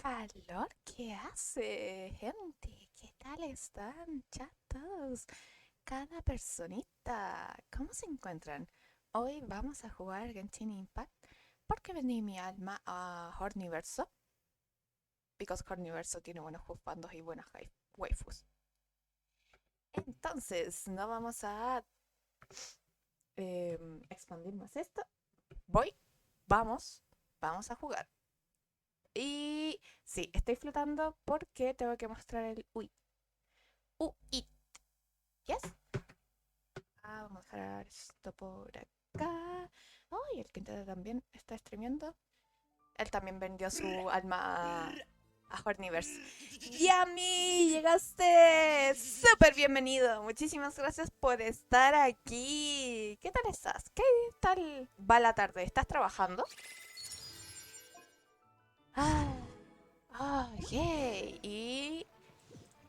calor que hace, gente. ¿Qué tal están, chatos? Cada personita, ¿cómo se encuentran? Hoy vamos a jugar Genshin Impact porque vendí mi alma a Horniverso. Because Horniverso tiene buenos juzgandos y buenas waifus. Entonces, no vamos a expandir más esto. Vamos a jugar. Y sí, estoy flotando porque tengo que mostrar el UI. UI. Yes. Vamos a dejar esto por acá. Oh, y el Quintana también está streameando. Él también vendió su alma a Horniverse. ¡Yami! ¡Llegaste! ¡Súper bienvenido! Muchísimas gracias por estar aquí. ¿Qué tal estás? ¿Qué tal va la tarde? ¿Estás trabajando? Yay. Y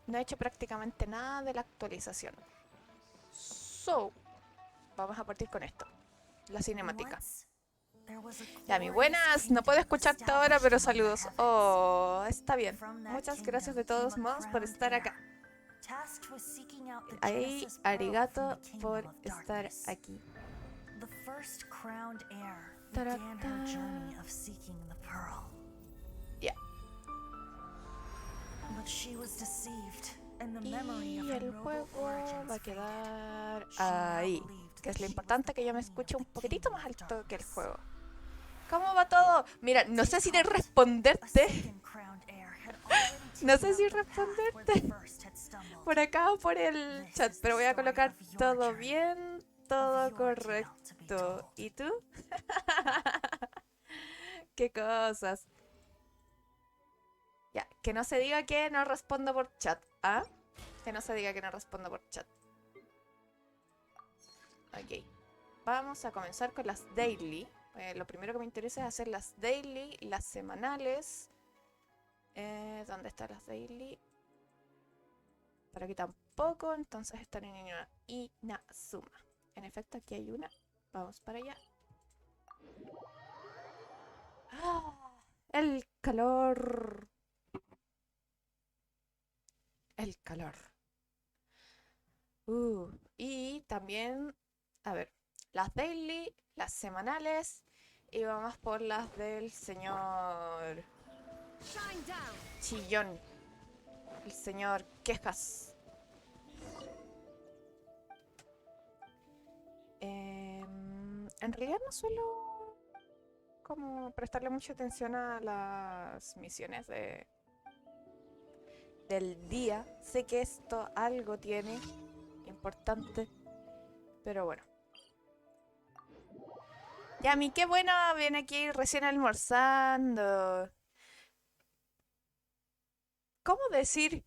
no he hecho prácticamente nada de la actualización. So, vamos a partir con esto. La cinemática. Ya, mi buenas. No puedo escucharte ahora, pero saludos. Oh, está bien. Muchas gracias de todos modos por estar acá. Ahí, arigato por estar aquí. Ya. Y el juego va a quedar ahí. Que es lo importante, que yo me escuche un poquitito más alto que el juego. ¿Cómo va todo? Mira, no sé si de responderte. No sé si responderte por acá o por el chat, pero voy a colocar todo bien, todo correcto. ¿Y tú? ¿Qué cosas? Ya, que no se diga que no respondo por chat, ¿ah? Que no se diga que no respondo por chat. Ok. Vamos a comenzar con las daily. Lo primero que me interesa es hacer las daily, las semanales. ¿Dónde están las daily? Por aquí tampoco, entonces están en Inazuma. En efecto, aquí hay una. Vamos para allá. El calor. El calor. Y también, a ver, las daily, las semanales. Y vamos por las del señor Chillón. El señor Quejas. En realidad no suelo como prestarle mucha atención a las misiones del día. Sé que esto algo tiene importante, pero bueno. Yami, qué bueno, viene aquí recién almorzando. ¿Cómo decir,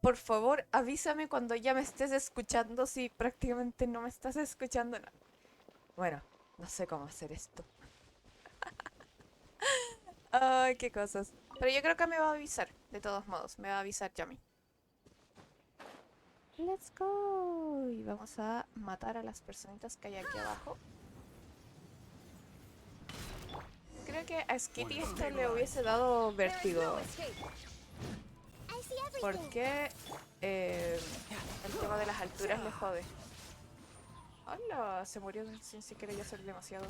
por favor, avísame cuando ya me estés escuchando si prácticamente no me estás escuchando? No. Bueno, no sé cómo hacer esto. Ay, qué cosas. Pero yo creo que me va a avisar, de todos modos, me va a avisar Yami. Let's go. Y vamos a matar a las personitas que hay aquí abajo. Creo que a Skitty esto le hubiese dado vértigo. Porque el tema de las alturas le jode. Hola, se murió sin siquiera yo ser demasiado.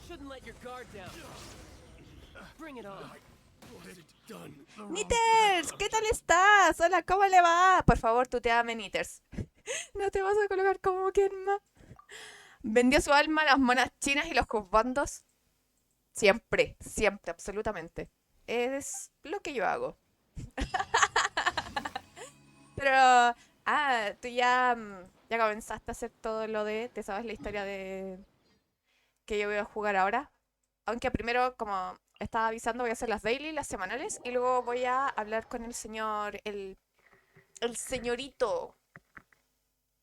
Nitters, ¿qué tal estás? Hola, ¿cómo le va? Por favor, tuteame, Nitters. No te vas a colocar como Kenma. Vendió su alma a las monas chinas y los juzbandos. Siempre, siempre, absolutamente. Es lo que yo hago. Pero, tú ya comenzaste a hacer todo lo de, ¿te sabes la historia de que yo voy a jugar ahora? Aunque primero, como estaba avisando, voy a hacer las daily, las semanales, y luego voy a hablar con el señor, el señorito.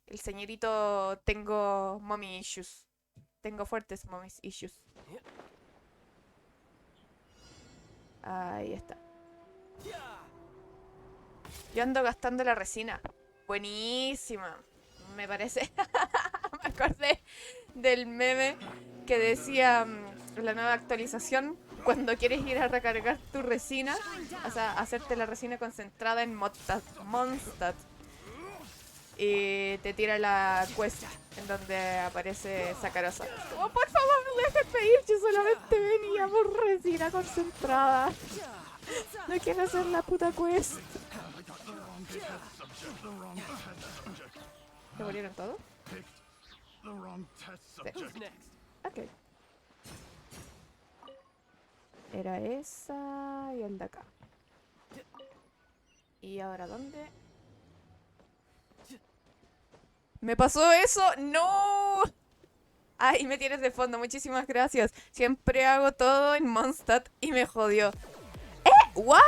El señorito, tengo mommy issues. Tengo fuertes mommy issues. Ahí está. Yo ando gastando la resina. Buenísima. Me parece. Me acordé del meme que decía la nueva actualización cuando quieres ir a recargar tu resina, o sea, hacerte la resina concentrada en Mondstadt. Y te tira la quest en donde aparece Sacarosa. Como, por favor, déjenme ir, yo solamente venía por resina concentrada. No quiero hacer la puta quest. ¿Se murieron todos? Sí. Ok. Era esa y el de acá. ¿Y ahora dónde? ¿Me pasó eso? ¡No! Ay, me tienes de fondo, muchísimas gracias. Siempre hago todo en Mondstadt y me jodió. ¿What?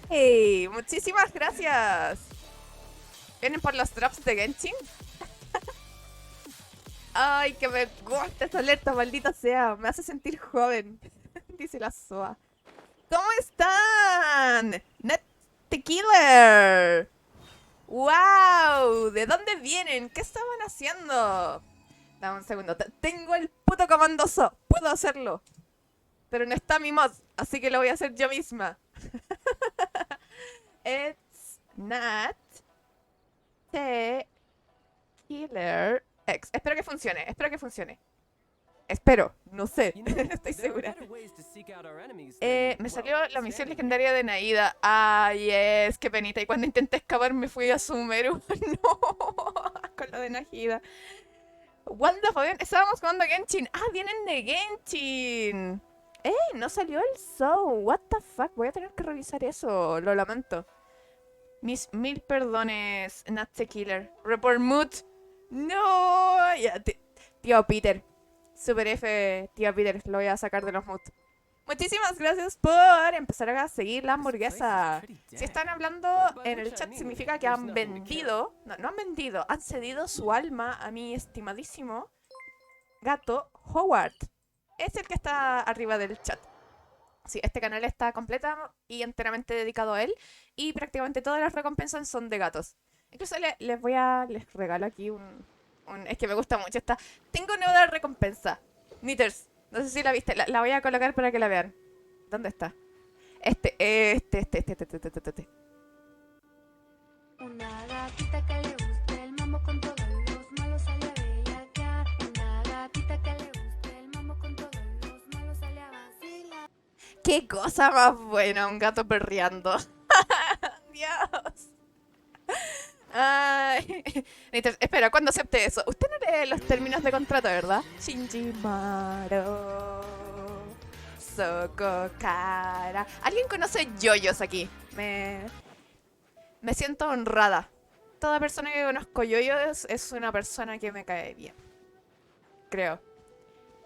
Hey, muchísimas gracias. ¿Vienen por los drops de Genshin? Ay, que me gusta esta alerta, maldita sea. Me hace sentir joven. Dice la SOA. ¿Cómo están? Net the Killer. ¡Wow! ¿De dónde vienen? ¿Qué estaban haciendo? Dame un segundo. Tengo el puto comando SO. Puedo hacerlo. Pero no está mi mod, así que lo voy a hacer yo misma. It's not the killer X. Espero que funcione, espero que funcione. Espero, no sé, estoy segura. Me salió la misión legendaria de Naida. Ay, es, qué penita. Y cuando intenté escapar me fui a Sumeru. No, con lo de Naida. Wanda, Fabián, estábamos jugando Genshin. Ah, vienen de Genshin. ¡Ey! No salió el show. What the fuck. Voy a tener que revisar eso. Lo lamento. Mis mil perdones, Nazi Killer. Report mood. No. Ya, tío Peter. Super F, tío Peter. Lo voy a sacar de los moods. Muchísimas gracias por empezar a seguir la hamburguesa. Si están hablando en el chat significa que han vendido. No han vendido. Han cedido su alma a mi estimadísimo gato Howard. Es el que está arriba del chat. Sí, este canal está completa y enteramente dedicado a él. Y prácticamente todas las recompensas son de gatos. Incluso les regalo aquí es que me gusta mucho esta. Tengo una nueva recompensa. Knitters. No sé si la viste. La voy a colocar para que la vean. ¿Dónde está? Este. Una gatita que le guste el mambo con todos los malos sale a bellaquear. Una gatita que le guste el mambo con todos los malos sale a vacilar. ¡Qué cosa más buena! Un gato perreando. ¡Dios! Ay. Espera, ¿cuándo acepte eso? Usted no lee los términos de contrato, ¿verdad? Shinjimaro Sokokara. ¿Alguien conoce yoyos aquí? Me siento honrada. Toda persona que conozco yoyos es una persona que me cae bien. Creo.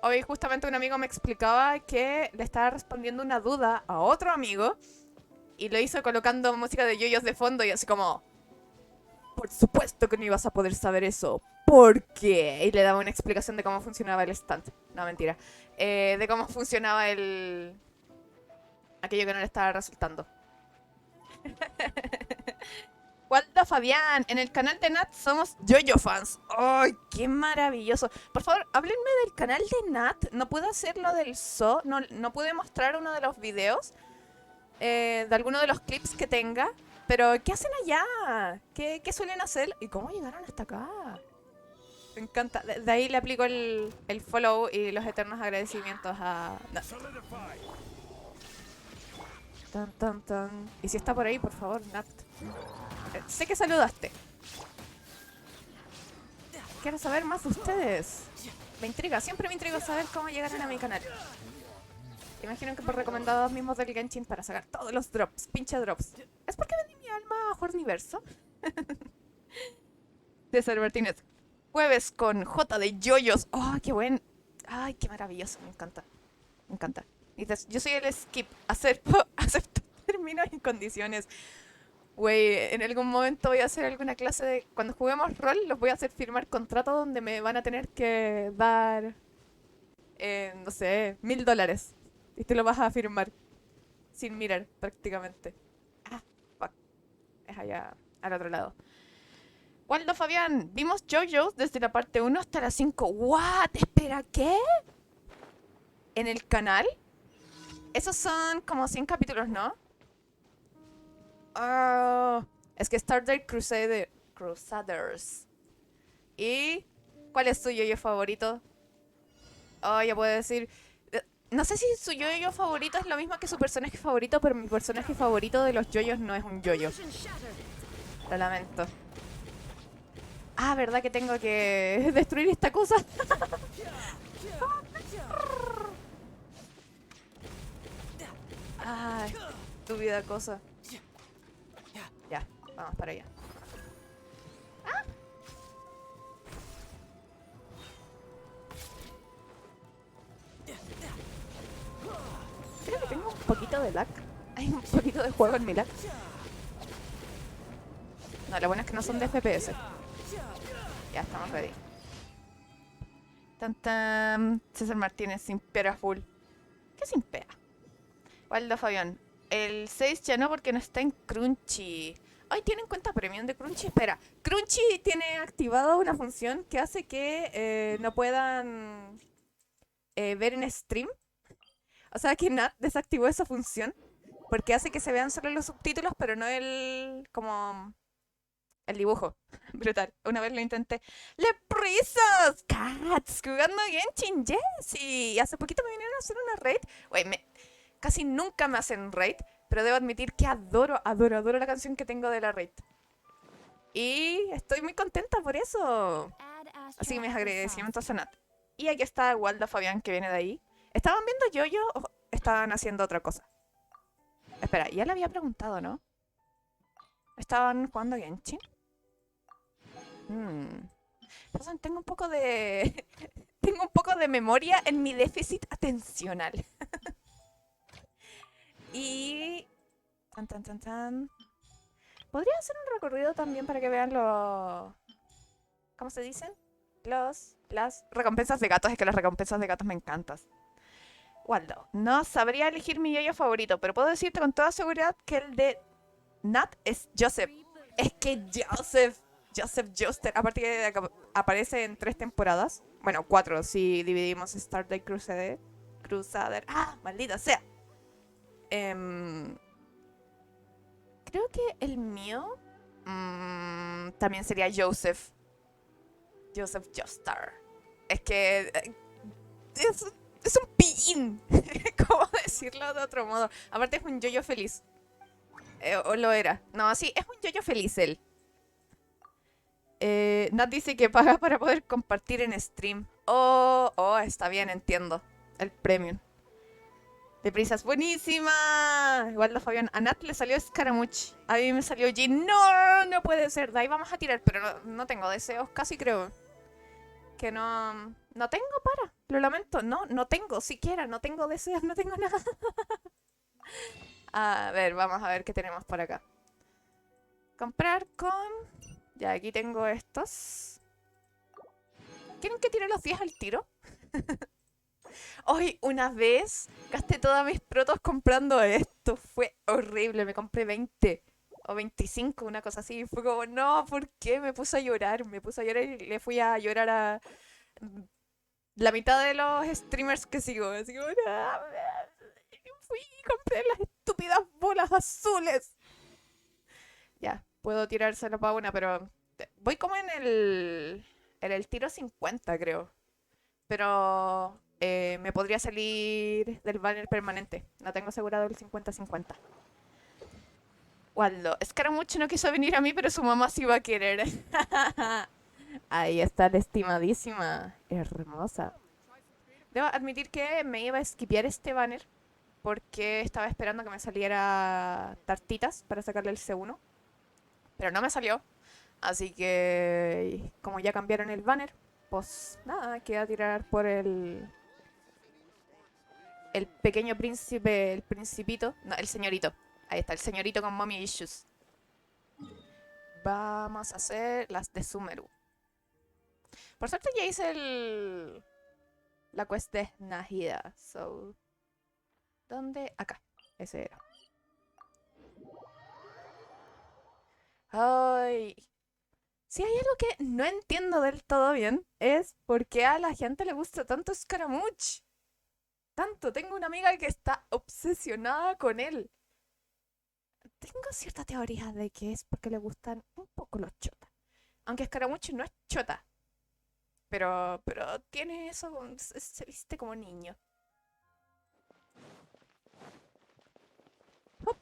Hoy justamente un amigo me explicaba que le estaba respondiendo una duda a otro amigo y lo hizo colocando música de yoyos de fondo y así como... Por supuesto que no ibas a poder saber eso. ¿Por qué? Y le daba una explicación de cómo funcionaba el stand. No, mentira. De cómo funcionaba aquello que no le estaba resultando. Walda Fabián, en el canal de Nat somos Yoyo fans. ¡Ay, qué maravilloso! Por favor, háblenme del canal de Nat. No pude hacer lo del So. No pude mostrar uno de los videos. De alguno de los clips que tenga. Pero, ¿qué hacen allá? ¿Qué suelen hacer? ¿Y cómo llegaron hasta acá? Me encanta. De ahí le aplico el follow y los eternos agradecimientos a... No. Tan, tan, tan. Y si está por ahí, por favor, Nat. Sé que saludaste. Quiero saber más de ustedes. Me intriga, siempre me intriga saber cómo llegaron a mi canal. Imagino que por recomendados mismos del Genshin para sacar todos los drops, pinche drops. ¿Es porque vendí mi alma a Universo? César Martínez. Jueves con J de Yoyos. ¡Oh, qué buen! ¡Ay, qué maravilloso! Me encanta. Me encanta. Dices, yo soy el skip. Acepto términos y condiciones. Güey, en algún momento voy a hacer alguna clase de... Cuando juguemos rol, los voy a hacer firmar contratos donde me van a tener que dar... no sé, $1000. Y te lo vas a firmar. Sin mirar, prácticamente. Ah, fuck. Es allá, al otro lado. Waldo Fabián, vimos JoJo's desde la parte 1 hasta la 5. ¿What? Espera, ¿qué? en el canal. Esos son como 100 capítulos, ¿no? Ah, es que Crusaders. ¿Y cuál es su yoyo favorito? Oh, ya puedo decir. No sé si su yoyo favorito es lo mismo que su personaje favorito, pero mi personaje favorito de los yoyos no es un yoyo. Lo lamento. Ah, ¿verdad que tengo que destruir esta cosa? Ay, estúpida cosa. Ya, vamos para allá. Creo que tengo un poquito de lag. Hay un poquito de juego en mi lag. No, lo bueno es que no son de FPS. Ya, estamos ready. Tan tan. César Martínez, sin pera full. ¿Qué sin pera? Waldo Fabián. El 6 ya no porque no está en Crunchy. Ay, ¿tienen cuenta premium de Crunchy? Espera, Crunchy tiene activado una función que hace que no puedan ver en stream. O sea que Nat desactivó esa función porque hace que se vean solo los subtítulos, pero no el como el dibujo. Brutal. Una vez lo intenté. ¡Leprisas! ¡Cats! Jugando Genshin, yes. Y hace poquito me vinieron a hacer una raid. Güey, casi nunca me hacen raid, pero debo admitir que adoro la canción que tengo de la raid. Y estoy muy contenta por eso. Así que mis agradecimientos a Nat. Y aquí está Waldo Fabián que viene de ahí. ¿Estaban viendo yo o estaban haciendo otra cosa? Espera, ya le había preguntado, ¿no? ¿Estaban jugando Genshin? Tengo un poco de. Tengo un poco de memoria en mi déficit atencional. Y. Tan, tan, tan, tan. Podría hacer un recorrido también para que vean los. ¿Cómo se dicen? Las recompensas de gatos. Es que las recompensas de gatos me encantan. Waldo, no sabría elegir mi yoyo favorito, pero puedo decirte con toda seguridad que el de Nat es Joseph. Es que Joseph Joestar, aparte que aparece en 3 temporadas. Bueno, 4 si dividimos Starlight Crusader. ¡Ah! ¡Maldita sea! Creo que el mío también sería Joseph. Joseph Joestar. Es que es un pillín. ¿Cómo decirlo de otro modo? Aparte es un yoyo feliz. O lo era. No, sí, es un yoyo feliz él. Nat dice que paga para poder compartir en stream. Oh, está bien, entiendo. El premium. De prisas, buenísima. Igual Fabián, a Nat le salió Scaramouche. A mí me salió G. No, no puede ser. De ahí vamos a tirar, pero no tengo deseos, casi creo. Que no tengo para. Lo lamento. No tengo siquiera. No tengo deseos, no tengo nada. A ver, vamos a ver qué tenemos por acá. Comprar con. Ya, aquí tengo estos. ¿Quieren que tire los 10 al tiro? Hoy, una vez, gasté todas mis protos comprando esto. Fue horrible. Me compré 20 o 25, una cosa así. Fue como, no, ¿por qué? Me puse a llorar. Me puse a llorar y le fui a llorar a la mitad de los streamers que sigo. Así como, no, fui y compré las estúpidas bolas azules. Ya, puedo tirárselo para una, pero voy como en el tiro 50, creo. Pero me podría salir del banner permanente. No tengo asegurado el 50-50. Waldo, Scaramucci no quiso venir a mí, pero su mamá sí va a querer. Ahí está la estimadísima. Hermosa. Debo admitir que me iba a skipear este banner porque estaba esperando que me saliera tartitas para sacarle el C1. Pero no me salió. Así que, como ya cambiaron el banner, pues nada, queda tirar por el pequeño príncipe, el principito. No, el señorito. Ahí está, el señorito con mommy issues. Vamos a hacer las de Sumeru. Por suerte ya hice la quest de Nahida. So, ¿dónde? Acá. Ese era. Ay. Si hay algo que no entiendo del todo bien, es por qué a la gente le gusta tanto Scaramouche. tanto. Tengo una amiga que está obsesionada con él. Tengo cierta teoría de que es porque le gustan un poco los chotas. Aunque Escaramucho no es chota, pero tiene eso, se viste como niño. Hop.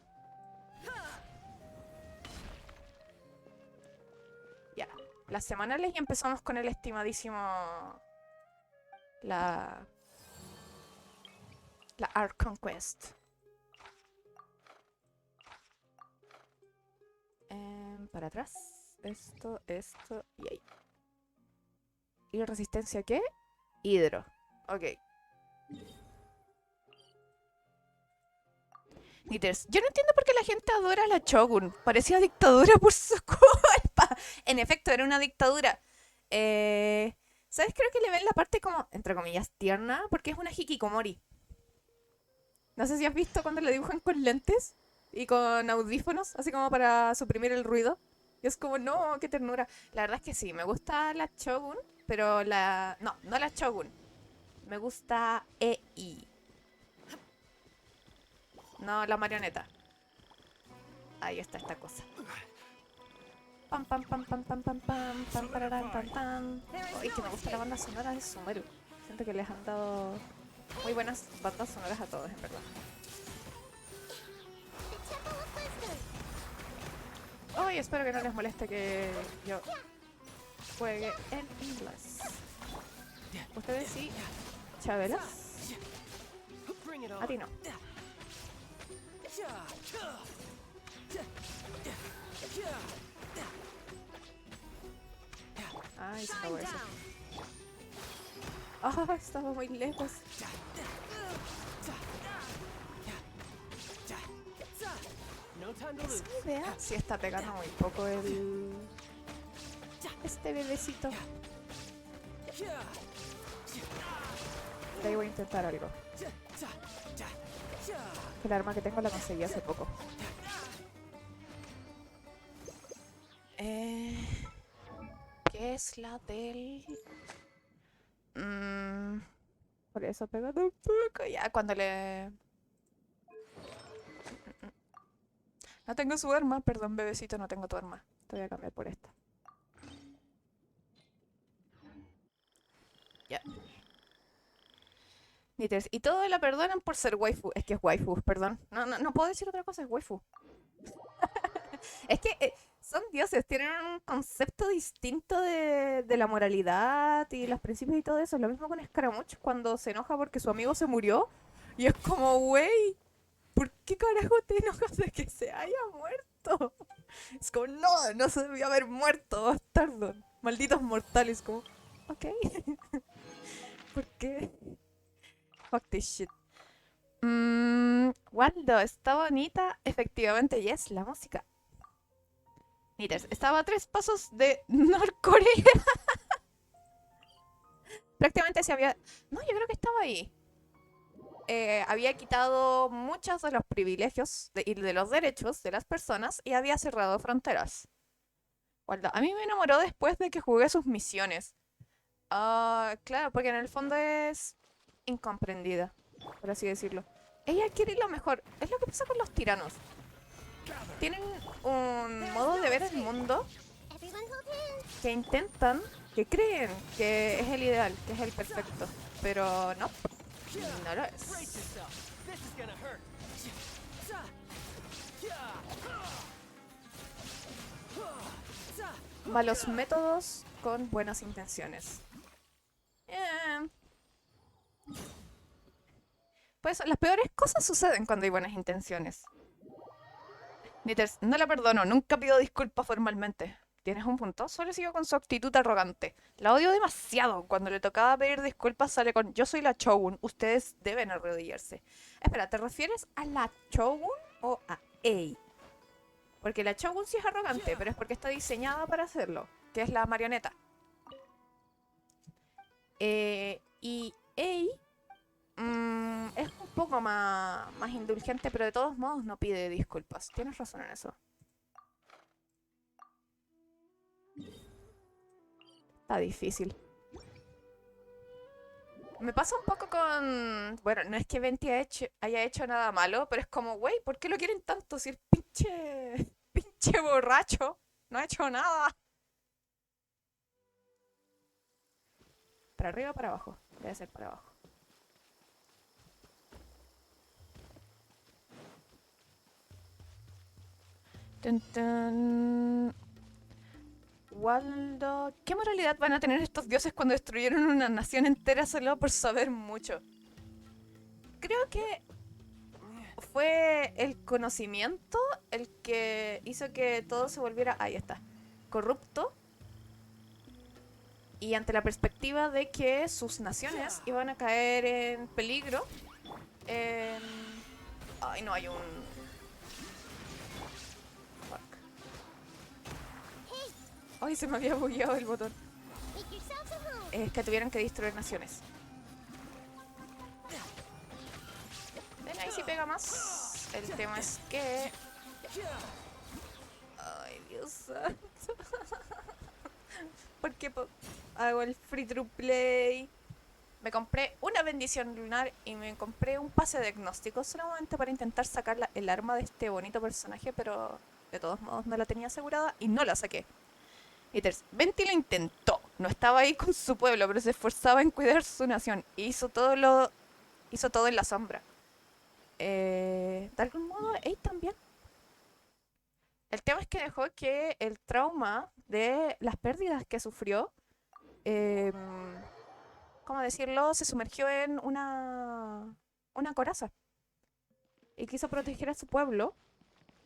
Ya, las semanales y empezamos con el estimadísimo... La... La Art Conquest. Para atrás. Esto y ahí. ¿Y resistencia qué? Hidro. Ok. Knitters. Yo no entiendo por qué la gente adora a la Shogun. Parecía dictadura por su culpa. En efecto, era una dictadura. ¿Sabes? Creo que le ven la parte como, entre comillas, tierna, porque es una hikikomori. No sé si has visto cuando le dibujan con lentes y con audífonos, así como para suprimir el ruido. Y es como, no, qué ternura. La verdad es que sí, me gusta la Shogun, pero la... No, no la Shogun. Me gusta EI. No, la marioneta. Ahí está esta cosa. Pam, pam, pam, pam, pam, pam, pam, pam, pararán, pam, pam. Uy, que me gusta la banda sonora de Sumeru. Siento que les han dado muy buenas bandas sonoras a todos, en verdad. Ay, espero que no les moleste que yo juegue en inglés. Ustedes sí, Chabelas. A ti no. Ay, se acabó eso. Ah, estaba muy lejos. ¿Es mi idea? Sí está pegando muy poco el... Este bebecito. De ahí voy a intentar algo. El arma que tengo la conseguí hace poco. ¿Qué es la del...? Por eso pegando un poco. Ya, cuando le... No tengo su arma. Perdón, bebecito, no tengo tu arma. Te voy a cambiar por esta. Ya. Knitters. Y todo la perdonan por ser waifu. Es que es waifu, perdón. No puedo decir otra cosa, es waifu. Es que son dioses, tienen un concepto distinto de la moralidad y los principios y todo eso. Lo mismo con Scaramouche cuando se enoja porque su amigo se murió. Y es como, wey, ¿por qué carajo te enojas de que se haya muerto? Es como, no se debió haber muerto, bastardo. Malditos mortales, como, ok. ¿Por qué? Fuck this shit. Waldo, está bonita. Efectivamente, yes, la música. Knitters, estaba a 3 pasos de Norcorea. Prácticamente se había... No, yo creo que estaba ahí. Había quitado muchos de los privilegios y de los derechos de las personas y había cerrado fronteras. Waldo, a mí me enamoró después de que jugué sus misiones. Ah, claro, porque en el fondo es incomprendida, por así decirlo. Ella quiere lo mejor. Es lo que pasa con los tiranos. Tienen un modo de ver el mundo que intentan, que creen que es el ideal, que es el perfecto, pero no lo es. Malos métodos con buenas intenciones. Eh, Pues las peores cosas suceden cuando hay buenas intenciones. Knitters, no la perdono, nunca pido disculpas formalmente. ¿Tienes un punto? Solo sigo con su actitud arrogante. La odio demasiado. Cuando le tocaba pedir disculpas sale con yo soy la Shogun, ustedes deben arrodillarse. Espera, ¿te refieres a la Shogun o a Ei? Porque la Shogun sí es arrogante, pero es porque está diseñada para hacerlo, que es la marioneta. Y Ei es un poco más indulgente, pero de todos modos no pide disculpas. Tienes razón en eso. Está difícil. Me pasa un poco con... Bueno, no es que Venti haya hecho nada malo, pero es como, güey, ¿por qué lo quieren tanto si el pinche... pinche borracho no ha hecho nada? ¿Para arriba o para abajo? Debe ser para abajo. Tun, tun. Waldo, ¿qué moralidad van a tener estos dioses cuando destruyeron una nación entera solo por saber mucho? Creo que fue el conocimiento el que hizo que todo se volviera, ahí está, corrupto, y ante la perspectiva de que sus naciones iban a caer en peligro. en- Ay, no hay un... Fuck. Ay, se me había bugueado el botón. Es que tuvieron que destruir naciones. Ven, ahí sí pega más. El tema es que... Ay, Dios santo. ¿Por qué hago el free to play? Me compré una bendición lunar y me compré un pase de diagnóstico solamente para intentar sacar el arma de este bonito personaje, pero de todos modos no la tenía asegurada y no la saqué. Y Venti lo intentó, no estaba ahí con su pueblo, pero se esforzaba en cuidar su nación y hizo todo en la sombra. De algún modo, él también. El tema es que dejó que el trauma de las pérdidas que sufrió, eh, ¿cómo decirlo? Se sumergió en una coraza y quiso proteger a su pueblo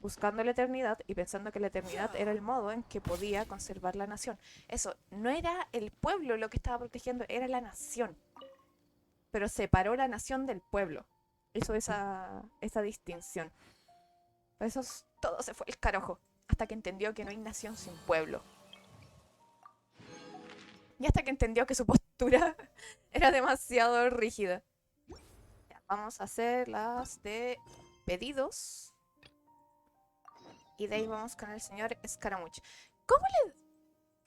buscando la eternidad y pensando que la eternidad era el modo en que podía conservar la nación. Eso, no era el pueblo lo que estaba protegiendo, era la nación. Pero separó la nación del pueblo. Hizo esa distinción. Por eso todo se fue el carajo. Hasta que entendió que no hay nación sin pueblo. Y hasta que entendió que su postura era demasiado rígida. Ya, vamos a hacer las de pedidos. Y de ahí vamos con el señor Scaramouche. ¿Cómo le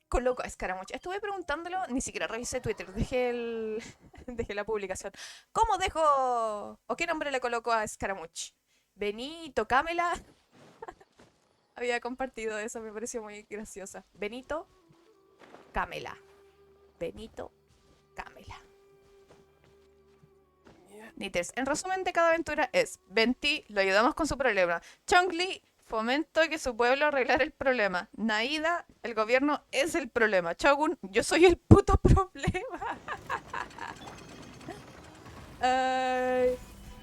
coloco a Scaramouche? Estuve preguntándolo, ni siquiera revisé Twitter, dejé la publicación. ¿Cómo dejo o qué nombre le coloco a Scaramouche? Benito, Camela. Había compartido eso, me pareció muy graciosa. Benito, Camela. Benito, Camela. Nitters. En resumen de cada aventura es: Venti, lo ayudamos con su problema. Chongli, fomento que su pueblo arreglara el problema. Naida, el gobierno es el problema. Chogun, yo soy el puto problema. Ay,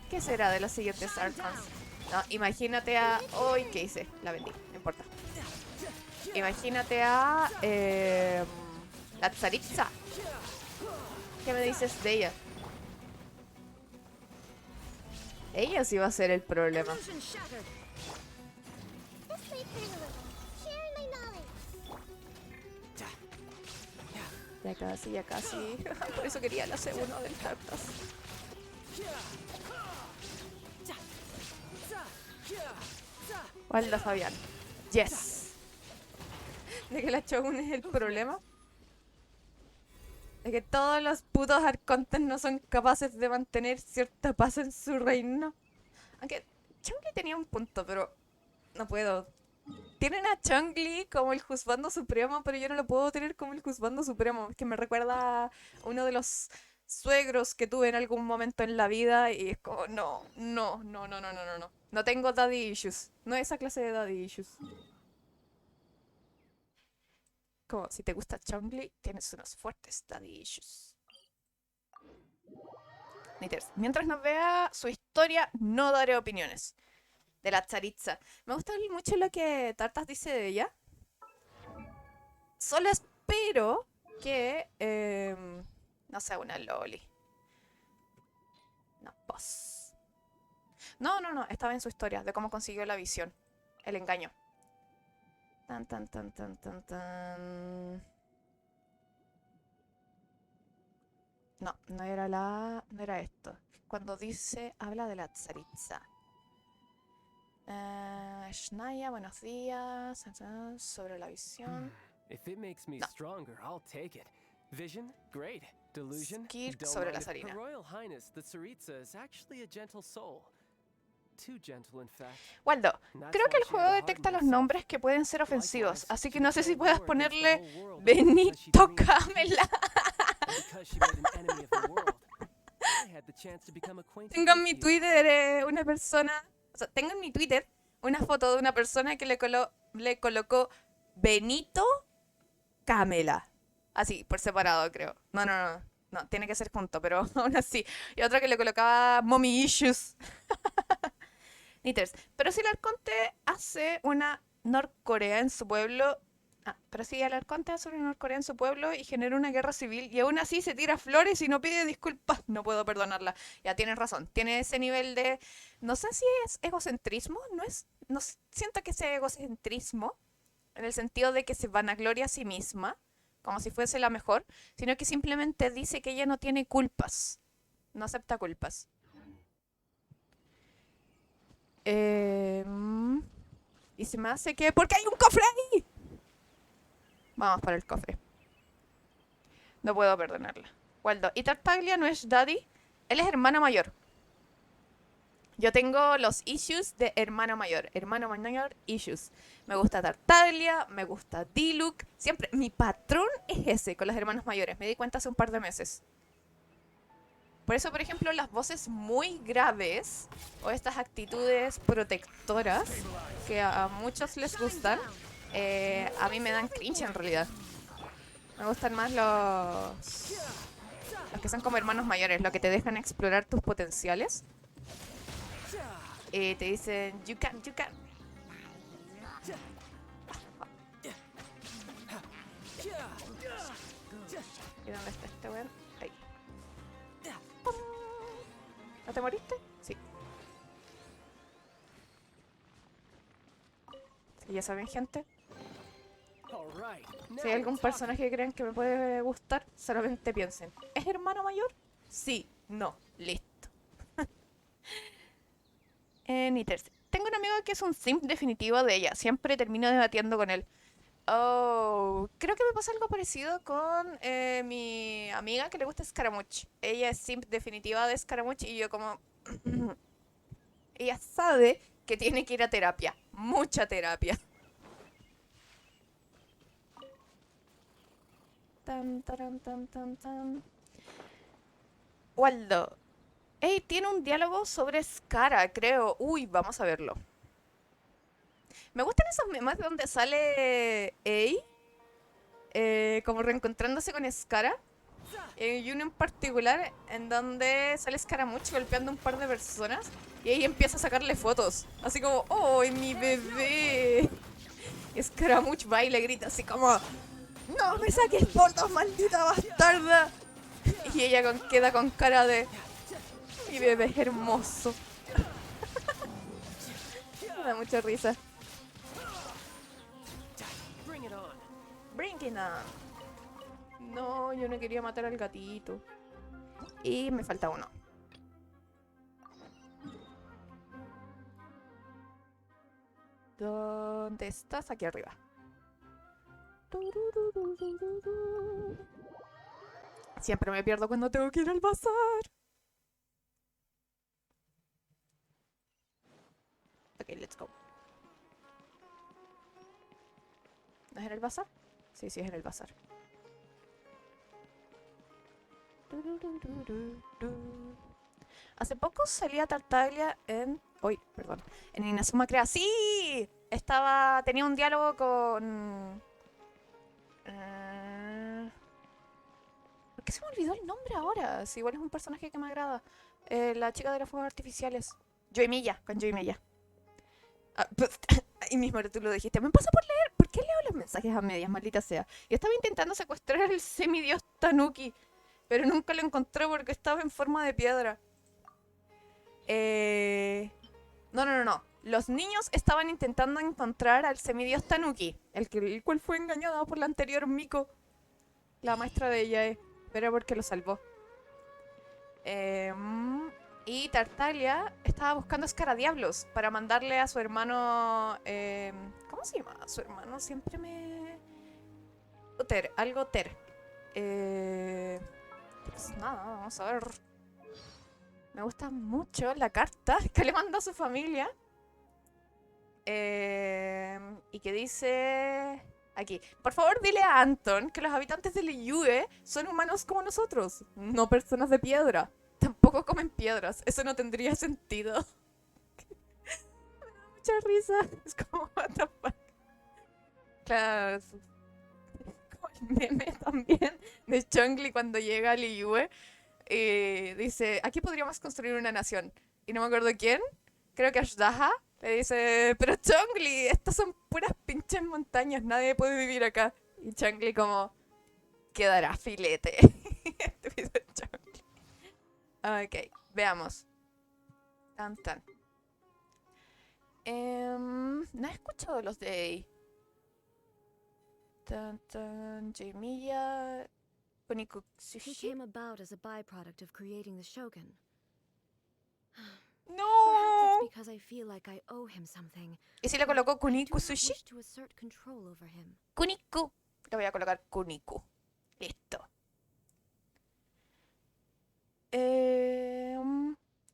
¿qué será de los siguientes Archons? No, imagínate a... Hoy, ¿qué hice? La vendí, no importa. Imagínate a... la Tsaritsa. ¿Qué me dices de ella? Ella sí va a ser el problema. Ya casi, ya casi. Por eso quería la C1 del Tartas. Waldo Fabián. Yes. De que la Shogun es el problema. De que todos los putos arcontes no son capaces de mantener cierta paz en su reino. Aunque Chongli tenía un punto, pero no puedo. Tienen a Chongli como el juzgando supremo, pero yo no lo puedo tener como el juzgando supremo. Es que me recuerda a uno de los suegros que tuve en algún momento en la vida y es como, no, no, no, no, no, no, no, no. No tengo daddy issues. No esa clase de daddy issues. Como si te gusta Chongli, tienes unos fuertes daddy issues. Mientras nos vea su historia, no daré opiniones. De la Tsaritsa. Me gusta mucho lo que Tartas dice de ella. Solo espero que no sea una loli. No, pues. No, no, no. Estaba en su historia de cómo consiguió la visión. El engaño. Tan, tan, tan, tan, tan, tan. No, no era esto. Cuando dice, habla de la Tsaritsa. Shnaya, buenos días. Sobre la visión. If it makes me No. stronger, I'll take it. Vision? Great. Delusion? Skirk Don't sobre mind la it. Her Sarina. Royal Highness, the Tsaritsa, is actually a gentle soul. Too gentle, in fact. Waldo, And that's creo que why el she juego had to detecta harden los herself. nombres que pueden ser ofensivos, Likewise, así que she no sé si declared puedas war against the ponerle whole world only because she Benito dreamed of peace. Camela. And because she made an enemy of the world, I had the chance to become acquainted Tengo en with mi you. Twitter una persona, o sea, tengo en mi Twitter una foto de una persona que le colocó Benito Camela. Así, por separado, creo. No, tiene que ser junto, pero aún así. Y otra que le colocaba Mommy Issues. Knitters. Pero si el Arconte hace una Norcorea en su pueblo. Pero si el Arconte hace una Norcorea en su pueblo y genera una guerra civil y aún así se tira flores y no pide disculpas, no puedo perdonarla. Ya tienes razón. Tiene ese nivel de. No sé si es egocentrismo. No es. No siento que sea egocentrismo. En el sentido de que se vanagloria a sí misma. Como si fuese la mejor. Sino que simplemente dice que ella no tiene culpas. No acepta culpas. Y se me hace que... ¡Porque hay un cofre ahí! Vamos para el cofre. No puedo perdonarla. Waldo. Y Tartaglia no es daddy. Él es hermano mayor. Yo tengo los issues de hermano mayor. Hermano mayor issues. Me gusta Tartaglia, me gusta Diluc. Siempre. Mi patrón es ese con los hermanos mayores. Me di cuenta hace un par de meses. Por eso, por ejemplo, las voces muy graves o estas actitudes protectoras que a muchos les gustan, a mí me dan cringe en realidad. Me gustan más los que son como hermanos mayores, los que te dejan explorar tus potenciales. Te dicen, you can, you can. ¿Y dónde está este weón? Ahí. ¿No te moriste? Sí. Sí, ya saben, gente. Si hay algún personaje que crean que me puede gustar, solamente piensen. ¿Es hermano mayor? Sí. No. Listo. Knitters. Tengo un amigo que es un simp definitivo de ella. Siempre termino debatiendo con él. Oh, creo que me pasa algo parecido con mi amiga que le gusta Scaramouche. Ella es simp definitiva de Scaramouche y yo como... ella sabe que tiene que ir a terapia. Mucha terapia. Tan, taran, tan, tan, tan. Waldo. Ey, tiene un diálogo sobre Scara, creo. Uy, vamos a verlo. Me gustan esos memes donde sale Ey como reencontrándose con Scara. Y uno en particular en donde sale Scaramouche golpeando a un par de personas y ahí empieza a sacarle fotos. Así como, ¡oh, mi bebé! Y Scaramouche va y le grita así como, ¡no me saques fotos, maldita bastarda! Y ella queda con cara de, mi bebé es hermoso. Me da mucha risa. Bring it on. No, yo no quería matar al gatito. Y me falta uno. ¿Dónde estás? Aquí arriba. Siempre me pierdo cuando tengo que ir al bazar. Ok, let's go. ¿No es en el bazar? Sí, sí, es en el bazar. Hace poco salía Tartaglia en... Uy, perdón. En Inazuma Crea. ¡Sí! Tenía un diálogo con... ¿Por qué se me olvidó el nombre ahora? Si igual es un personaje que me agrada. La chica de los fuegos artificiales. Joy Milla, con Joy Milla. Ahí mismo tú lo dijiste. Me pasa por leer. ¿Por qué leo los mensajes a medias, maldita sea? Y estaba intentando secuestrar al semidios Tanuki, pero nunca lo encontré porque estaba en forma de piedra. No. Los niños estaban intentando encontrar al semidios Tanuki, el cual fue engañado por la anterior Miko, la maestra de ella, pero era porque lo salvó. Y Tartaglia estaba buscando escaradiablos para mandarle a su hermano... ¿cómo se llama? Su hermano siempre me... Ter, algo Ter. Pues nada, vamos a ver. Me gusta mucho la carta que le manda a su familia. Y que dice aquí: por favor, dile a Anton que los habitantes del Liyue son humanos como nosotros, no personas de piedra. Tampoco comen piedras. Eso no tendría sentido. Mucha risa. Es como, what the fuck. Claro, es como el meme también de Chongli cuando llega a Liyue. Dice: aquí podríamos construir una nación. Y no me acuerdo quién, creo que Ashdaha, le dice: pero Chongli, estas son puras pinches montañas, nadie puede vivir acá. Y Chongli como: quedará filete. Estúpido Chongli. Ok, veamos. Tan tan. No he escuchado los de tan tan Jimiya He Kunikutsushi. came about as a byproduct of creating the Shogun. Perhaps No. it's because I feel like I owe him something. ¿Y si le but colocó I do Kuniku not Sushi? wish to assert control over him. Kuniku. Le voy a colocar Kuniku. Listo.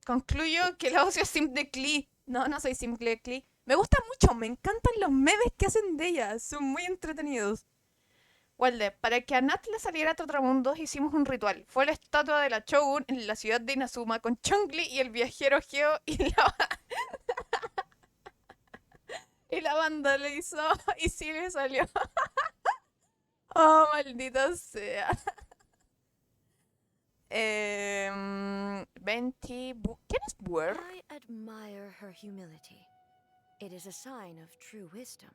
Concluyo que la ocio es Sim de Klee. No, no soy Sim de Klee. Me gusta mucho, me encantan los memes que hacen de ella. Son muy entretenidos. Walde, para que a Nat le saliera a Trotamundos hicimos un ritual. Fue la estatua de la Shogun en la ciudad de Inazuma con Chongli y el viajero Geo y la vandalizó y sí le salió. Oh, maldita sea. Venti. ¿Quién es Buer? I admire her humility. It is a sign of true wisdom.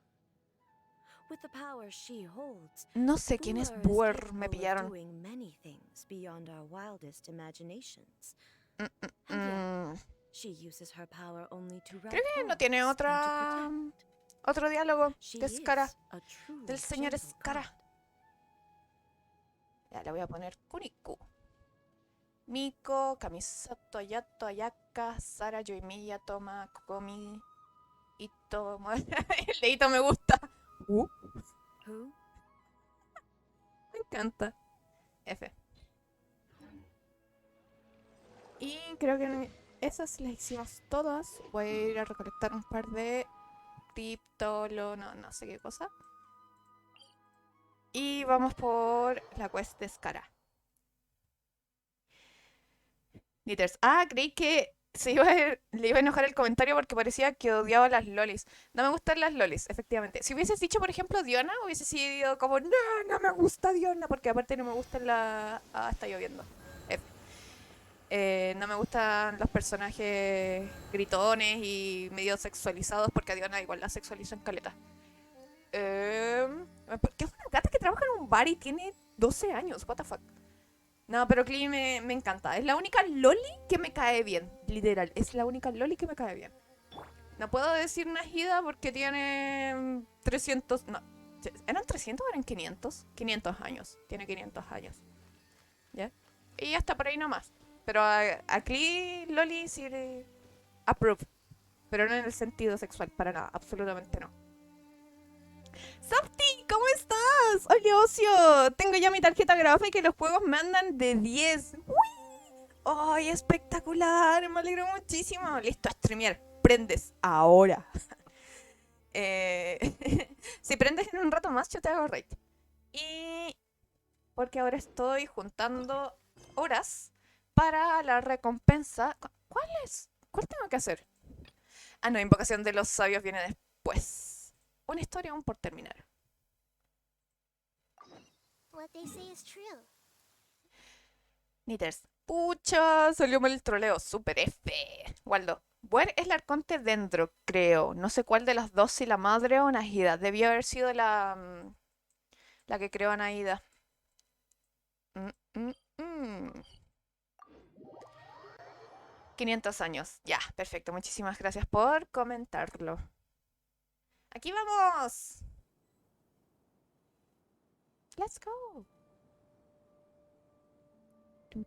With the power she holds, No sé quién es Buer is Buer, me capable of pillaron. doing many things beyond our wildest imaginations. And yet, Mm, she uses her power only to Creo que no write tiene wrongs and to otra. protect. Otro diálogo She de is Skara. a truly Del señor gentle Skara. god. Ya le voy a poner Kuniku. Miko, Kamisato, Ayato, Ayaka, Sara, Yoimiya, Toma, Kokomi, Ito. El de Ito me gusta. Who? Me encanta. F. Y creo que esas las hicimos todas. Voy a ir a recolectar un par de criptolo, no sé qué cosa. Y vamos por la quest de Skara. Knitters. Ah, creí que le iba a enojar el comentario porque parecía que odiaba las lolis. No me gustan las lolis, efectivamente. Si hubieses dicho, por ejemplo, Diona, hubiese sido como: no, no me gusta Diona, porque aparte no me gustan la... Ah, está lloviendo. No me gustan los personajes gritones y medio sexualizados porque a Diona igual la sexualizan caleta. ¿Qué es una gata que trabaja en un bar y tiene 12 años? What the fuck. No, pero Klee me encanta. Es la única loli que me cae bien. Literal, es la única loli que me cae bien. No puedo decir Najida porque tiene 300... No, ¿eran 300 o eran 500? 500 años. Tiene 500 años. ¿Ya? Y hasta por ahí nomás. Pero a Klee, loli sí le approve. Pero no en el sentido sexual, para nada. Absolutamente no. Softy, ¿cómo estás? Oye, ocio. Tengo ya mi tarjeta gráfica y los juegos me andan de 10. ¡Uy! ¡Ay, espectacular! Me alegro muchísimo. Listo, a streamear. Prendes ahora. Si prendes en un rato más, yo te hago raid. Y porque ahora estoy juntando horas para la recompensa. ¿Cuál es? ¿Cuál tengo que hacer? Ah, no, invocación de los sabios viene después. Una historia aún por terminar. What they say is true. Knitters. Pucha, salió mal el troleo. Super F. Waldo. Buer es la arconte dentro, creo. No sé cuál de las dos, si la madre o Nahida. Debió haber sido la que creó a Nahida. 500 años. Ya, perfecto. Muchísimas gracias por comentarlo. ¡Aquí vamos! Let's go. Come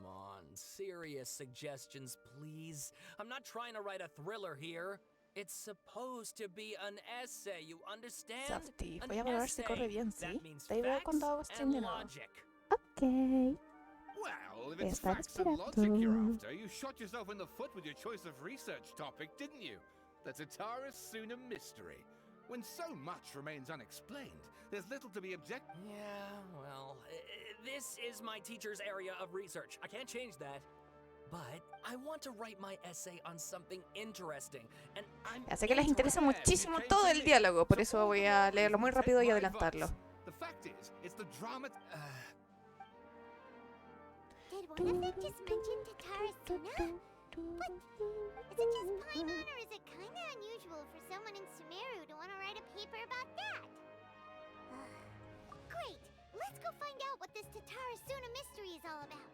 on, serious suggestions, please. I'm not trying to write a thriller here. It's supposed to be an essay, you understand? Softy. An Voy a probar si corre essay. bien, That ¿sí? means Te ahí veo facts cuando hago stream and de nuevo. logic. Ok. Well, if it's Estar facts and logic you're esperando. after, you shot yourself in the foot with your choice of research topic, didn't you? The Tatara Suna mystery. When so much remains unexplained, there's little to be object. Yeah, well, this is my teacher's area of research. I can't change that. But I want to write my essay on something interesting. And I'm Ya sé que les interesa Yes, you muchísimo came todo to el me. diálogo, por So eso all voy we a want leerlo is muy you take rápido y my adelantarlo. advice. The fact is, it's the drama. Did one of them just mention Tatara Suna? But is it just Paimon, or is it kind of unusual for someone in Sumeru to want to write a paper about that? Great! Let's go find out what this Tatara Suna mystery is all about.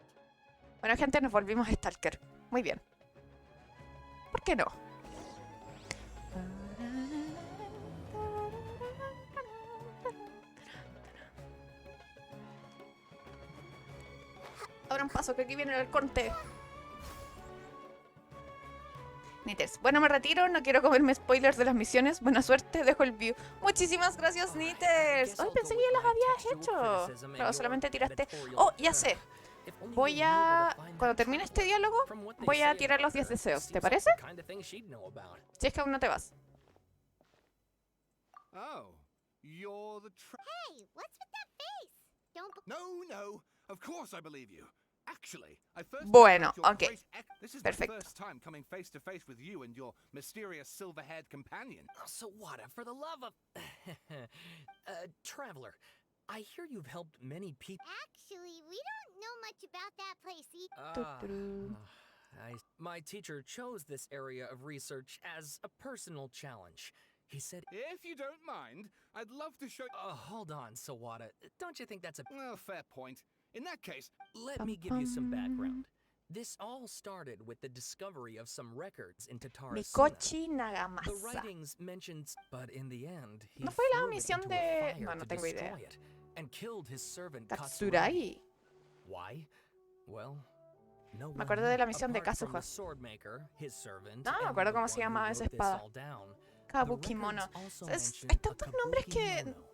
Bueno, gente, nos volvimos Stalker. Muy bien. ¿Por qué no? Abran paso, que aquí viene el corte. Nitters. Bueno, me retiro, no quiero comerme spoilers de las misiones. Buena suerte, dejo el view. Muchísimas gracias, Nitters. Ay, pensé que ya los habías hecho. Pero solamente tiraste. Oh, ya sé. Voy a... Cuando termine este diálogo, voy a tirar los 10 deseos. ¿Te parece? Si es que aún no te vas. Oh, you're the Hey, what's with that face? Don't No, of course I believe you. Actually, I first Bueno, heard your ok. This is Perfecto. my first time coming face to face with you and your mysterious silver-haired companion. So what? For the love of... Traveler, I hear you've helped many people... Actually, we don't know much about that place either. Tu-tu-ru. My teacher chose this area of research as a personal challenge. He said... If you don't mind, I'd love to show... hold on, Sawada. Don't you think that's a... Well, fair point. In that case, Let me give you some background. This all started with the discovery of some records in Tatara Suna. Mikochi The Nagamasa. writings mentioned, but in the end, he ¿No fue la threw it misión into de- a fire No, no to tengo idea. destroy it, and killed his servant Katsuragi. Why? Well, no Me acuerdo de la misión de apart from the Kazuha. swordmaker, his servant, No, me and acuerdo the cómo se one who llamaba esa wrote this espada. all down. The Kabukimono. records also Es mention tantos a nombres que Kabukimono.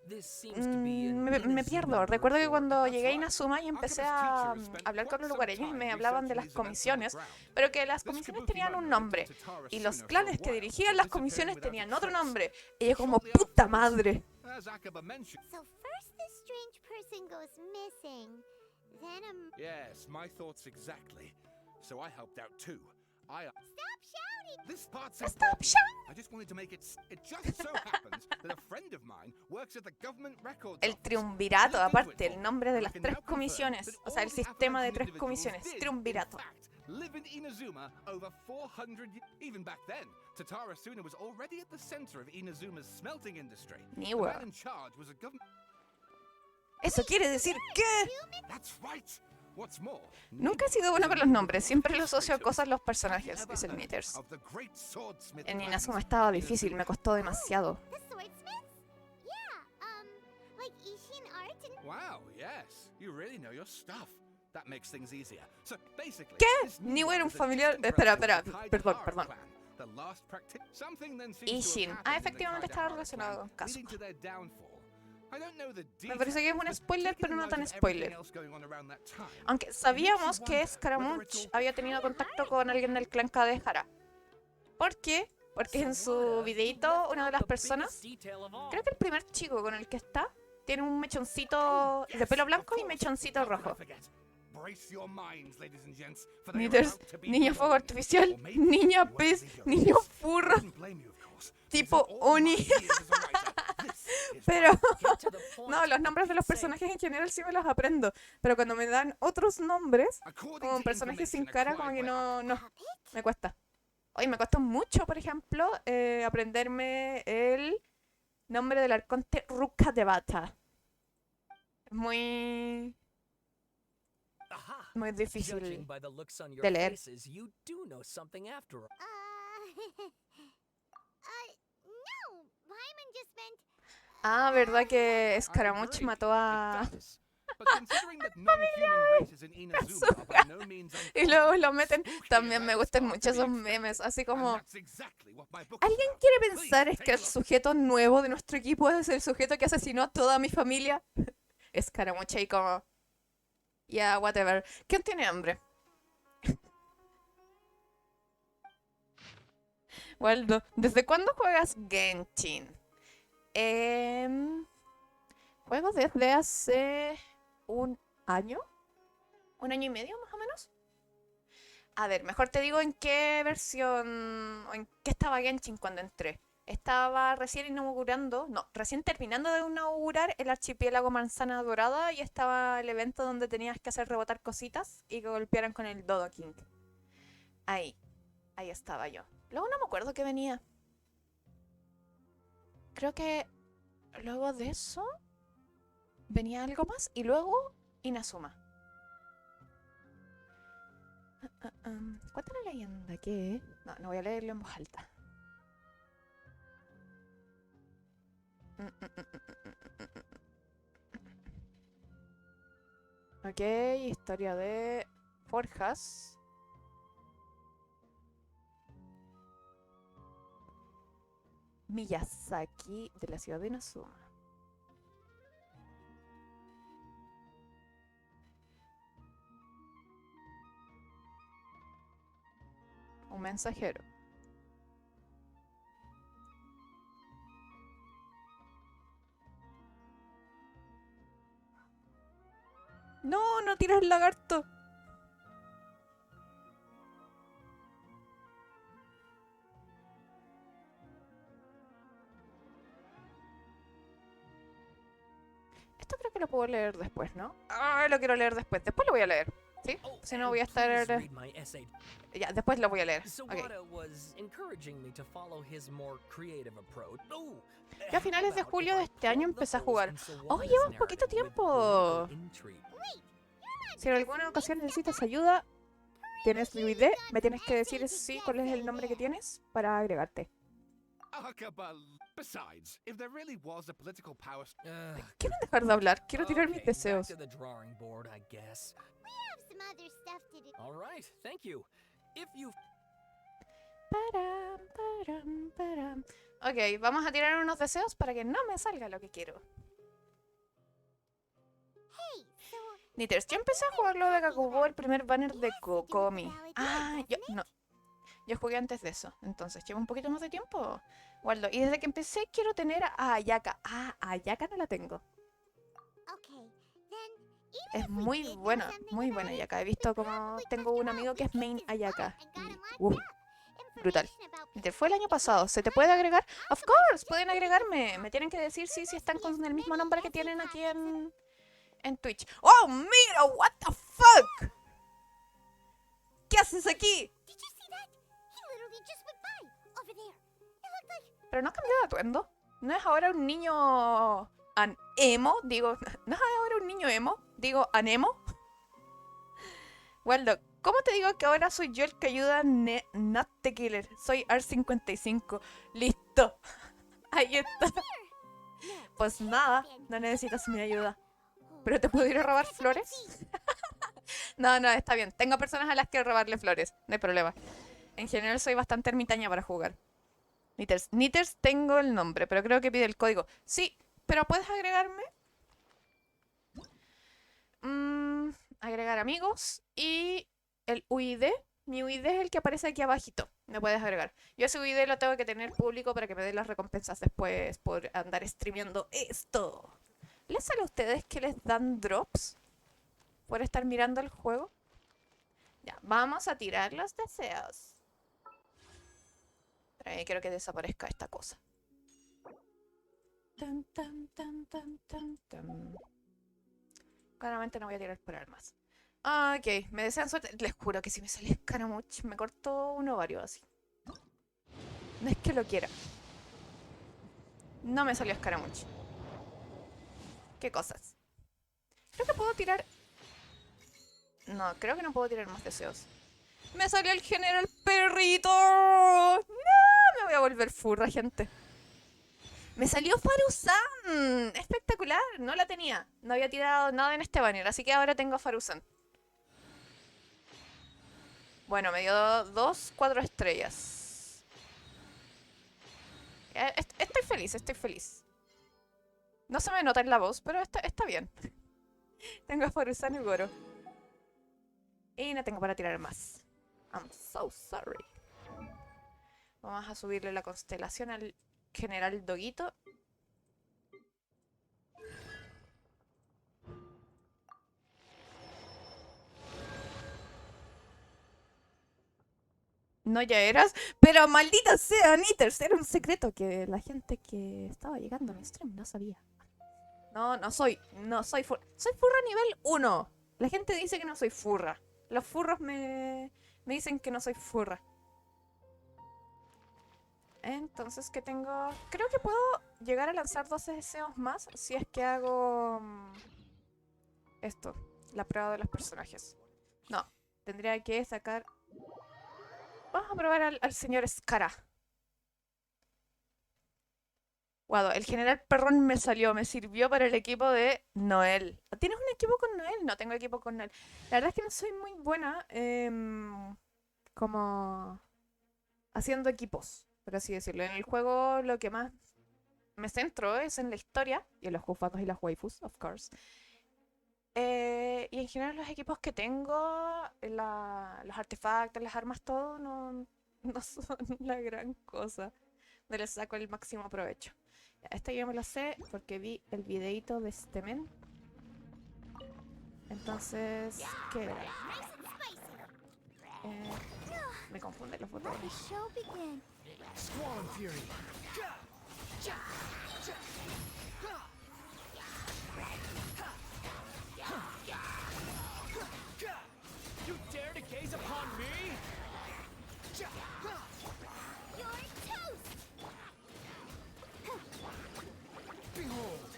This seems to be an me Inazuma pierdo. Recuerdo que report. cuando llegué a Inazuma y empecé a hablar con los lugareños y me hablaban de las comisiones, pero que las comisiones tenían un nombre y los clanes que dirigían las comisiones tenían otro nombre. Y yo como, puta madre. as Akaba mentioned... So first this strange person goes missing. Then Yes, my thoughts exactly. So I helped out too. Stop shouting! This part's Stop important. shouting! I just wanted to make it... It just so happens that a friend of mine works at the government records El office. triunvirato, aparte, el nombre de las tres comisiones. O sea, el sistema de tres comisiones. Triunvirato. Live in Inazuma over 400 years. Even back then, Tatara Suna was already at the center of Inazuma's smelting industry. The Niwa. man in charge was a government... Eso quiere decir que... That's right! What's more... Nunca he sido bueno con los nombres. Siempre lo asocio a cosas los personajes, dice el Nitters. Of the great swordsmith En clans Inazuma of estaba difícil, Inazuma. me costó demasiado. The swordsmiths? Yeah, like Ishin art and... Wow, yes. You really know your stuff. That makes things easier. So basically, ¿Qué? this Ni Niwa era un is a familiar- distant espera, relative espera, of the perdón, Kaidahara perdón. clan, the last Something then seems to have Ishin. happened Ah, in the efectivamente estaba Kaidahara relacionado clan, con leading to Kazuha. their downfall. I don't know the Me details, parece que es un but spoiler, taking pero in no light tan of everything spoiler. else going on around that time, Aunque sabíamos que Scaramouche había tenido contacto con alguien del clan Kadehara. ¿Por qué? Porque en su videito, una de las personas, creo que el primer chico con el que está, tiene un mechoncito de pelo blanco y mechoncito rojo. Brace your minds, ladies and gents, for they are Nitters, about to be niña fuego born. artificial, Or maybe niña one pez, of the niño ghosts. furro, Wouldn't blame you, of course, because tipo in all my Oni. years as a writer, this is Pero Get to the point. no, los nombres de los personajes en general sí me los aprendo. Pero cuando me dan otros nombres, according como to personajes sin information cara, como que acquired by no, me cuesta. Hoy me costó mucho, por ejemplo, aprenderme el nombre del arconte Ruka de Bata. Es muy Aha. muy Judging difícil by the looks on your de leer. faces, you do know something after all. No! Paimon just meant... Ah, ¿verdad que I Scaramouche agree, mató a... it does. But considering that non-human races in Inazuma are by no means Y luego lo meten. spooky También me events gustan are to mucho be esos expected. memes. Así And como. that's exactly what my book is ¿Alguien about. quiere Please, pensar es take que a el look. sujeto nuevo de nuestro equipo es el sujeto que asesinó a toda mi familia? Escaramucha y como. Ya, whatever. ¿Quién tiene hambre? Waldo, ¿desde cuándo juegas Genshin? Juego desde hace un año. ¿Un año y medio más o menos? A ver, mejor te digo en qué versión o en qué estaba Genshin cuando entré. Estaba recién inaugurando, no, recién terminando de inaugurar el archipiélago Manzana Dorada y estaba el evento donde tenías que hacer rebotar cositas y que golpearan con el Dodo King. Ahí estaba yo. Luego no me acuerdo qué venía. Creo que luego de eso venía algo más y luego Inazuma. Cuenta la leyenda que... No voy a leerlo en voz alta. Ok, historia de forjas. Miyazaki de la ciudad de Inazuma. Un mensajero. No, no tiras el lagarto. Esto creo que lo puedo leer después, ¿no? Ah, lo quiero leer después. Después lo voy a leer. ¿Sí? Oh, Si no and voy a estar... please read my essay. Ya, después lo voy a leer. Ok. Sawada was encouraging me to follow his more creative approach. Oh, Yo a finales de how about julio if de I este año filled the empecé a holes jugar. in Oh, Sawada's llevas poquito narrative with tiempo. political intrigue? Si en alguna ocasión necesitas ayuda, tienes mi ID, me tienes que decir sí cuál es el nombre que tienes para agregarte. Akabal. Besides, if there really was a political power... ¿Quieren dejar de hablar? Quiero tirar mis Okay, deseos. back to the drawing board, I guess. Have some other stuff to do. All right, thank you. If you Param, param, param. Ok, vamos a tirar unos deseos para que no me salga lo que quiero. Hey, so Nitters, yo empecé a jugar lo de Kakubo, el primer banner de Kokomi. Ah, yo no. Yo jugué antes de eso, entonces lleva un poquito más de tiempo. Waldo, y desde que empecé quiero tener a Ayaka. Ah, a Ayaka no la tengo. okay, then even Es if we muy did know buena, something muy about buena it, Ayaka. He we visto como probably tengo left un him amigo out que es with main his Ayaka. butt and got him Y, locked up. brutal. Information about Nitter, fue el año pasado. ¿Se te puede agregar? Of course, pueden agregarme. Me tienen que decir si están con el mismo nombre que tienen aquí en Twitch. ¡Oh, mira! ¡What the fuck! ¿Qué haces aquí? Did you see that? He literally just went by over there. It looked like Pero no ha cambiado de atuendo. ¿No es ahora un niño emo? Digo, ¿no es ahora un niño emo? Digo, anemo. Waldo, ¿cómo te digo que ahora soy yo el que ayuda a Not the Killer? Soy R55. Listo. Ahí está. Pues nada, no necesitas mi ayuda. ¿Pero te puedo ir a robar flores? No, está bien. Tengo personas a las que robarle flores. No hay problema. En general soy bastante ermitaña para jugar. Nitters tengo el nombre, pero creo que pide el código. Sí, pero ¿puedes agregarme? Agregar amigos y el UID. Mi UID es el que aparece aquí abajito. Me puedes agregar. Yo ese UID lo tengo que tener público para que me den las recompensas después por andar streameando esto. ¿Les sale a ustedes que les dan drops por estar mirando el juego? Ya, vamos a tirar los deseos. Pero quiero que desaparezca esta cosa. Tan, tan, tan, tan, tan, tan. Claramente no voy a tirar por armas. Ah, ok, me desean suerte. Les juro que si me sale Scaramuch, me corto un ovario así. No es que lo quiera. No me salió Scaramuch. ¿Qué cosas? Creo que puedo tirar... No, creo que no puedo tirar más deseos. ¡Me salió el general perrito! ¡No! Me voy a volver furra, gente. Me salió Faruzan. Espectacular. No la tenía. No había tirado nada en este banner. Así que ahora tengo a Faruzan. Bueno, me dio 4 estrellas. Estoy feliz, estoy feliz. No se me nota en la voz, pero está bien. Tengo a Faruzan y Goro. Y no tengo para tirar más. I'm so sorry. Vamos a subirle la constelación al general Doguito. No, ya eras. Pero maldita sea, Nitters. Era un secreto que la gente que estaba llegando a mi stream no sabía. No soy furra. Soy furra nivel 1. La gente dice que no soy furra. Los furros me dicen que no soy furra. Entonces, ¿qué tengo? Creo que puedo llegar a lanzar 12 deseos más si es que hago esto, la prueba de los personajes. No, tendría que sacar... Vamos a probar al señor Skara. Guado, el general Perrón me salió, me sirvió para el equipo de Noel. ¿Tienes un equipo con Noel? No tengo equipo con Noel. La verdad es que no soy muy buena como haciendo equipos, por así decirlo. En el juego lo que más me centro es en la historia y en los jufatos y las waifus, of course. Y en general los equipos que tengo, los artefactos, las armas, todo no son la gran cosa. No les saco el máximo provecho. Esta yo me lo sé porque vi el videito de este men. Entonces, ¿qué era? Me confunden los Let the botones. show begin. Squall Fury. You dare to gaze upon me? You're toast! Behold.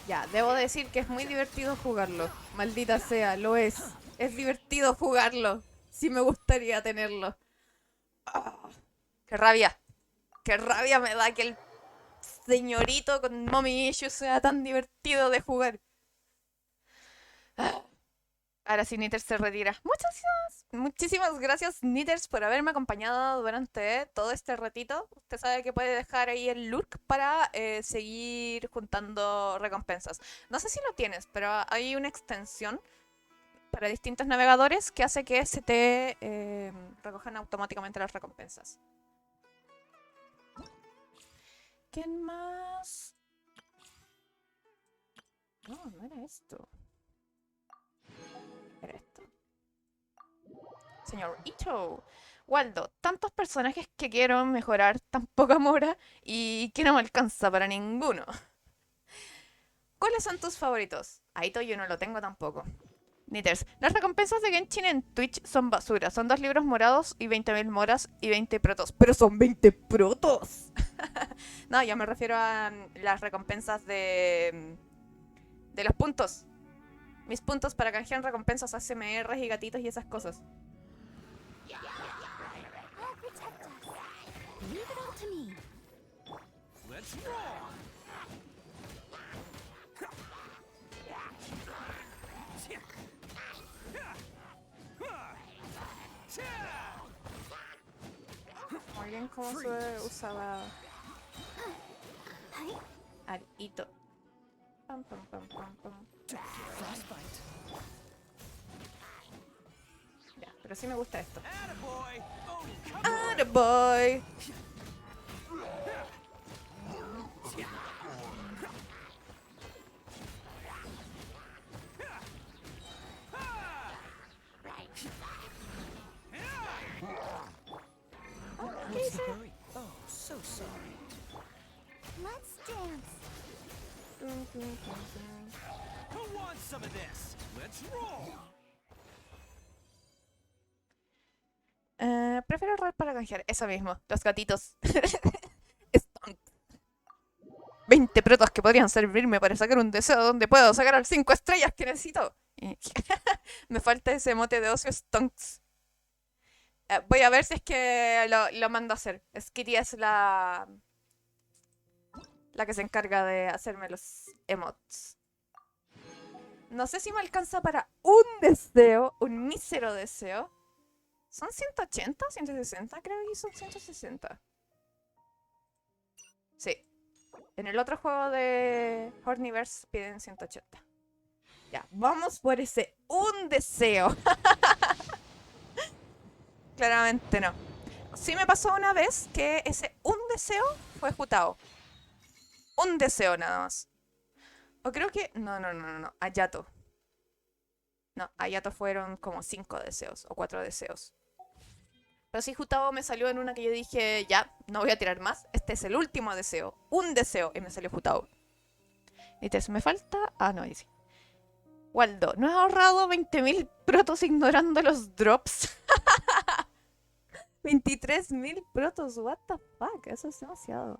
Ya, debo decir que es muy divertido jugarlo. Maldita sea, lo es. Es divertido jugarlo. Sí me gustaría tenerlo. Ah, ¡qué rabia! ¡Qué rabia me da que el señorito con mommy issues sea tan divertido de jugar! Ah, ahora sí, Nitters se retira. Muchísimas gracias, Nitters, por haberme acompañado durante todo este ratito. Usted sabe que puede dejar ahí el lurk para seguir juntando recompensas. No sé si lo tienes, pero hay una extensión para distintos navegadores que hace que se te recojan automáticamente las recompensas. ¿Quién más? No era esto. Era esto. Señor Ito. Waldo, tantos personajes que quiero mejorar, tan poca mora y que no me alcanza para ninguno. ¿Cuáles son tus favoritos? A Ito yo no lo tengo tampoco. Nitters, las recompensas de Genshin en Twitch son basura. Son 2 libros morados y 20.000 moras y 20 protos. ¡Pero son 20 protos! No, yo me refiero a las recompensas de los puntos. Mis puntos para canjear recompensas ASMRs y gatitos y esas cosas. I'll protect us. Leave it all to me. Let's roll. Muy bien, cómo se usaba al Ito. Pam, pam, pam, pam, pam. Frostbite. Ya, pero sí me gusta esto. Attaboy. Oh, come on. ¡Attaboy! Hurry. Oh, so sorry. Let's dance. Who wants some of this? Let's roll. Prefiero robar para canjear. Eso mismo, los gatitos. Stunk. 20 protos que podrían servirme para sacar un deseo donde puedo sacar las 5 estrellas que necesito. Me falta ese mote de ocio Stonks. Voy a ver si es que lo mando a hacer. Es Kitty es la que se encarga de hacerme los emotes. No sé si me alcanza para un deseo, un mísero deseo. ¿Son 180 o 160? Creo que son 160. Sí. En el otro juego de Horniverse piden 180. Ya, vamos por ese un deseo. Claramente no. Sí me pasó una vez que ese un deseo fue Jutao. Un deseo nada más. O creo que... No. Ayato. No, Ayato fueron como 5 deseos o 4 deseos. Pero sí, Jutao me salió en una que yo dije, ya, no voy a tirar más. Este es el último deseo. Un deseo. Y me salió Jutao. Y entonces me falta... Ah, no, ahí sí. Waldo, ¿no has ahorrado 20.000 protos ignorando los drops? 23.000 protos, what the fuck, eso es demasiado.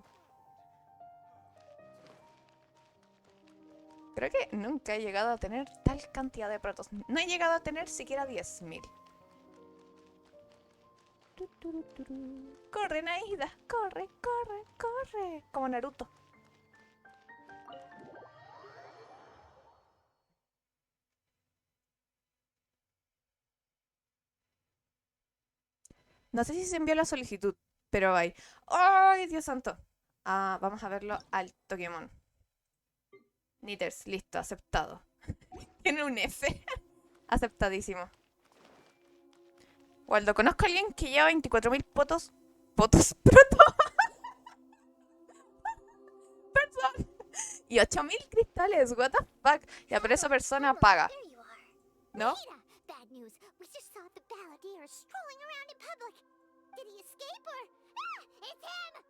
Creo que nunca he llegado a tener tal cantidad de protos. No he llegado a tener siquiera 10.000. Corre, Naida, corre, corre, corre. Como Naruto. No sé si se envió la solicitud, pero hay. ¡Ay, Dios santo! Ah, vamos a verlo al Pokémon. Knitters, listo, aceptado. Tiene un F. Aceptadísimo. Waldo, conozco a alguien que lleva 24.000 potos. ¿Potos? ¿Protos? Perdón. Y 8.000 cristales, what the fuck. Ya, pero esa persona paga, There you are. ¿no? Nahida, bad news. We just saw the balladeer strolling around in public. Did he escape or... Ah,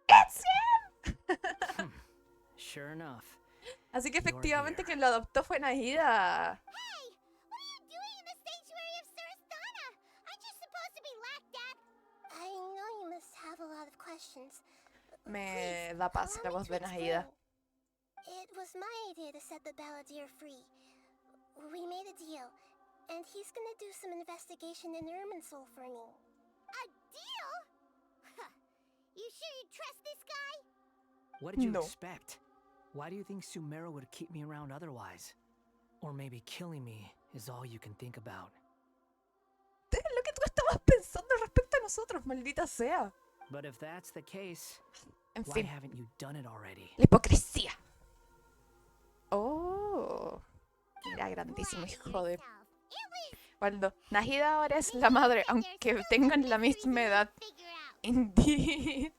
it's him! ¡It's him! Sure enough. Así que You're efectivamente here. quien lo adoptó fue Nahida. Hey, what are you doing in the sanctuary of Surasthana? Aren't you supposed to be lacked at? I know you must have a lot of questions. Me da paz la Allow me voz to de Nahida. explain. It was my idea to set the balladeer free. We made a deal, and he's gonna do some investigation in Irminsul for me. A deal? Huh. You sure you trust this guy? What did you No. expect? Why do you think Sumero would keep me around otherwise? Or maybe killing me is all you can think about. Es lo que tú estabas pensando respecto a nosotros, maldita sea. But if that's the case, En why fin, haven't you done it already? la hipocresía. Oh. Mira, grandísimo hijo de... Waldo, Nahida ahora es la madre, aunque tengan la misma edad. Indeed.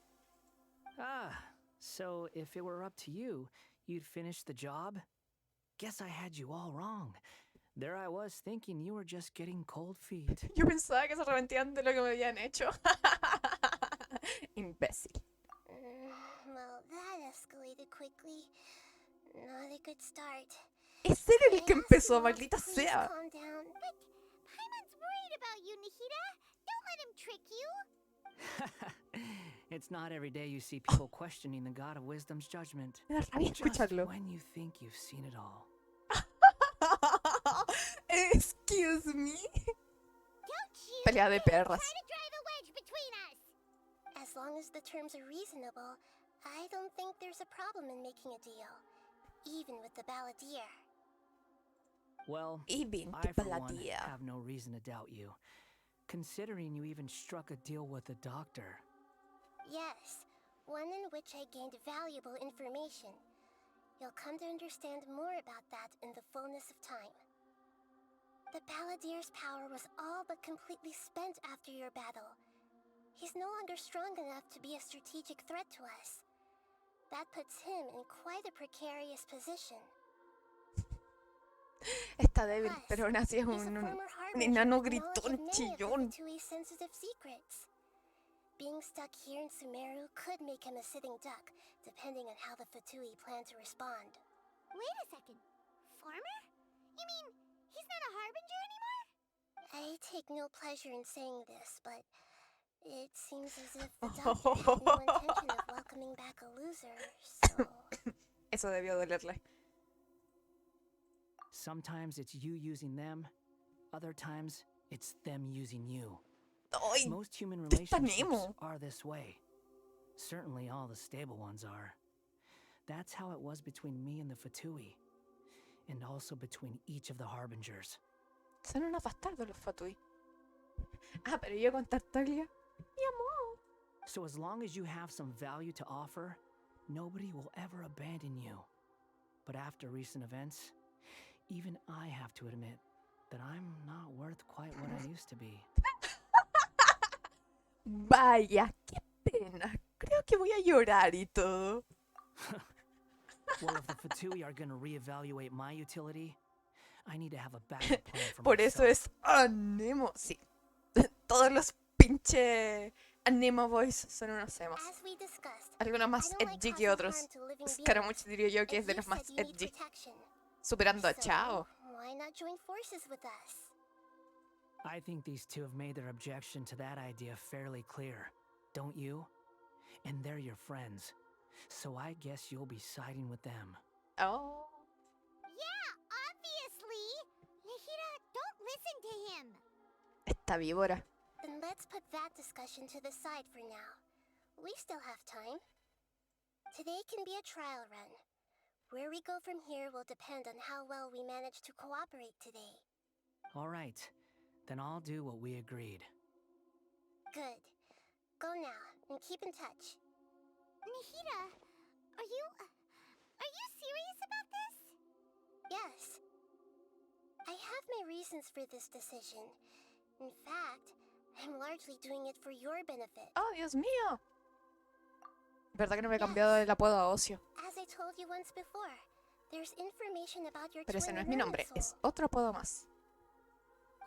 Ah, so if it were up to you, you'd finish the job? Guess I had you all wrong. There I was thinking you were just getting cold feet. Yo pensaba que se arrepentían de lo que me habían hecho. Imbécil. Well, that escalated quickly. Not a good start. Es él el que empezó, maldita sea. Calm down. But Paimon's worried about you, Nahida. Don't let him trick you. It's not every day you see people questioning the God of Wisdom's judgment. Me da rabia Just escucharlo. when you think you've seen it all. Excuse me. Don't you Pelea de perras. try to drive a wedge between us. As long as the terms are reasonable, I don't think there's a problem in making a deal. Even with the balladeer. Well, Even I, the for one, balladeer. have no reason to doubt you, considering you even struck a deal with the doctor. Yes, one in which I gained valuable information. You'll come to understand more about that in the fullness of time. The balladeer's power was all but completely spent after your battle. He's no longer strong enough to be a strategic threat to us. That puts him in quite a precarious position. Está débil, Plus, pero aún así es he's a un former harbinger enano with knowledge gritón, of many of the chillón. Fatui's sensitive secrets. Being stuck here in Sumeru could make him a sitting duck, depending on how the Fatui plan to respond. Wait a second. Farmer? You mean he's not a harbinger anymore? I take no pleasure in saying this, but it seems as if the doctor had no intention of welcoming back a loser, so... Eso debió dolerle. Sometimes it's you using them, other times it's them using you. Ay, Most human está relationships Nemo. are this way. Certainly all the stable ones are. That's how it was between me and the Fatui, and also between each of the Harbingers. Son unos bastardos los Fatui. Ah, pero yo con Tartaglia. Mi amor. So as long as you have some value to offer, nobody will ever abandon you. But after recent events, even I have to admit that I'm not worth quite what I used to be. Vaya, qué pena. Creo que voy a llorar y todo. Well, if the Fatui are gonna reevaluate my utility, I need to have a backup plan for Por eso myself. es Anemo. Sí. Todos los pinche Anemo boys son unos emos. As we discussed, Algunos I más don't like edgy que causing otros. harm to living Scaramucci beings. diría yo que And es de you los más said you need edgy. protection. Superando a So, Chao. why not join forces with us? I think these two have made their objection to that idea fairly clear, don't you? And they're your friends, so I guess you'll be siding with them. Oh. Yeah, obviously. Nahida, don't listen to him. Esta víbora. Then let's put that discussion to the side for now. We still have time. Today can be a trial run. Where we go from here will depend on how well we manage to cooperate today. All right, then I'll do what we agreed. Good. Go now, and keep in touch. Nahida, are you serious about this? Yes. I have my reasons for this decision. In fact, I'm largely doing it for your benefit. Oh, Dios mío. ¿Verdad que no me he cambiado el apodo a Ocio? As I told you once before, there's information about your Pero ese twin no es mi nombre, Irminsul. es otro apodo más.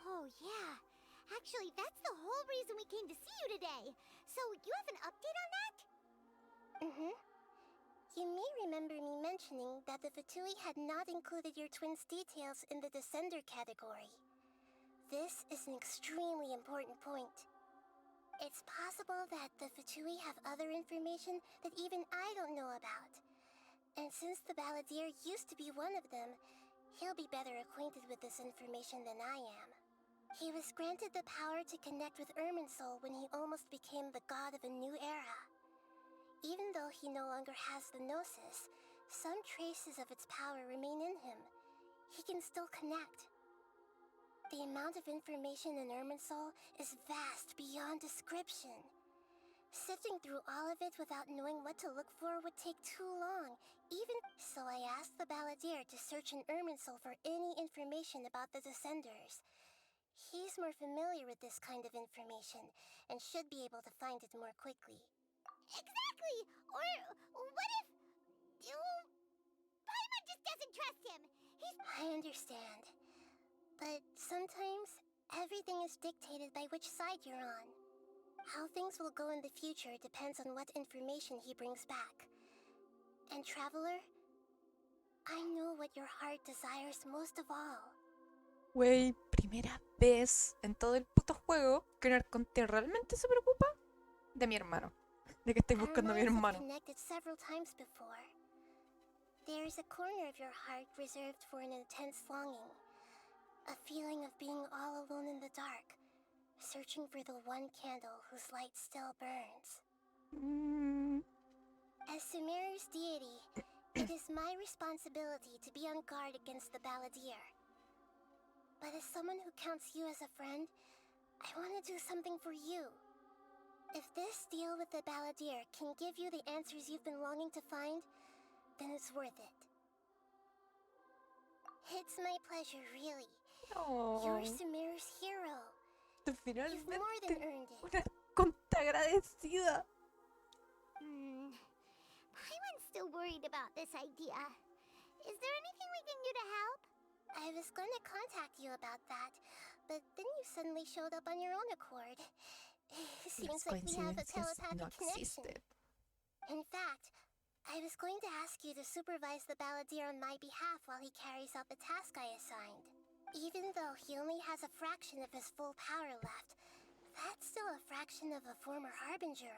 Oh, yeah. Actually, that's the whole reason we came to see you today. So, you have an update on that? Mm-hmm. You may remember me mentioning that the Fatui had not included your twin's details in the Descender category. This is an extremely important point. It's possible that the Fatui have other information that even I don't know about. And since the Balladeer used to be one of them, he'll be better acquainted with this information than I am. He was granted the power to connect with Irminsul when he almost became the god of a new era. Even though he no longer has the Gnosis, some traces of its power remain in him. He can still connect. The amount of information in Irminsul is vast beyond description. Sifting through all of it without knowing what to look for would take too long, even so I asked the Balladeer to search in Irminsul for any information about the Descenders. He's more familiar with this kind of information, and should be able to find it more quickly. Exactly! Or what if... Paimon just doesn't trust him. I understand. But sometimes, everything is dictated by which side you're on. How things will go in the future depends on what information he brings back. And Traveler, I know what your heart desires most of all. Wey, primera vez en todo el puto juego que un arconte realmente se preocupa de mi hermano. De que estoy Our buscando a mi minds have hermano. connected several times before. There is a corner of your heart reserved for an intense longing. A feeling of being all alone in the dark, searching for the one candle whose light still burns. Mm, As Sumeru's deity, it is my responsibility to be on guard against the Balladeer. But as someone who counts you as a friend, I want to do something for you. If this deal with the Balladeer can give you the answers you've been longing to find, then it's worth it. It's my pleasure, really. oh, You're Sumeru's hero. You've more than finalmente earned it. una arconte agradecida. Paimon's still worried about this idea. Is there anything we can do to help? I was going to contact you about that, but then you suddenly showed up on your own accord. Seems Las like we have a coincidencias telepathic no connection. existen. In fact, I was going to ask you to supervise the Balladeer on my behalf while he carries out the task I assigned. Even though he only has a fraction of his full power left, that's still a fraction of a former Harbinger.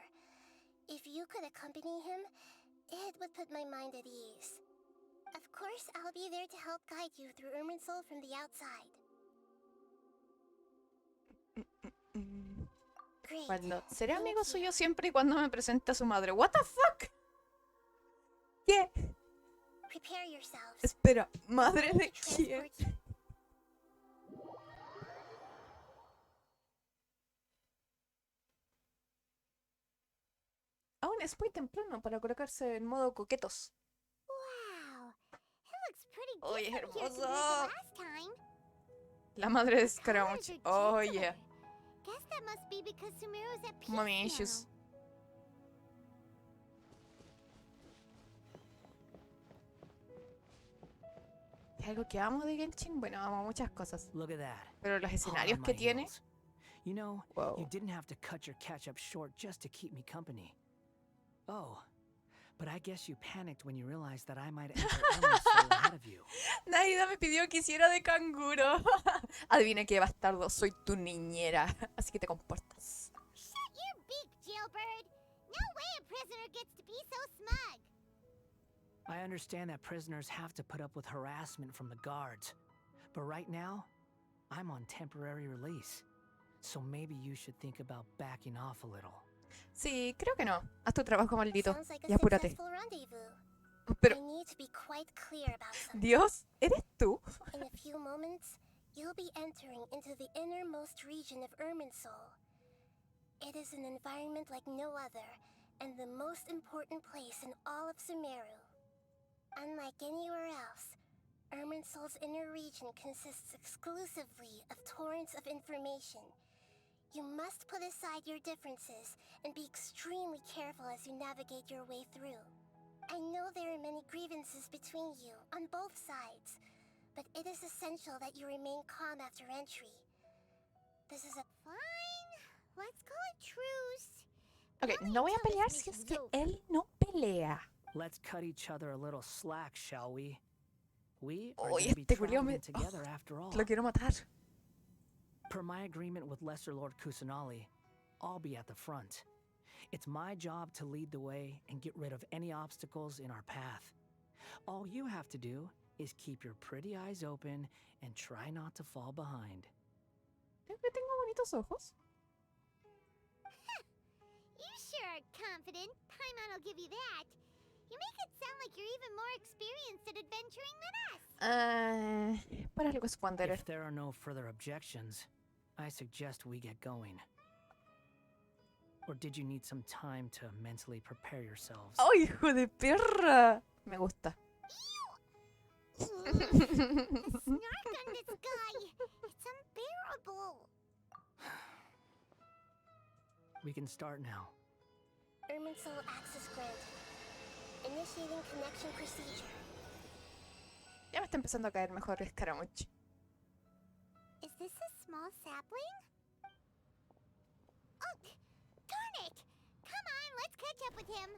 If you could accompany him, it would put my mind at ease. Of course, I'll be there to help guide you through Irminsul from the outside. Mm. Great. Cuando seré Thank amigo you. suyo siempre y cuando me presente a su madre. What the fuck? ¿Qué? Prepare yourselves. Espera, ¿madre I'm going de to quién? transport you. Aún es muy temprano para colocarse en modo coquetos. Wow. It looks pretty Oye, es different here compared to hermoso. last time. La madre de Colors Scaramucci. are Oh, gentler. yeah. Guess that must be because Sumeru's at peace Mommy now. issues. ¿Es algo que amo de Genshin? Bueno, amo muchas cosas. Look at that. Pero los Hot escenarios on que my tiene. heels. You know, Wow. you didn't have to cut your catch-up short just to keep me company. Oh, but I guess you panicked when you realized that I might enter Elma's soul ahead of you. Naida me pidió que hiciera de canguro. Adivina qué, bastardo. Soy tu niñera. Así que te comportas. Shut your beak, jailbird. No way a prisoner gets to be so smug. I understand that prisoners have to put up with harassment from the guards, but right now, I'm on temporary release. So maybe you should think about backing off a little. Sí, creo que no. Haz tu trabajo, maldito. Sounds like Y a apúrate. successful rendezvous. Pero, I need to be quite clear about something. Dios, ¿eres tú? In a few moments, you'll be entering into the innermost region of Irminsul. It is an environment like no other, and the most important place in all of Sumeru. Unlike anywhere else, Irminsul's inner region consists exclusively of torrents of information. You must put aside your differences and be extremely careful as you navigate your way through. I know there are many grievances between you on both sides, but it is essential that you remain calm after entry. This is a... Fine. Let's call it truce. Ok, no voy a pelear si es que él no pelea. Let's cut each other a little slack, shall we? We are Oye, going to be este culiao traveling me... together after all. Lo quiero matar. Per my agreement with Lesser Lord Kusanali, I'll be at the front. It's my job to lead the way and get rid of any obstacles in our path. All you have to do is keep your pretty eyes open and try not to fall behind. ¿Creo que tengo bonitos ojos? You sure are confident. Paimon will give you that. You make it sound like you're even more experienced at adventuring than us. Para algo es Wanderer. If there are no further objections, I suggest we get going. Or did you need some time to mentally prepare yourselves? ¡Oh, hijo de perra! Me gusta. The snark on this guy. It's unbearable. We can start now. Irminsul access granted. Initiating connection procedure. Ya me está empezando a caer mejor Scaramucci. Is this a small sapling? Oh, darn it! Come on, let's catch up with him.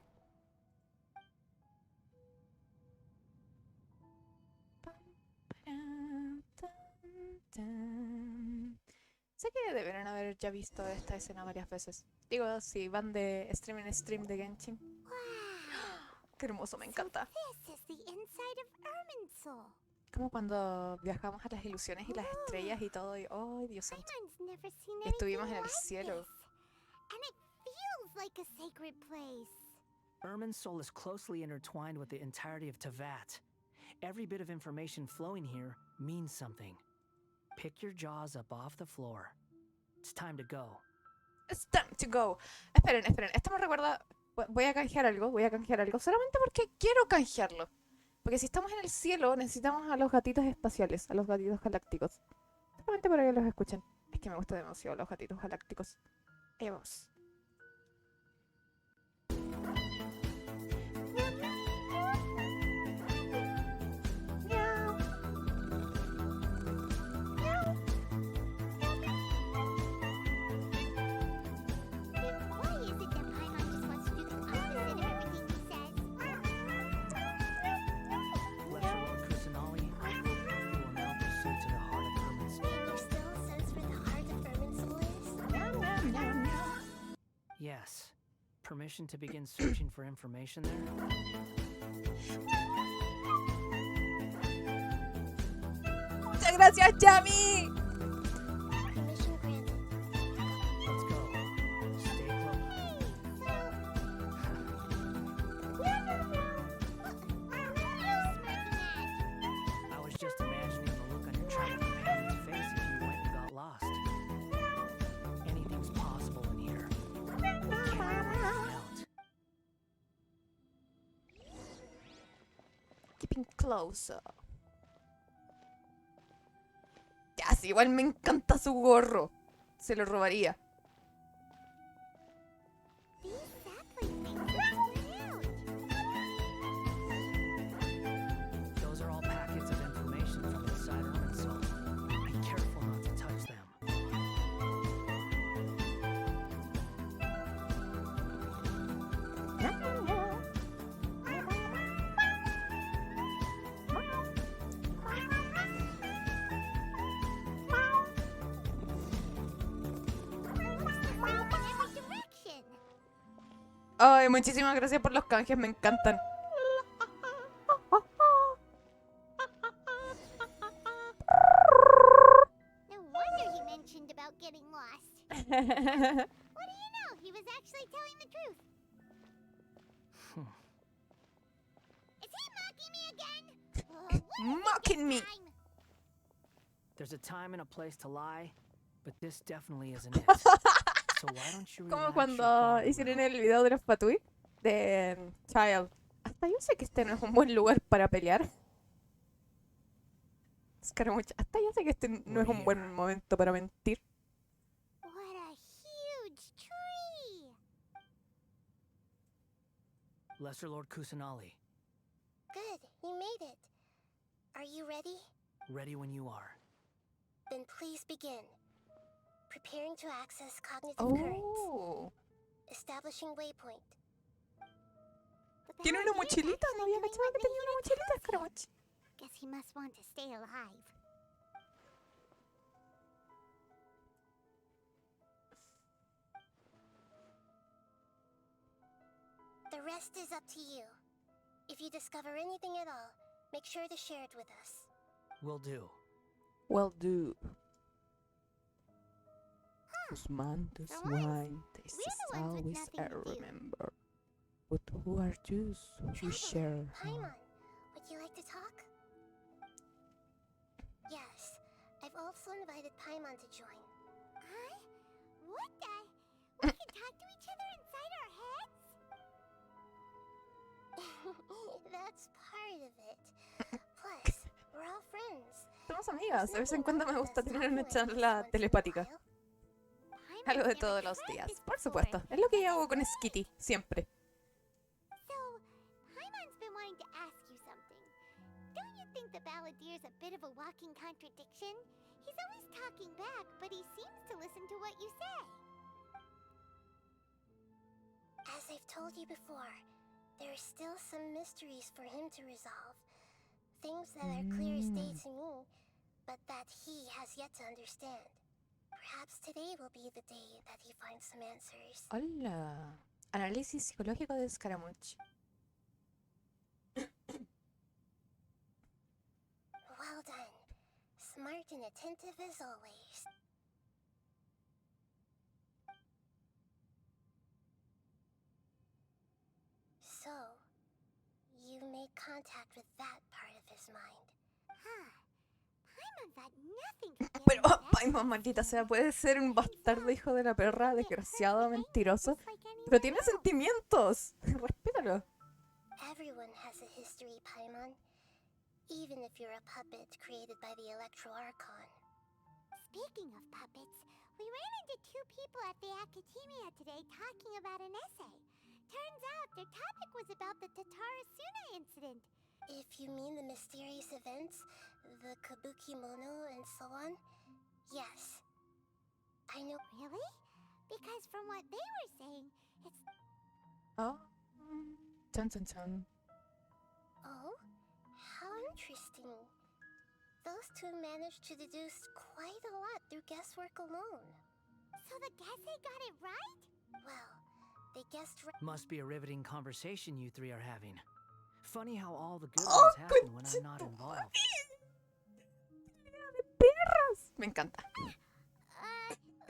Sé que deberían haber ya visto esta escena varias veces. Digo, si van de stream en stream de Genshin. Wow. Qué hermoso, me encanta. This is the inside of Irminsul. Como cuando viajamos a las ilusiones y las estrellas y todo. Y, ¡ay, Dios santo! Paimon's never seen Y estuvimos anything en el like cielo. this. And it feels like a sacred place. Irminsul is closely intertwined with the entirety of Tevat. Every bit of information flowing here means something. Pick your jaws up off the floor. It's time to go. It's time to go. Esperen, esperen. Esto me recuerda... Voy a canjear algo, solamente porque quiero canjearlo. Porque si estamos en el cielo, necesitamos a los gatitos espaciales, a los gatitos galácticos. Solamente para que los escuchen. Es que me gustan demasiado los gatitos galácticos. Ahí vamos. Why is it that Paimon just wants to do the opposite of everything he says? Lesser Lord Kusanali, you will now proceed to the heart of Irminsul. There's still a sense where the heart of Irminsul is? Yes. Permission to begin searching for information there? ¡Muchas gracias, Chami! Permission granted. Let's go. Come closer. Ya, sí, igual me encanta su gorro. Se lo robaría. These sapling things are out. Those are all packets of information from inside Arkansas. Be careful not to touch them. Every direction. Ay, muchísimas gracias por los canjes, me encantan. No wonder he mentioned about getting lost. What do you know? He was actually telling the truth. Is he mocking me again? When is it Mocking me. time? There's a time and a place to lie, but this definitely isn't it. So why don't you Como relax your cuando guard a hicieron little? el video de los Fatui de Child. Hasta yo sé que este no es un buen lugar para pelear. Escaramucha, hasta yo sé que este no es un buen momento para mentir. What a huge tree! Lesser Lord Kusanali, Good, you made it. Are you ready? ready when you are. Then please begin. Preparing to access cognitive currents. Oh. Establishing waypoint. Tiene una mochilita, no había cachado que tenía una mochilita, Escaramucha. Guess he must want to stay alive. The rest is up to you. If you discover anything at all, make sure to share it with us. Will do. Well do. Tus mantos For once, wine tastes we're the ones with always nothing I to do. remember. But who are you to share? Paimon, would you like to talk? Yes, I've also invited Paimon to join. Huh? What the? We can talk to each other inside our heads? That's part of it. Plus, we're all friends. Somos amigas, de vez en cuando me gusta tener una charla telepática. Algo de todos los días, por supuesto. Es lo que yo hago con Skitty, siempre. So, Paimon's been wanting to ask you something. Don't you think the Balladier's a bit of a walking contradiction? He's always talking back, but he seems to listen to what you say. As I've told you before, there are still some mysteries for him to resolve. Things that are clear as day to me, but that he has yet to understand. Perhaps today will be the day that he finds some answers. Hola. Análisis psicológico de Scaramouche. Well done. Smart and attentive as always. So, you made contact with that part of his mind. Huh. Paimon thought nothing could get Pero, him that Paimon, maldita sea, puede ser un bastardo hijo de la perra, desgraciado, mentiroso. just like anyone Pero tiene else. sentimientos. Respétalo. Everyone has a history, Paimon. Even if you're a puppet created by the Electro Archon. Speaking of puppets, we ran into two people at the Academia today talking about an essay. Turns out their topic was about the Tatarasuna incident. If you mean the mysterious events, the Kabuki Mono and so on, yes. I know. Really? Because from what they were saying, it's... Oh. Chan, chan, chan. Oh, how interesting. Those two managed to deduce quite a lot through guesswork alone. So the Gesse got it right? Well, they guessed right. Must be a riveting conversation you three are having. Funny how all the good Oh, ones happen when I'm not involved. ¡De perras! Me encanta.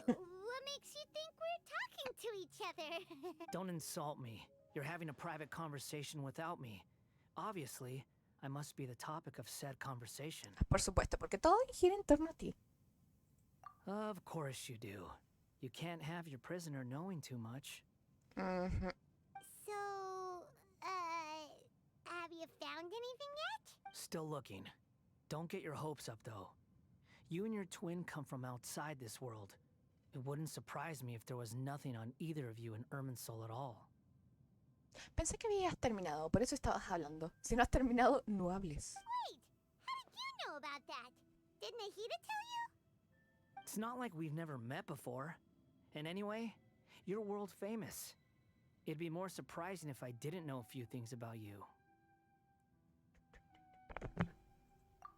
What makes you think we're talking to each other? Don't insult me. You're having a private conversation without me. Obviously, I must be the topic of said conversation. Por supuesto, porque todo gira en torno a ti. Of course you do. You can't have your prisoner knowing too much. Ujú. So, have you found anything yet? still looking. Don't get your hopes up, though. You and your twin come from outside this world. It wouldn't surprise me if there was nothing on either of you in Irminsul at all. Pensé que habías terminado, por eso estabas hablando. Si no has terminado, no hables. Wait, how did you know about that? Didn't Ahita tell you? It's not like we've never met before. And anyway, you're world famous. It'd be more surprising if I didn't know a few things about you.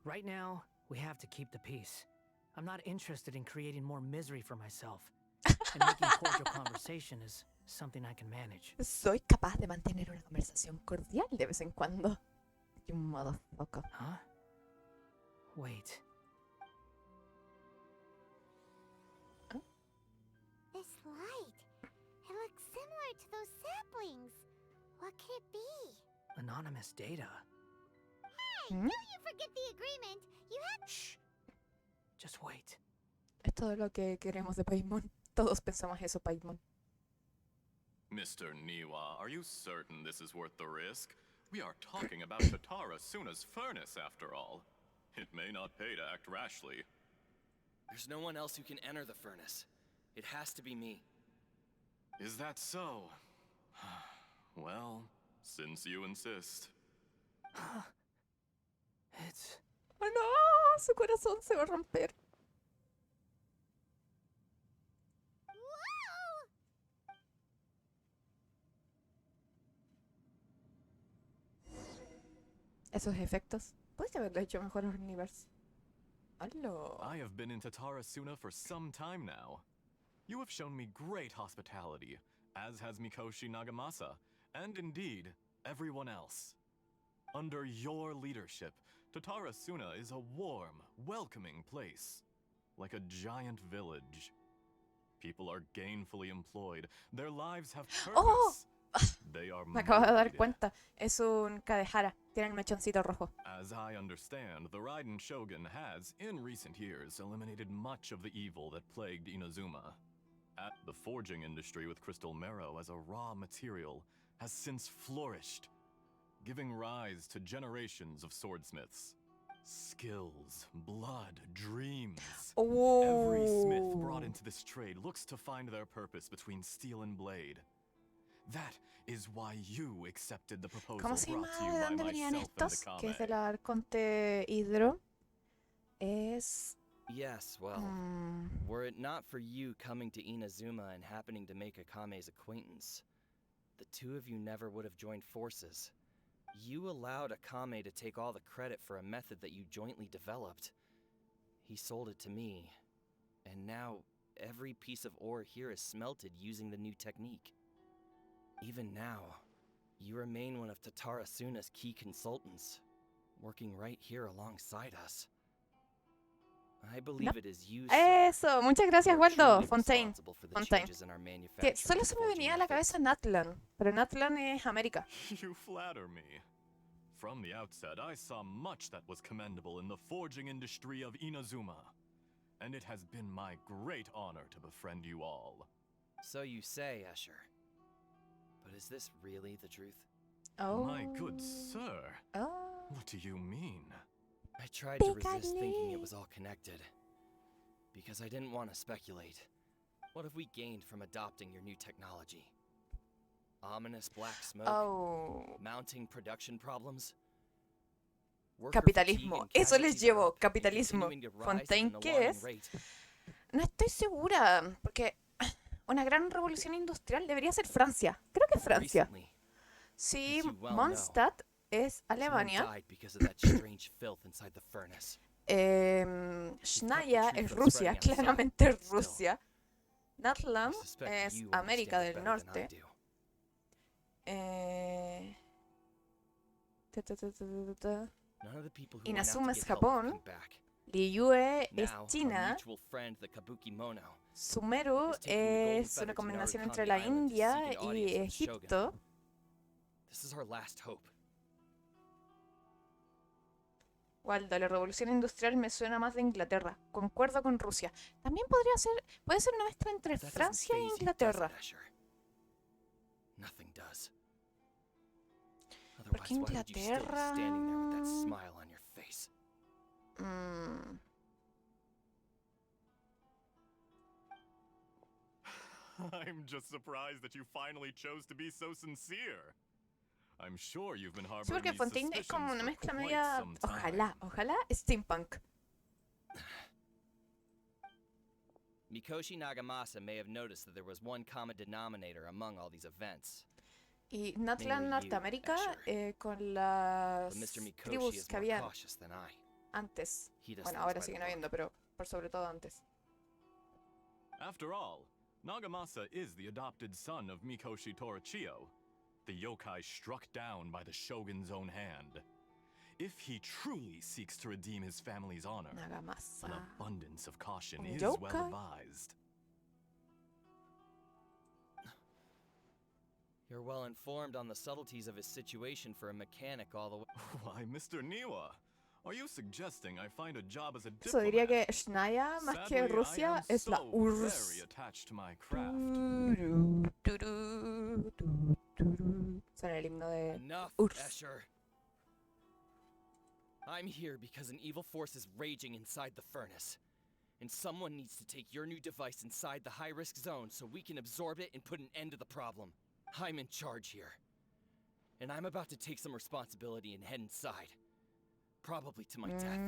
Right now, we have to keep the peace. I'm not interested in creating more misery for myself. And making cordial conversation is something I can manage. Soy capaz de mantener una conversación cordial de vez en cuando. You motherfucker. Huh? Wait. This light. It looks similar to those saplings. What could it be? Anonymous data. Hey, don't you forget the agreement. You had... Shh. Just wait. Es todo lo que queremos de Paimon. Todos pensamos eso, Paimon. Mr. Niwa, are you certain this is worth the risk? We are talking about Tatara Suna's furnace, after all. It may not pay to act rashly. There's no one else who can enter the furnace. It has to be me. Is that so? Well, since you insist. It's... ¡Oh no! Su corazón se va a romper. Whoa! Esos efectos. Puedes haberlo hecho mejor en Universe. ¡Halo! I have been in Tatara Suna for some time now. You have shown me great hospitality, as has Mikoshi Nagamasa, and indeed, everyone else. Under your leadership, Tatara Suna is a warm, welcoming place. Like a giant village. People are gainfully employed. Their lives have purpose. ¡Oh! They are Me acabo de dar motivated. cuenta. Es un Kadehara. Tiene el mechoncito rojo. As I understand, the Raiden Shogun has, in recent years, eliminated much of the evil that plagued Inazuma. The forging industry with crystal marrow as a raw material has since flourished, giving rise to generations of swordsmiths. Skills, blood, dreams. Every smith brought into this trade looks to find their purpose between steel and blade. That is why you accepted the proposal ¿Cómo se brought llama? to you ¿De by dónde venían myself and estos? the Que es Kame. del Arconte Hidro. Es... Yes, well, mm, were it not for you coming to Inazuma and happening to make Akame's acquaintance, the two of you never would have joined forces. You allowed Akame to take all the credit for a method that you jointly developed. He sold it to me, and now every piece of ore here is smelted using the new technique. Even now, you remain one of Tatara Suna's key consultants, working right here alongside us. I believe it is you, sir, Eso, muchas gracias, who are Waldo. truly Fontaine. responsible for the Fontaine. changes in our Que manufacturing solo and se me forging venía a la methods. cabeza Natlan. Pero Natlan es América. You flatter me. From the outset, I saw much that was commendable in the forging industry of Inazuma. And it has been my great honor to befriend you all. So you say, Escher. But is this really the truth? Oh. My good sir, Oh. what do you mean? I tried to resist thinking Pícale. it was all connected. Because I didn't want to speculate. What have we gained from adopting your new technology? Ominous black smoke? Oh. Mounting production problems? Worker Capitalismo. fatigue and Eso les casualties that are llevo. Capitalismo. continuing to rise at Fontaine, an ¿qué alarming es? rate. No estoy segura. Porque una gran revolución industrial debería ser Francia. Creo que es Francia. Recently, Sí, as you well Mondstadt es someone Alemania. died because of that strange filth inside the furnace. Schnaya es truth Rusia, from spreading claramente outside, es still. Rusia. I Natlam suspect es you América understand it del better than I Norte. do. Ta, ta, ta, ta, ta, ta. None of the people who went out to Inazuma es get help Japón. came back. Liyue es Now, our China. mutual friend, the Kabuki Mono, Sumeru is taking the golden es feather una to combinación Narukami entre la Island to India seek an y audience with the Shogun. Egipto. This is our last hope. Waldo, la revolución industrial me suena más de Inglaterra. Concuerdo con Rusia. También puede ser una mezcla entre That doesn't Francia e faze you, does Inglaterra. it, Escher? Nothing does. ¿Por qué Otherwise, why would you stay Inglaterra? standing there with that smile on your Mm, I'm just surprised that you finally chose to be so sincere. I'm sure you've been sí, harboring porque these Fontaine es como suspicions una for mezcla quite media. some time. Ojalá steampunk. Mikoshi Nagamasa may have noticed that there was one common denominator among all these events. Y Natlan, Mainly you, Norteamérica, Asher. con But las Mr. Mikoshi tribus is que more habían cautious than I. antes. He does Bueno, things ahora by the siguen book. habiendo, pero por sobre todo antes. After all, Nagamasa is the adopted son of Mikoshi Torichio, the yokai struck down by the shogun's own hand. If he truly seeks to redeem his family's honor, Nagamasa. an abundance of caution Un is yokai. well advised. You're well informed on the subtleties of his situation for a mechanic all the way. Why, Mr. Niwa, are you suggesting I find a job as a Eso diría diplomat? que Snaya, más que Sadly, Rusia, I am es la so URSS. very attached to my craft. Suena el himno de Enough, URSS. Escher. I'm here because an evil force is raging inside the furnace. And someone needs to take your new device inside the high-risk zone so we can absorb it and put an end to the problem. I'm in charge here. And I'm about to take some responsibility and head inside. Probably to my death.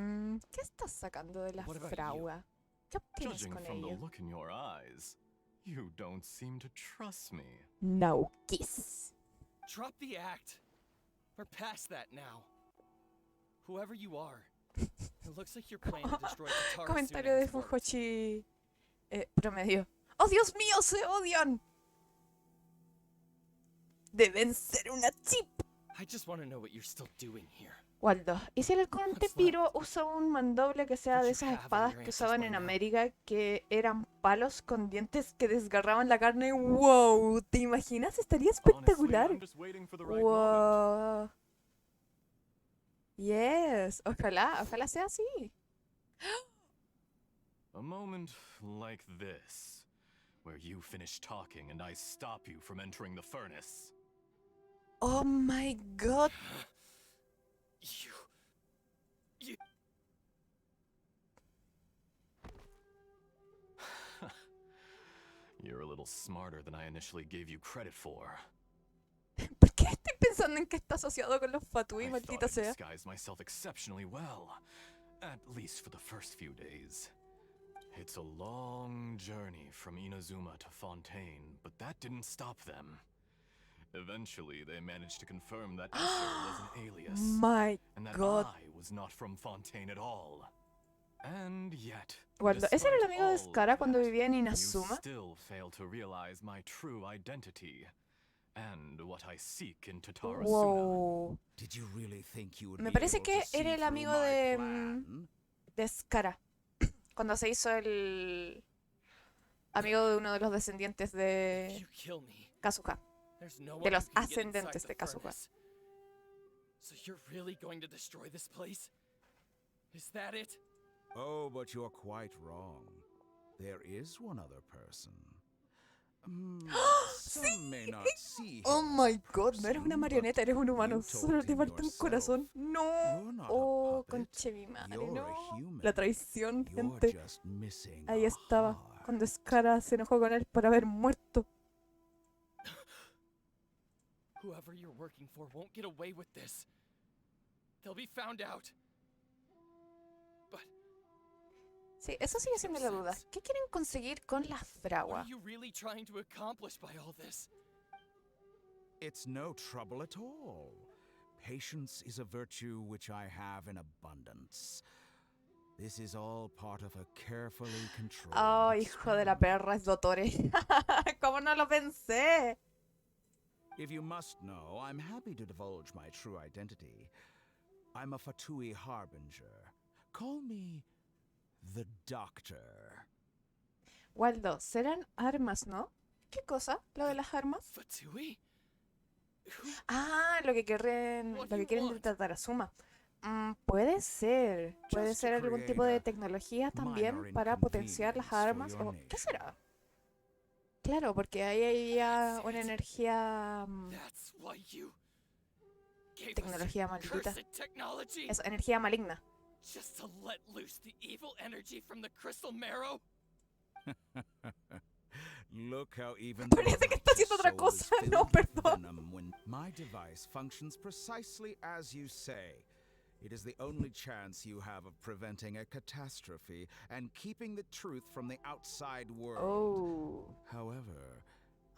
¿Qué estás sacando de la What about fragua? ¿Qué obtienes Judging con from the ello? look in your eyes, you don't seem to trust me. No kiss. Drop the act. We're past that now. Whoever you are, it looks like you're planning to destroy the Tara Comentario de Fujoshi promedio. ¡Oh, Dios mío! ¡Se odian! Deben ser una chip. I just want to know what you're still doing here. Waldo, ¿y si el halcón Piro usa un mandoble que sea de esas espadas que usaban en América que eran palos con dientes que desgarraban la carne? ¡Wow! ¿Te imaginas? Estaría espectacular. Honestly, I'm just waiting for the right moment. ¡Wow! Yes, ojalá sea así. A moment like this, where you finish talking and I stop you from entering the furnace. Oh my god. You. You're a little smarter than I initially gave you credit for. ¿Por qué estoy pensando en que está asociado con los Fatui, I maldita thought I sea? disguised myself exceptionally well, at least for the first few days. It's a long journey from Inazuma to Fontaine, but that didn't stop them. Eventually, they managed to confirm that Escher was an alias, My and that god. I was not from Fontaine at all. And yet, Waldo, ¿ese era el despite amigo de all Skara cuando that, vivía en you Inazuma? still fail to realize my true identity and what I seek in Tatarasuna. Wow. Did you really think you would Me be parece able que to see era el through amigo my de, plan? de Skara. Cuando se hizo el amigo de uno de los descendientes If de you kill me, Kazuha. there's no De one los who can get inside ascendentes the de Kazuha. furnace. So you're really going to destroy this place? Is that it? Oh, but you're quite wrong. There is one other person. Some may not see him Oh as my a god, no eres person, una but marioneta, eres un humano. you Solo told te him falta un yourself. corazón. No. You're not a Oh, puppet. conche mi madre, You're no. a human. La traición, You're gente. just missing Ahí a estaba, heart. cuando Skara se enojó con él por haber muerto. Whoever you're working for won't get away with this. They'll be found out. But Sí, eso sigue siendo la duda. ¿Qué quieren conseguir con la what fragua? are you really trying to accomplish by all this? It's no trouble at all. Patience is a virtue which I have in abundance. This is all part of a carefully controlled Oh, hijo de la experiment. perra, es Dottore. ¿Cómo no lo pensé? If you must know, I'm happy to divulge my true identity. I'm a Fatui harbinger. Call me the Doctor. Waldo, serán armas, ¿no? ¿Qué cosa? ¿Lo de las armas? Fatui? Who? Ah, lo que quieren What do you de want? Tatarasuma. Puede ser. Puede Just to ser algún tipo create de a tecnología minor también para potenciar las inconvenience for armas. your ¿O qué nation. será? Claro, porque ahí había una energía... That's why you gave us tecnología maldita. cursed technology. Eso, energía maligna. Just to let loose the evil energy from the crystal marrow? Look how even the Parece que está righteous haciendo otra soul is cosa. filled No, with perdón. venom when my device functions precisely as you say. It is the only chance you have of preventing a catastrophe and keeping the truth from the outside world. Oh. However,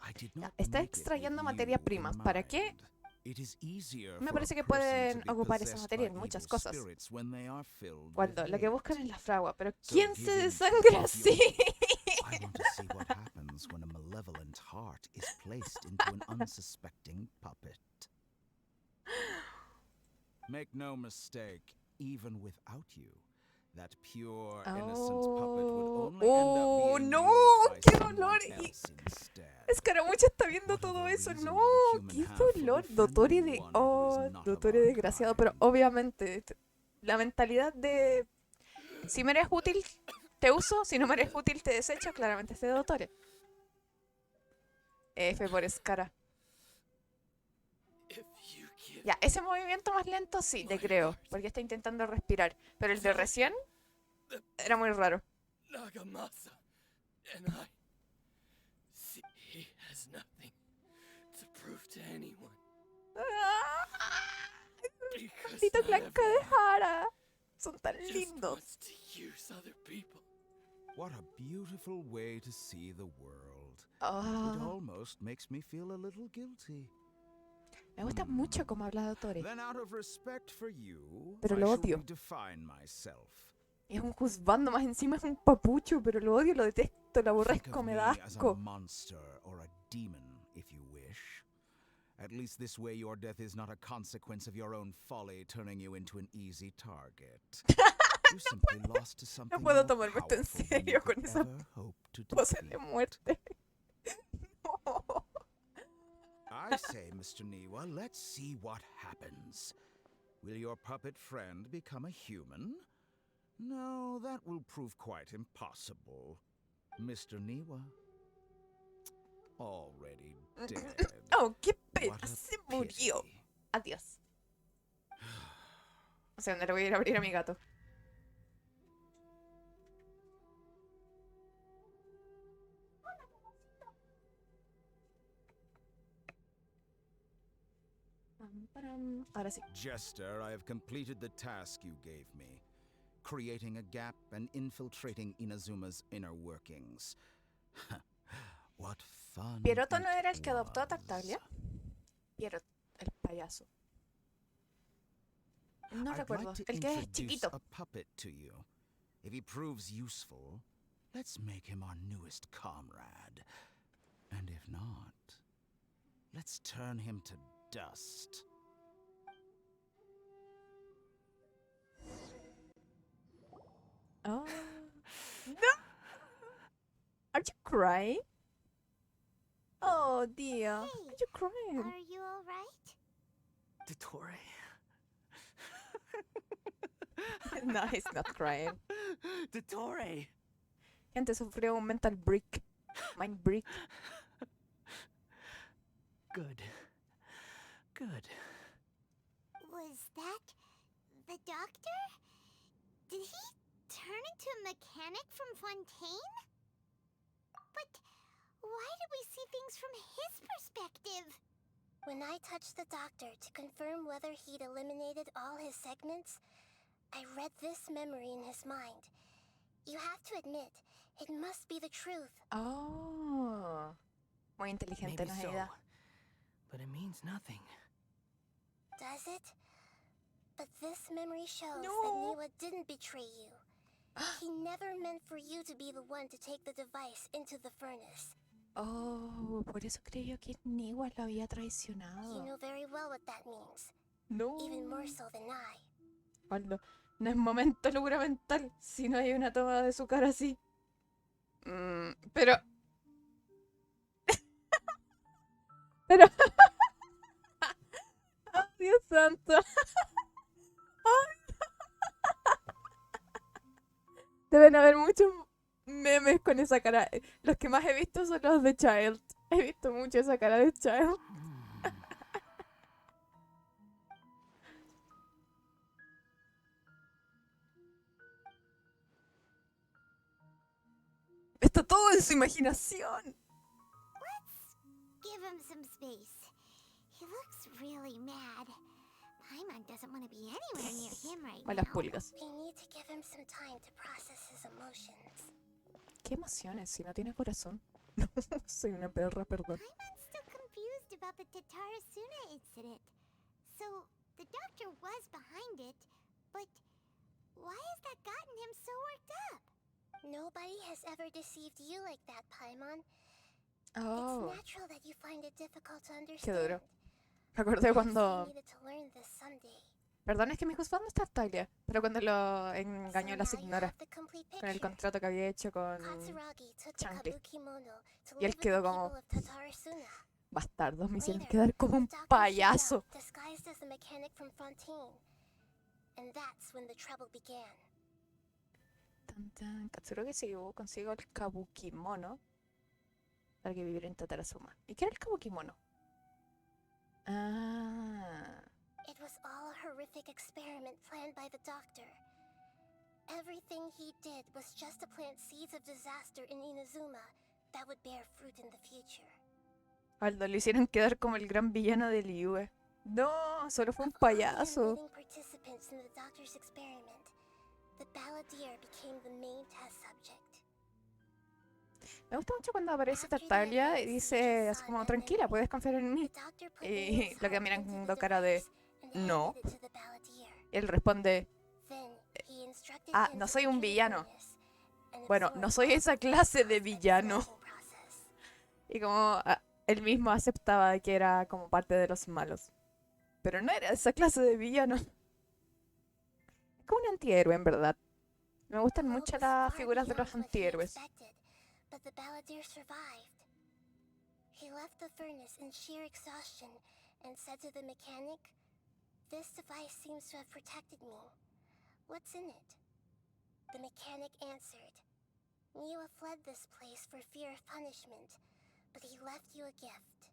I did not Está make it with extrayendo you materia in prima. ¿Para qué? mind. It is easier Me for parece a que person pueden to be ocupar esa possessed materia by en muchas evil cosas. spirits when they are filled Waldo, with lo que hate. buscan es la fragua. Pero So ¿quién se give in to desangra of así? I want to see what happens when a malevolent heart is placed into an unsuspecting puppet. Make no mistake, even without you, that pure, innocent puppet would only end up being no, used by qué someone dolor. else instead. Escaramucha está viendo What todo other eso. reason No, would a human qué have for dolor. befriending Dottore de. one who Oh, is not of Dottore our desgraciado. Pero kind? obviamente, la mentalidad de. Si me eres útil, te uso. Si no me eres útil, te desecho. Claramente es de Dottore. F por escara. If you give Ya, ese movimiento más lento sí, te creo. Porque está intentando respirar. Pero el de recién era muy raro. Nagamasa and I see he has nothing to prove to anyone. Because Maldito not Blanca de everyone Jara. Son tan just lindos. wants to use other people. What a beautiful way to see the world. It Ah, almost makes me feel a little guilty. me gusta mucho cómo habla Dottore. Then out of respect for you, Pero I lo shall odio. redefine myself. Es un juzgando, más encima es un papucho, pero lo odio, lo detesto, lo Think aborrezco, of me me da as a asco. monster or a demon, if you wish. At least this way your death is not a consequence of your own folly turning you into an easy target. You simply lost to something No puedo more tomarme esto en powerful than serio you con could esa ever hope to pose de defeat. muerte. No. I say, Mr. Niwa, let's see what happens. Will your puppet friend become a human? No, that will prove quite impossible. Mr. Niwa, already dead. Oh, qué pena, What a se murió. pity. Adiós. O sea, no le voy a ir a abrir a mi gato. Pam, param. Ahora sí. Jester, I have completed the task you gave me. Creating a gap and infiltrating Inazuma's inner workings. What fun. Pierotto it no era el que adoptó a was. Tartaglia. Pierrot, el payaso. No I'd recuerdo. like to El que es introduce chiquito. a puppet to you. If he proves useful, let's make him our newest comrade. And if not, let's turn him to dust. Oh. No! Are you crying? Oh dear. Are you crying? Are you alright? Dottore. No, he's not crying. Dottore. Gente sufrió un mental break. Mind break. Good. Good. Was that the doctor? Did he turn into a mechanic from Fontaine? But why did we see things from his perspective? When I touched the doctor to confirm whether he'd eliminated all his segments, I read this memory in his mind. You have to admit, it must be the truth. Oh. Muy inteligente, Maybe so. Naida. But it means nothing. Does it? But this memory shows No. that Niwa didn't betray you. He never meant for you to be the one to take the device into the furnace. Oh, por eso creyó que Niwa lo había You traicionado. know very well what that means, No. even more so than I. Waldo, no es momento locura mental si no hay una toma de su cara así. Pero... Pero... ¡Oh, Dios santo! Ay. Deben haber muchos memes con esa cara. Los que más he visto son los de Child. He visto mucho esa cara de Child. está todo en su imaginación. Let's give him some space. He looks really mad. Paimon doesn't want to be anywhere near him right Malas now. pulgas. We need to give him some time to process his emotions. ¿Qué emociones si no tiene corazón? Soy una perra, perdón. Paimon's still confused about the Tatarasuna incident. So, the doctor was behind it, but why has that gotten him so worked up? Nobody has ever deceived you like that, Paimon. Oh, It's natural that you find it difficult to qué understand. duro. Me acordé cuando... You needed to learn this someday. Perdón, es que mi juzgado no está Talia, pero cuando lo engañó a las So now you ignoras have the complete con el picture. contrato que había hecho con Katsuragi took the Chanti. Kabuki-mono to Y él live with the quedó people como, of Tatarasuna. bastardos, me hicieron Later, quedar como un the doctor showed payaso. up, disguised as the mechanic from Fontaine. And that's when the trouble began. Tan, tan. Katsurogi se llevó consigo el Kabukimono para que viviera en Tatarasuma. ¿Y qué era el Kabukimono? Ah, It was all a horrific experiment planned by the doctor. Everything he did was just to plant seeds of disaster in Inazuma that would bear fruit in the future. Aldo, le hicieron quedar como el gran villano del IUE. No, solo fue un Of all the payaso. unwitting participants in the doctor's experiment, the balladeer became the main test subject. Me gusta mucho cuando aparece Tartaglia y dice así como, tranquila, puedes confiar en mí. The doctor put Y Nina's la queda heart into the mirando cara de, device and no. handed it to the balladeer. Y él responde, Then he instructed ah, him no to soy un retreat villano. from this and Bueno, absorb no soy all esa the clase de chaos villano. of the process. Y como él mismo aceptaba que era como parte de los malos. Pero no era esa clase de villano. Es como un antihéroe, en verdad. Me gustan The hope mucho was las far figuras de los beyond what he antihéroes. expected, but the balladeer survived. He left the furnace in sheer exhaustion and said to the mechanic, "This device seems to have protected me. What's in it?" The mechanic answered, "Niwa fled this place for fear of punishment, but he left you a gift.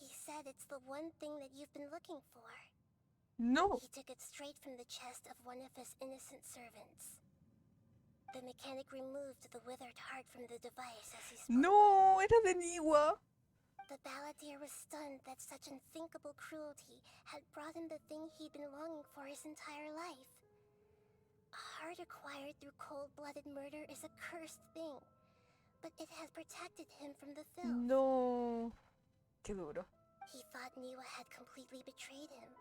He said it's the one thing that you've been looking for." No, He took it straight from the chest of one of his innocent servants. The mechanic removed the withered heart from the device as he spoke. no, era de Niwa. The balladeer was stunned that such unthinkable cruelty had brought him the thing he'd been longing for his entire life. A heart acquired through cold-blooded murder is a cursed thing, but it has protected him from the filth. No. Qué duro. He thought Niwa had completely betrayed him,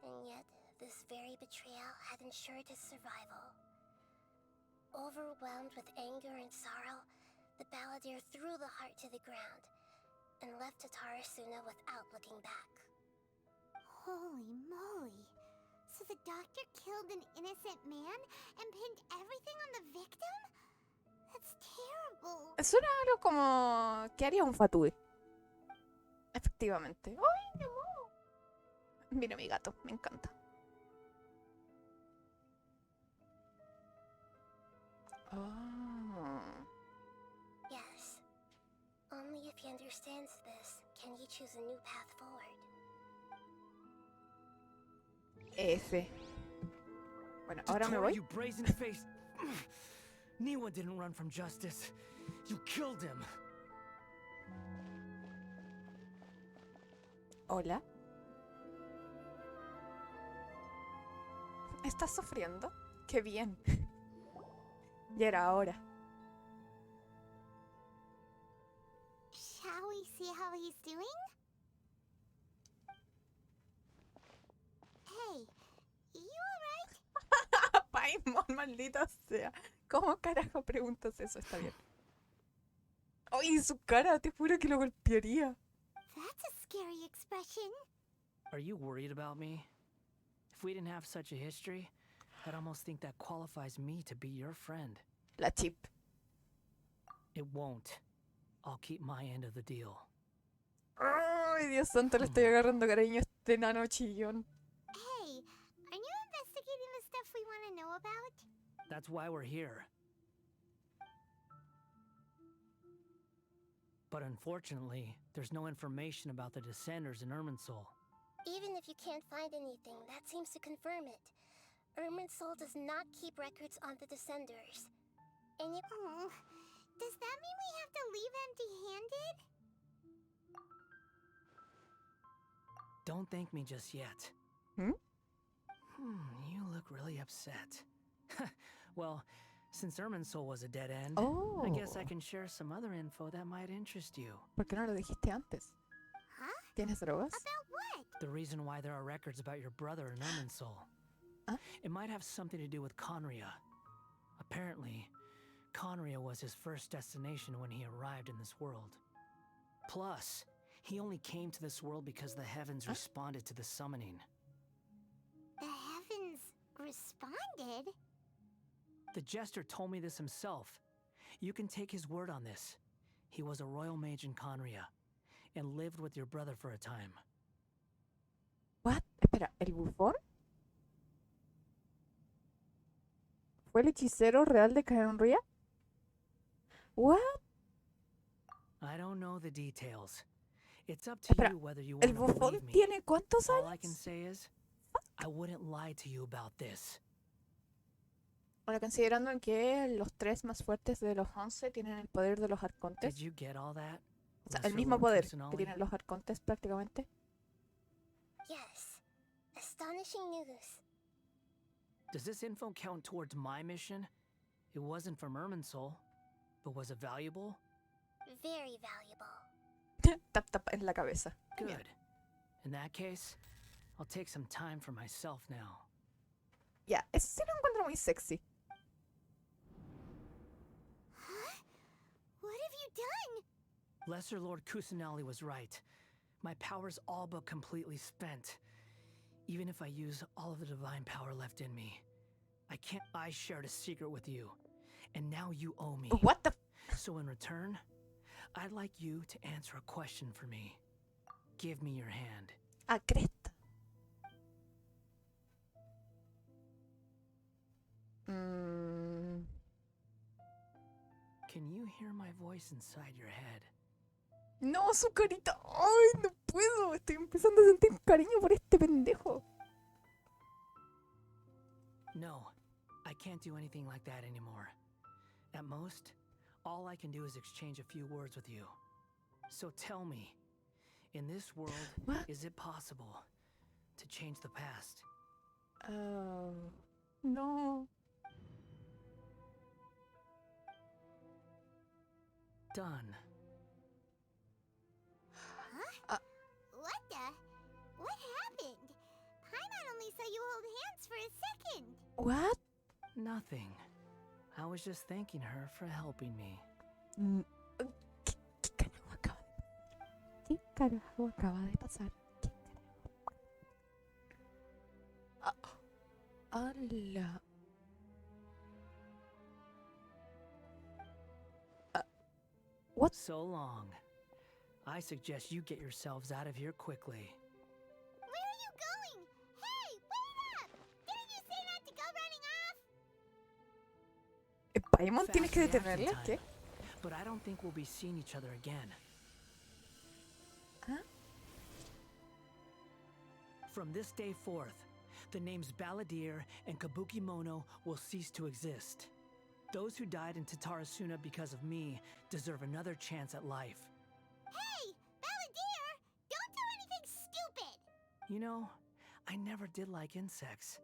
and yet this very betrayal had ensured his survival. Overwhelmed with anger and sorrow, the balladeer threw the heart to the ground and left Tatarasuna without looking back. Holy moly! So the doctor killed an innocent man and pinned everything on the victim? That's terrible. Suena algo como que haría un fatui. Efectivamente. ¡Ay, mi amor! Mira mi gato, me encanta. Oh. Yes. Only if he understands this can he choose a new path forward. F. Bueno, ahora me voy. You brazen-faced... Niwa didn't run from justice. You killed him. Hola. ¿Estás sufriendo? Qué bien. Ya era hora. Shall we see how he's doing? Hey, you alright? Paimon, maldita sea. ¿Cómo carajo preguntas eso? Está bien. Ay, su cara, te juro que lo golpearía. That's a scary expression. Are you worried about me? If we didn't have such a history, I'd almost think that qualifies me to be your friend. La chip. It won't. I'll keep my end of the deal. Ay, Dios santo, le estoy agarrando cariño a este nano chillón. Hey, are you investigating the stuff we want to know about? That's why we're here. But unfortunately, there's no information about the Descenders in Irminsul. Even if you can't find anything, that seems to confirm it. Irminsul does not keep records on the Descenders. And you... Does that mean we have to leave empty-handed? Don't thank me just yet. Hmm? You look really upset. Well, since Irminsul was a dead end, Oh. I guess I can share some other info that might interest you. ¿Por qué no lo dijiste antes? Huh? ¿Tienes drogas? About what? The reason why there are records about your brother in Irminsul. Huh? It might have something to do with Conria. Apparently, Conria was his first destination when he arrived in this world. Plus, he only came to this world because the heavens responded to the summoning. The heavens responded? The jester told me this himself. You can take his word on this. He was a royal mage in Conria, and lived with your brother for a time. What? Espera, ¿el bufón? ¿Fue el hechicero real de Conria? What? I don't know the details. It's up to Espera, you whether you ¿el want to bufón believe me. tiene cuántos All I can años? say is, I wouldn't lie to you about this. Bueno, considerando que los 3 más fuertes de los 11 tienen el poder de los arcontes. Did you get all that? O sea, el Lesser mismo Lord poder que Kusanali? tienen los arcontes prácticamente. Yes. Astonishing news. Does this info count towards my mission? It wasn't from Irminsul, but was it valuable? Very valuable. Tap tap en la cabeza. Muy bien. Good. In that case, I'll take some time for myself now. Ya, eso sí lo encuentro muy sexy. Huh? What have you done? Lesser Lord Kusanali was right. My power's all but completely spent. Even if I use all of the divine power left in me, I shared a secret with you, and now you owe me. What the So in return, I'd like you to answer a question for me. Give me your hand. Ah, cresta. Can you hear my voice inside your head? No, su carita. Ay, no puedo. Estoy empezando a sentir cariño por este pendejo. No, I can't do anything like that anymore. At most, all I can do is exchange a few words with you. So tell me, in this world, What? is it possible to change the past? No. Done. Huh? What the? What happened? Paimon only saw you hold hands for a second. What? Nothing. I was just thanking her for helping me. ¿Qué carajo acaba de pasar? ¿Qué carajo? ¡Hala! What? So long. I suggest you get yourselves out of here quickly. Where are you going? Hey, wait up! Didn't you say not to go running off? ¿Paimon tienes que Fast reaction detenerle? time. ¿Qué? But I don't think we'll be seeing each other again. ¿Ah? From this day forth, the names Balladeer and Kabukimono will cease to exist. Those who died in Tatarasuna because of me deserve another chance at life. Hey, Balladeer! Don't do anything stupid! You know, I never did like insects.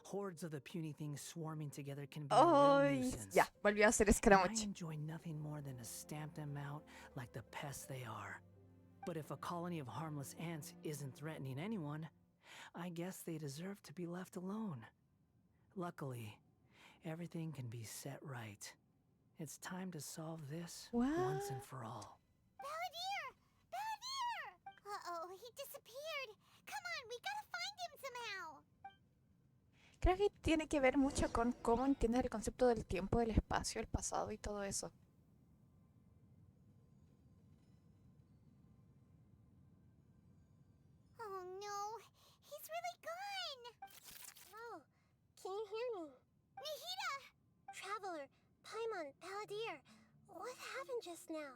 Hordes of the puny things swarming together can be a real Ay, nuisance. ya, volvió a hacer And I escaramuche. enjoy nothing more than to stamp them out like the pests they are. But if a colony of harmless ants isn't threatening anyone, I guess they deserve to be left alone. Luckily, everything can be set right. It's time to solve this once and for all. Balladeer! Balladeer! Uh-oh, he disappeared. Come on, we gotta find him somehow. Creo que tiene que ver mucho con cómo entiendes el concepto del tiempo, del espacio, el pasado y todo eso. Oh no, he's really gone. Oh, can you hear me? Nahida! Traveler, Paimon, Balladeer, what happened just now?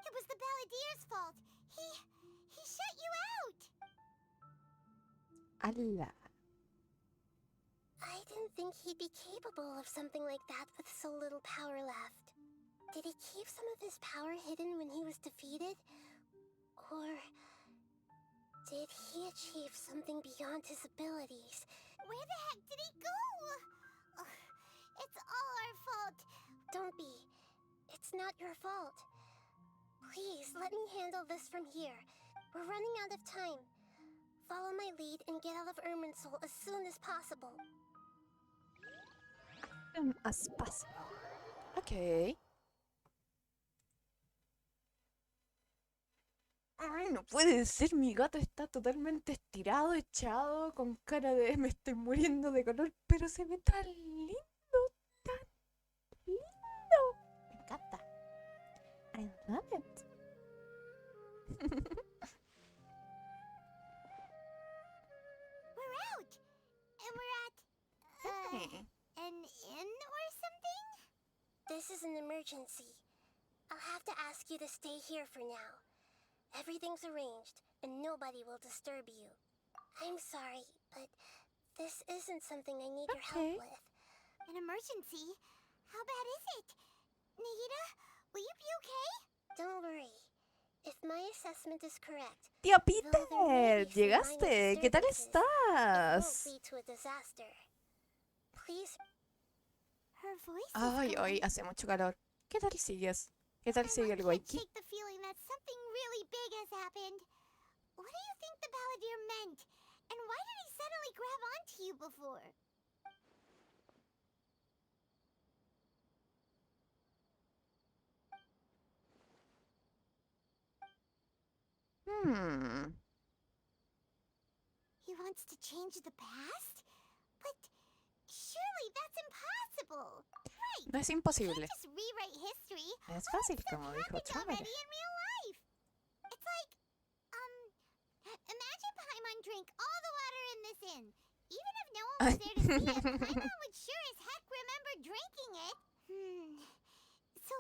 It was the Balladeer's fault. He shut you out. ¡Hala! I didn't think he'd be capable of something like that with so little power left. Did he keep some of his power hidden when he was defeated? Or did he achieve something beyond his abilities? Where the heck did he go? Ugh, it's all our fault. Don't be. It's not your fault. Please, let me handle this from here. We're running out of time. Follow my lead and get out of Irminsul as soon as possible. As possible. Ok. Ay, no puede ser, mi gato está totalmente estirado, echado, con cara de me estoy muriendo de calor, pero se ve tan lindo, tan lindo. Me encanta. I love it. We're out! And we're at, Hey. an inn or something? This is an emergency. I'll have to ask you to stay here for now. Everything's arranged, and nobody will disturb you. I'm sorry, but this isn't something I need your Okay. help with. An emergency? How bad is it? Nahida, will you be okay? Don't worry. If my assessment is correct, Tío though there may Peter, be some minor llegaste. ¿Qué tal disturbances, it won't estás? lead to a disaster. Please. Her voice is Ay, gone. hoy hace mucho calor. ¿Qué tal sigues? ¿Qué tal sigue el I can't Waiki? shake the feeling that something really big has happened. What do you think the balladeer meant? And why did he suddenly grab onto you before? He wants to change the past? But surely that's impossible. Right. No es You imposible. can't just rewrite history. Es All fácil, that stuff como dijo happened Chávez. already in real life. It's like, imagine Paimon drank all the water in this inn. Even if no one was there to see it, Paimon would sure as heck remember drinking it. So,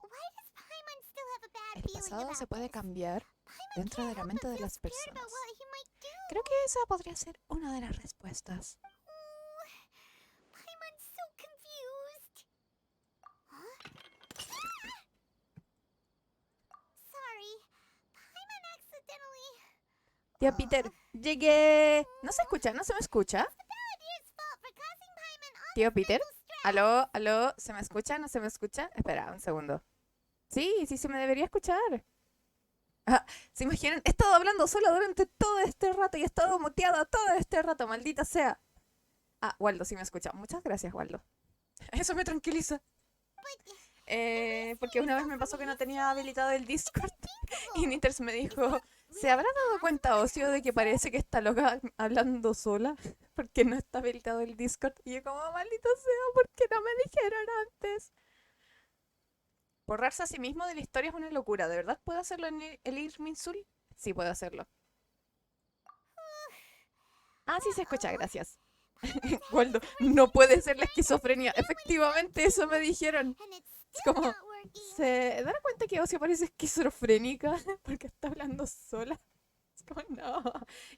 why does Paimon still have a bad El feeling pasado about se puede this? cambiar Paimon dentro can't de la help mente but de feel las scared about personas. what he might do. Creo que esa podría ser una de las respuestas. Paimon's so confused. Huh? Sorry. Paimon accidentally. Tío Peter, llegué. ¿No se escucha? ¿No se me escucha? The balladeer's fault for causing Paimon all Tío this Peter, mental stress. aló, aló, ¿se me escucha? ¿No se me escucha? Espera, un segundo. Sí, sí se me debería escuchar. Ah, ¿se imaginan? He estado hablando sola durante todo este rato y he estado muteada todo este rato, maldita sea. Ah, Waldo, sí me escucha. Muchas gracias, Waldo. Eso me tranquiliza. Porque una vez me pasó que no tenía habilitado el Discord y Nitters me dijo, ¿se habrá dado cuenta Ocio de que parece que está loca hablando sola? Porque no está habilitado el Discord. Y yo como, maldito sea, ¿por qué no me dijeron antes? Borrarse a sí mismo de la historia es una locura. ¿De verdad puedo hacerlo en el Irminsul? Sí, puedo hacerlo. Ah, sí se escucha, gracias. Waldo, no puede ser la esquizofrenia. Efectivamente, eso me dijeron. And it's Es still como, not working. ¿se dará cuenta que Ocio parece esquizofrénica? Porque está hablando sola. Es como, no.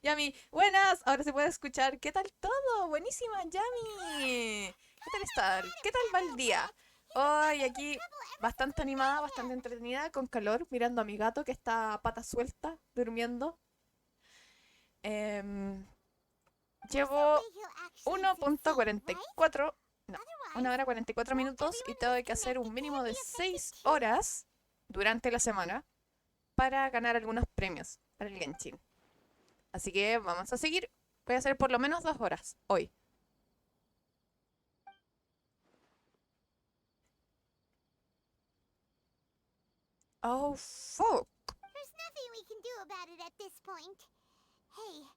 Yami, buenas, ahora se puede escuchar. ¿Qué tal todo? Buenísima, Yami. ¿Qué tal está? ¿Qué tal va el día? Hoy aquí bastante animada, bastante entretenida, con calor, mirando a mi gato que está a pata suelta, durmiendo. Llevo 1.44, no, 1 hora 44 minutos y tengo que hacer un mínimo de 6 horas durante la semana para ganar algunos premios para el Genshin. Así que vamos a seguir. Voy a hacer por lo menos 2 horas hoy. Oh, fuck. There's nothing we can do about it at this point. Hey,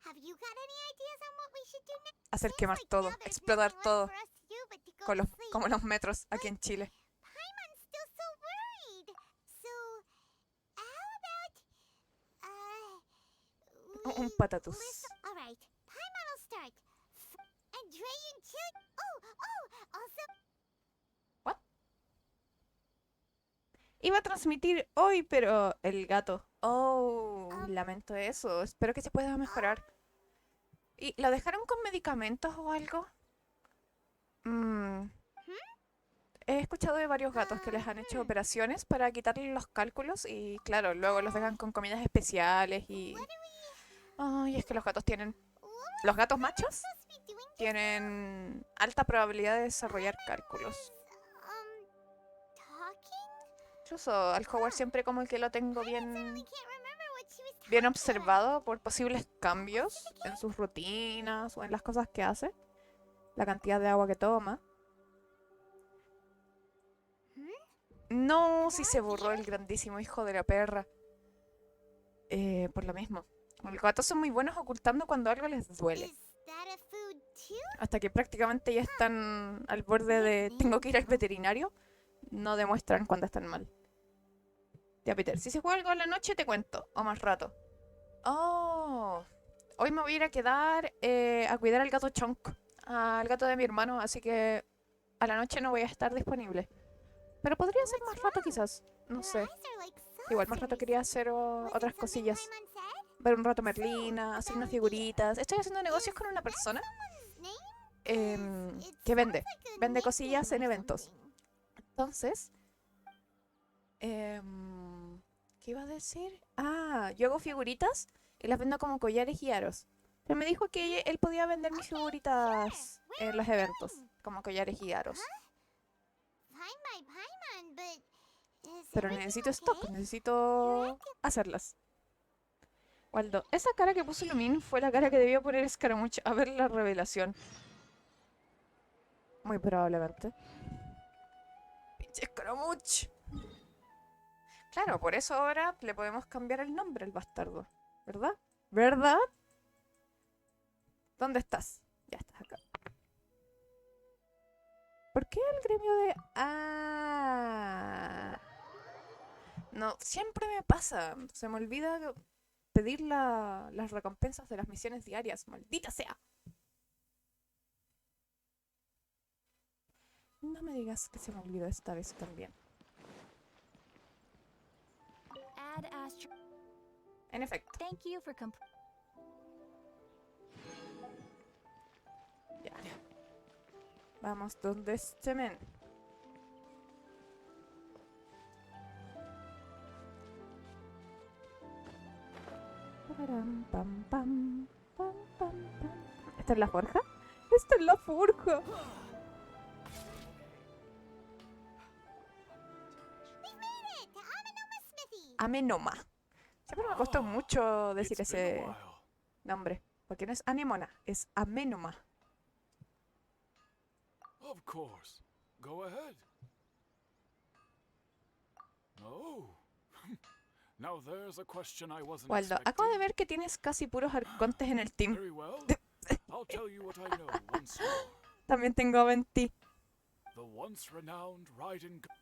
have you got any ideas on what we should do next? Hacer Seems quemar like todo, now there's explotar nothing left todo, for us to do but to go con to los, sleep. como los metros aquí en Chile. Paimon's still so worried. So, how about, Un we patatús. listen- All right, Paimon will start. And Drayan Chug. Also. Iba a transmitir hoy, pero el gato. Oh, lamento eso. Espero que se pueda mejorar. ¿Y lo dejaron con medicamentos o algo? Es escuchado de varios gatos que les han hecho operaciones para quitarles los cálculos y claro, luego los dejan con comidas especiales y... Ay, es que los gatos tienen... Los gatos machos tienen alta probabilidad de desarrollar cálculos. Talking? Incluso al Howard siempre como que lo tengo I bien, suddenly can't remember what she was bien talking about. observado por posibles cambios en sus rutinas o en las cosas que hace. La cantidad de agua que toma. No, si se borró el grandísimo hijo de la perra. Por lo mismo. Los gatos son muy buenos ocultando cuando algo les duele. Is that a food too? Hasta que prácticamente ya están al borde de tengo que ir al veterinario, no demuestran cuando están mal. Ya, Peter, si se juega algo en la noche te cuento, o más rato. Oh, hoy me voy a ir a quedar a cuidar al gato Chonk, al gato de mi hermano, así que a la noche no voy a estar disponible. Pero podría ser más rato quizás, no sé. Eyes are like Igual más rato saucers. quería hacer Was it otras something cosillas. Paimon said? Ver un rato Merlina, hacer unas figuritas. Estoy haciendo negocios con una persona Someone's name? que vende. Sounds like a Vende cosillas en nickname or eventos. something. Entonces, ¿qué iba a decir? Ah, yo hago figuritas y las vendo como collares y aros. Pero me dijo que él podía vender mis figuritas en los eventos, como collares y aros. Fine by Paimon, but is Pero everything necesito stock, okay? necesito hacerlas. Waldo, esa cara que puso Lumin fue la cara que debió poner Scaramouche a ver la revelación. Muy probablemente. Pinche Scaramouche. Claro, por eso ahora le podemos cambiar el nombre al bastardo. ¿Verdad? ¿Verdad? ¿Dónde estás? Ya estás acá. ¿Por qué el gremio de...? Ah. No, siempre me pasa. Se me olvida pedir las recompensas de las misiones diarias. Maldita sea. No me digas que se me olvidó esta vez también. Add astro. En efecto. Thank you for Ya. Vamos donde este men. Param, pam, pam, pam, pam, pam. ¿Esta es la forja? ¡Esta es la forja! We made it to Amanoma Smithy. Amenoma. Siempre me costó mucho decir It's been a ese while. nombre. Porque no es anemona, es amenoma. Of course. Go ahead. Oh. Now there's a question I wasn't Waldo, expecting. acabo de ver que tienes casi puros arcontes en el team. Very well. I'll tell you what I know once more. También tengo a Vendi. The once renowned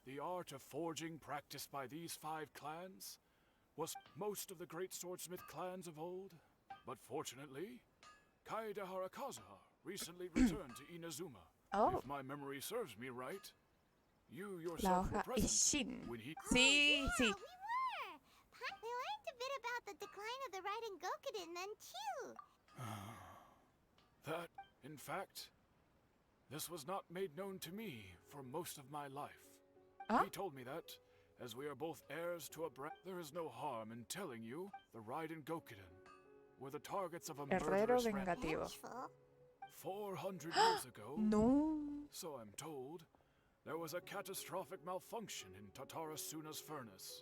the art of forging practiced by these 5 clans was most of the great swordsmith clans of old. But fortunately, Kaede Harakaza recently returned to Inazuma. Oh, If my memory serves me right, you la yourself were hoja present Ishin. when he... Sí, yeah, sí. we were. We learned a bit about the decline of the Raiden Gokuden then too. That, in fact, this was not made known to me for most of my life. Huh? He told me that, as we are both heirs to a there is no harm in telling you the Raiden Gokuden were the targets of a Herrero murderous vengativo. Vengeful. 400 years ago, No. so I'm told, there was a catastrophic malfunction in Tatarasuna's furnace.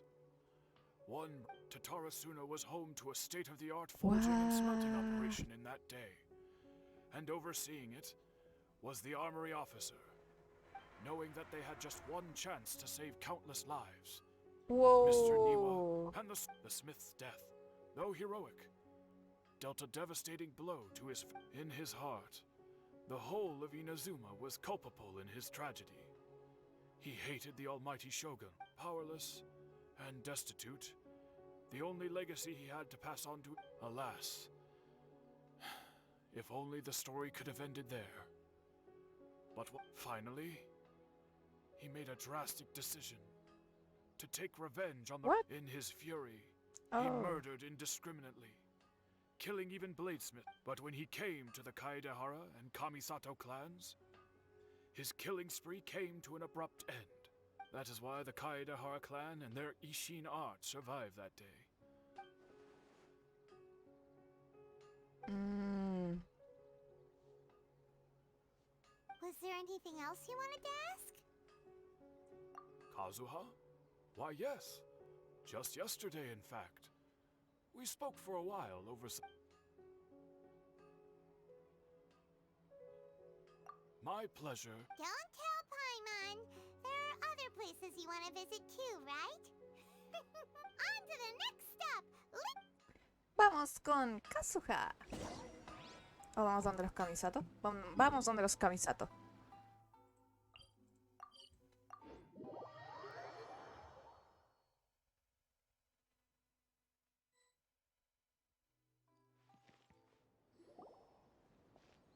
One, Tatarasuna was home to a state-of-the-art forging and smelting What? operation in that day. And overseeing it was the armory officer, knowing that they had just one chance to save countless lives. Mr. Whoa. Niwa and the smith's death, though heroic, dealt a devastating blow to in his heart. The whole of Inazuma was culpable in his tragedy. He hated the almighty shogun, powerless and destitute. The only legacy he had to pass on to, alas. If only the story could have ended there. But finally, he made a drastic decision to take revenge on the... What? In his fury, Oh. he murdered indiscriminately, killing even Bladesmith. But when he came to the Kaedehara and Kamisato clans, his killing spree came to an abrupt end. That is why the Kaedahara clan and their Ishin art survived that day. Was there anything else you wanted to ask? Kazuha? Why, yes. Just yesterday, in fact. We spoke for a while over some... My pleasure. Don't tell Paimon. There are other places you want to visit too, right? On to the next stop. Vamos con Kazuha. O vamos donde los Kamisato. Vamos donde los Kamisato.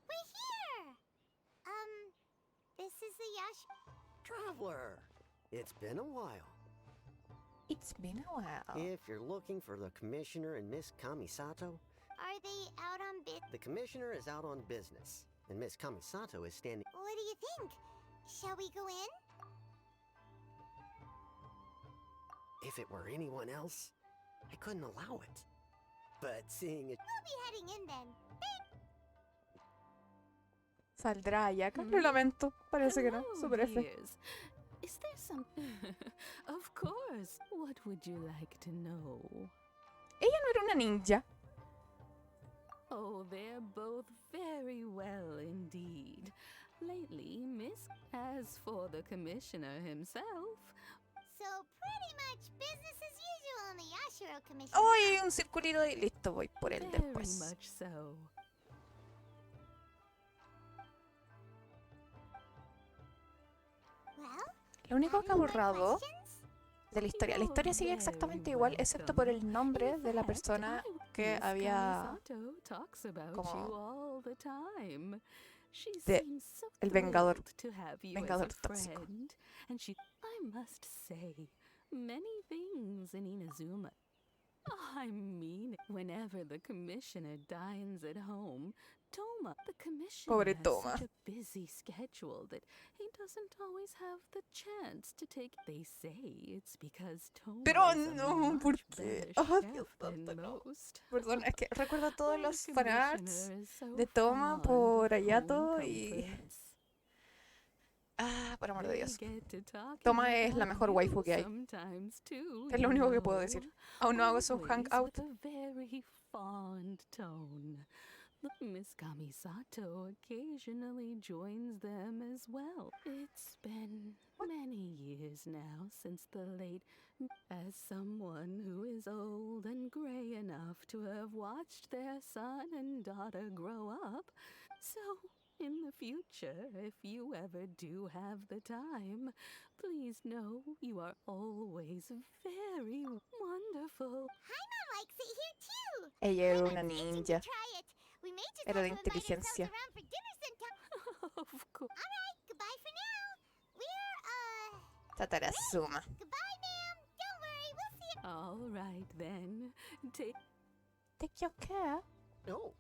We're here. This is the Yash. Traveler, it's been a while. It's been a while. If you're looking for the Commissioner and Miss Kamisato, Are they out on bit? the Commissioner is out on business, and Miss Kamisato is standing... What do you think? Shall we go in? If it were anyone else, I couldn't allow it. But seeing it... We'll be heading in then. ¿Saldrá Ayaka? Lo lamento. Parece que no. Hello, Super F. dears. Is there some... Of course. What would you like to know? Ella no era una ninja. Oh, they're both very well indeed. Lately, Miss... As for the commissioner himself... So pretty much business as usual in the Yashiro Commission. Oh, y hay un circulito y listo, voy por él Very después. much so. Well, Lo único que ha any more borrado questions? de la historia. La historia sigue exactamente igual, excepto por el nombre de la persona que Miss había... Kamisato talks about como- you all the time. She de seems so el vengador- thrilled to have you vengador as a tóxico. friend. And I must say, many things in Inazuma. I mean, whenever the commissioner dines at home, Toma, the commissioner, Pobre has Toma. such a busy schedule that he doesn't always have the chance to take. They say it's because Toma Pero is a no, much ¿por qué? better Oh, chef Dios than santo, no. most. Perdón, es que recuerdo todos The los fanarts commissioner is so de Toma fond por of Ayato home y... comforts. Ah, por amor de They Dios. get to talking Toma es la about mejor you waifu que hay. sometimes too, Es lo you único que puedo know. decir. Aún no hago su Always hangout. with a very fond tone. Miss Kamisato occasionally joins them as well. It's been many years now since the late... As someone who is old and gray enough to have watched their son and daughter grow up, so in the future, if you ever do have the time, please know you are always very wonderful. Paimon likes it here too. Ella era Paimon's una itching to ninja. try it. We may just Era de have to invite ourselves inteligencia. around for dinner sometime. Of course. All right, goodbye for now. We're Tatarasuma. goodbye, ma'am. Don't worry, we'll see you. All right then. Take Take your care. Oh,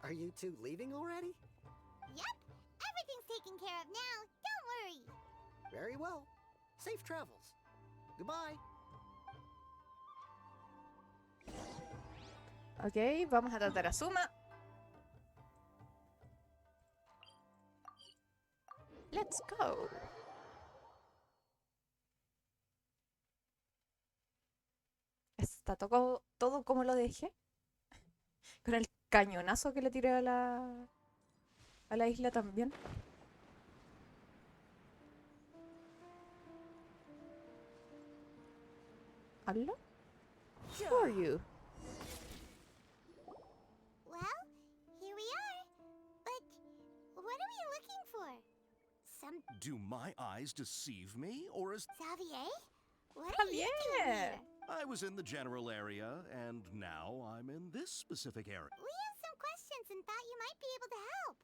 are you two leaving already? Yep, everything's taken care of now. Don't worry. Very well. Safe travels. Goodbye. Ok, vamos a Tatarasuma. Let's go. Está todo como lo dejé. Con el cañonazo que le tiré a la isla también. ¿Hablo? Who are you? Well, here we are. But what are we looking for? Some Do my eyes deceive me, or is... Xavier? What are you doing Javier. here? I was in the general area, and now I'm in this specific area. We have some questions and thought you might be able to help.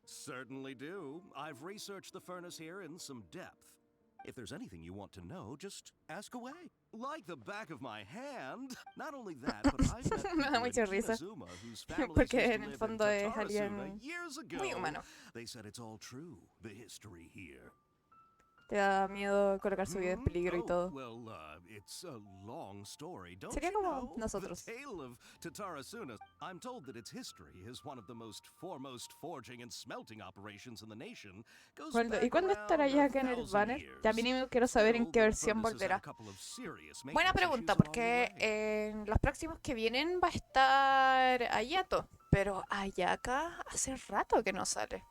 Certainly do. I've researched the furnace here in some depth. If there's anything you want to know, just ask away. Like the back of my hand. Not only that, but I've met Me da people mucha in risa. Inazuma whose families Porque used to en el live in fondo es Tatarasuna alguien years ago. muy humano. They said it's all true, the history here. Te da miedo colocar su vida en peligro y todo. Well, it's a long story, don't Sería you como know? nosotros. The tale of Tatarasuna. I'm told that its history is one of the most foremost forging and smelting operations in the nation. Goes ¿Y back cuándo estará around ya acá en el 1,000 banner? years. Ya mínimo quiero saber en Still, qué the versión furnace has had volverá. a couple of serious Buena maintenance pregunta, issues along the porque way. en los próximos que vienen va a estar Ayato, pero Ayaka hace rato que no sale.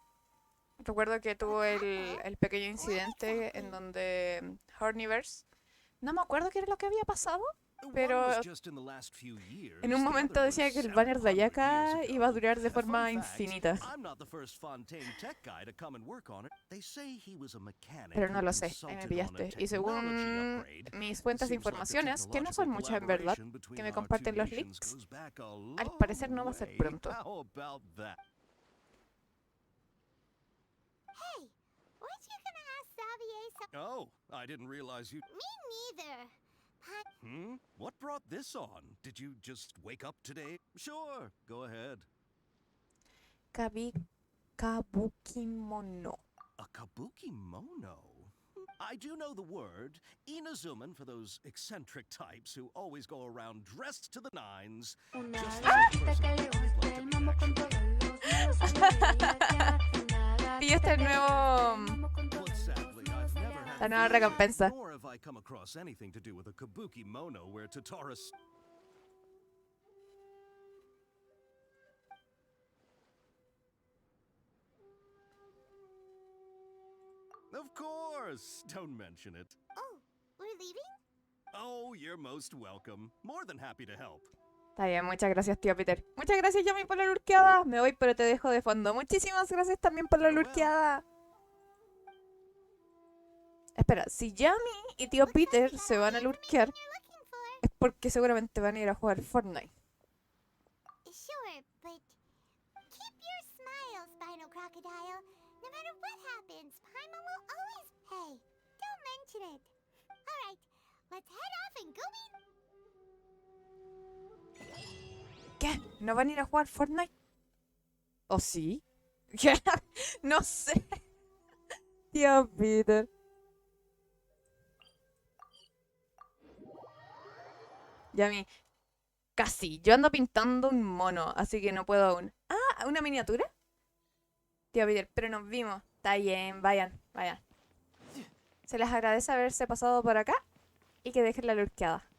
Recuerdo que tuvo el pequeño incidente en donde Horniverse, no me acuerdo qué era lo que había pasado, pero en un momento decía que el banner de Ayaka iba a durar de forma infinita. Pero no lo sé, ahí me pillaste. Y según mis fuentes de informaciones, que no son muchas en verdad, que me comparten los links, al parecer no va a ser pronto. Hey, weren't you gonna ask Xavier something? Oh, I didn't realize you... Me neither. What brought this on? Did you just wake up today? Sure, go ahead. Kabukimono. A kabuki mono? I do know the word. Inazuman for those eccentric types who always go around dressed to the nines. Una Just gatita as a que le person, I'd guste like to el meet, mambo con actually. todos los malos sale de ella ya. Una Y este gatita que le nuevo... guste el mambo con todos But los sadly, malos I've sale never de had La nueva the recompensa. nor have I come across anything to do with a kabuki mono where Tataras... Of course! Don't mention it. Oh, we're leaving? Oh, you're most welcome. More than happy to help. Está bien, muchas gracias, tío Peter. Muchas gracias, Yami, por la lurkeada. Me voy, pero te dejo de fondo. Muchísimas gracias también por la lurkeada. Espera, si Yami y tío Peter se van a lurkear, es porque seguramente van a ir a jugar Fortnite. Sure, but keep your smile, Spinal Crocodile. No matter what happens, Paimon will always... Hey, don't mention it. Alright, let's head off and go meet... ¿Qué? ¿No van a ir a jugar Fortnite? ¿O sí? ¿Qué? No sé. Tío Peter. Yami, casi. Yo ando pintando un mono, así que no puedo aún. Ah, ¿una miniatura? Tío Peter, pero nos vimos. Está bien, vayan, vayan. Se les agradece haberse pasado por acá y que dejen la lurkeada.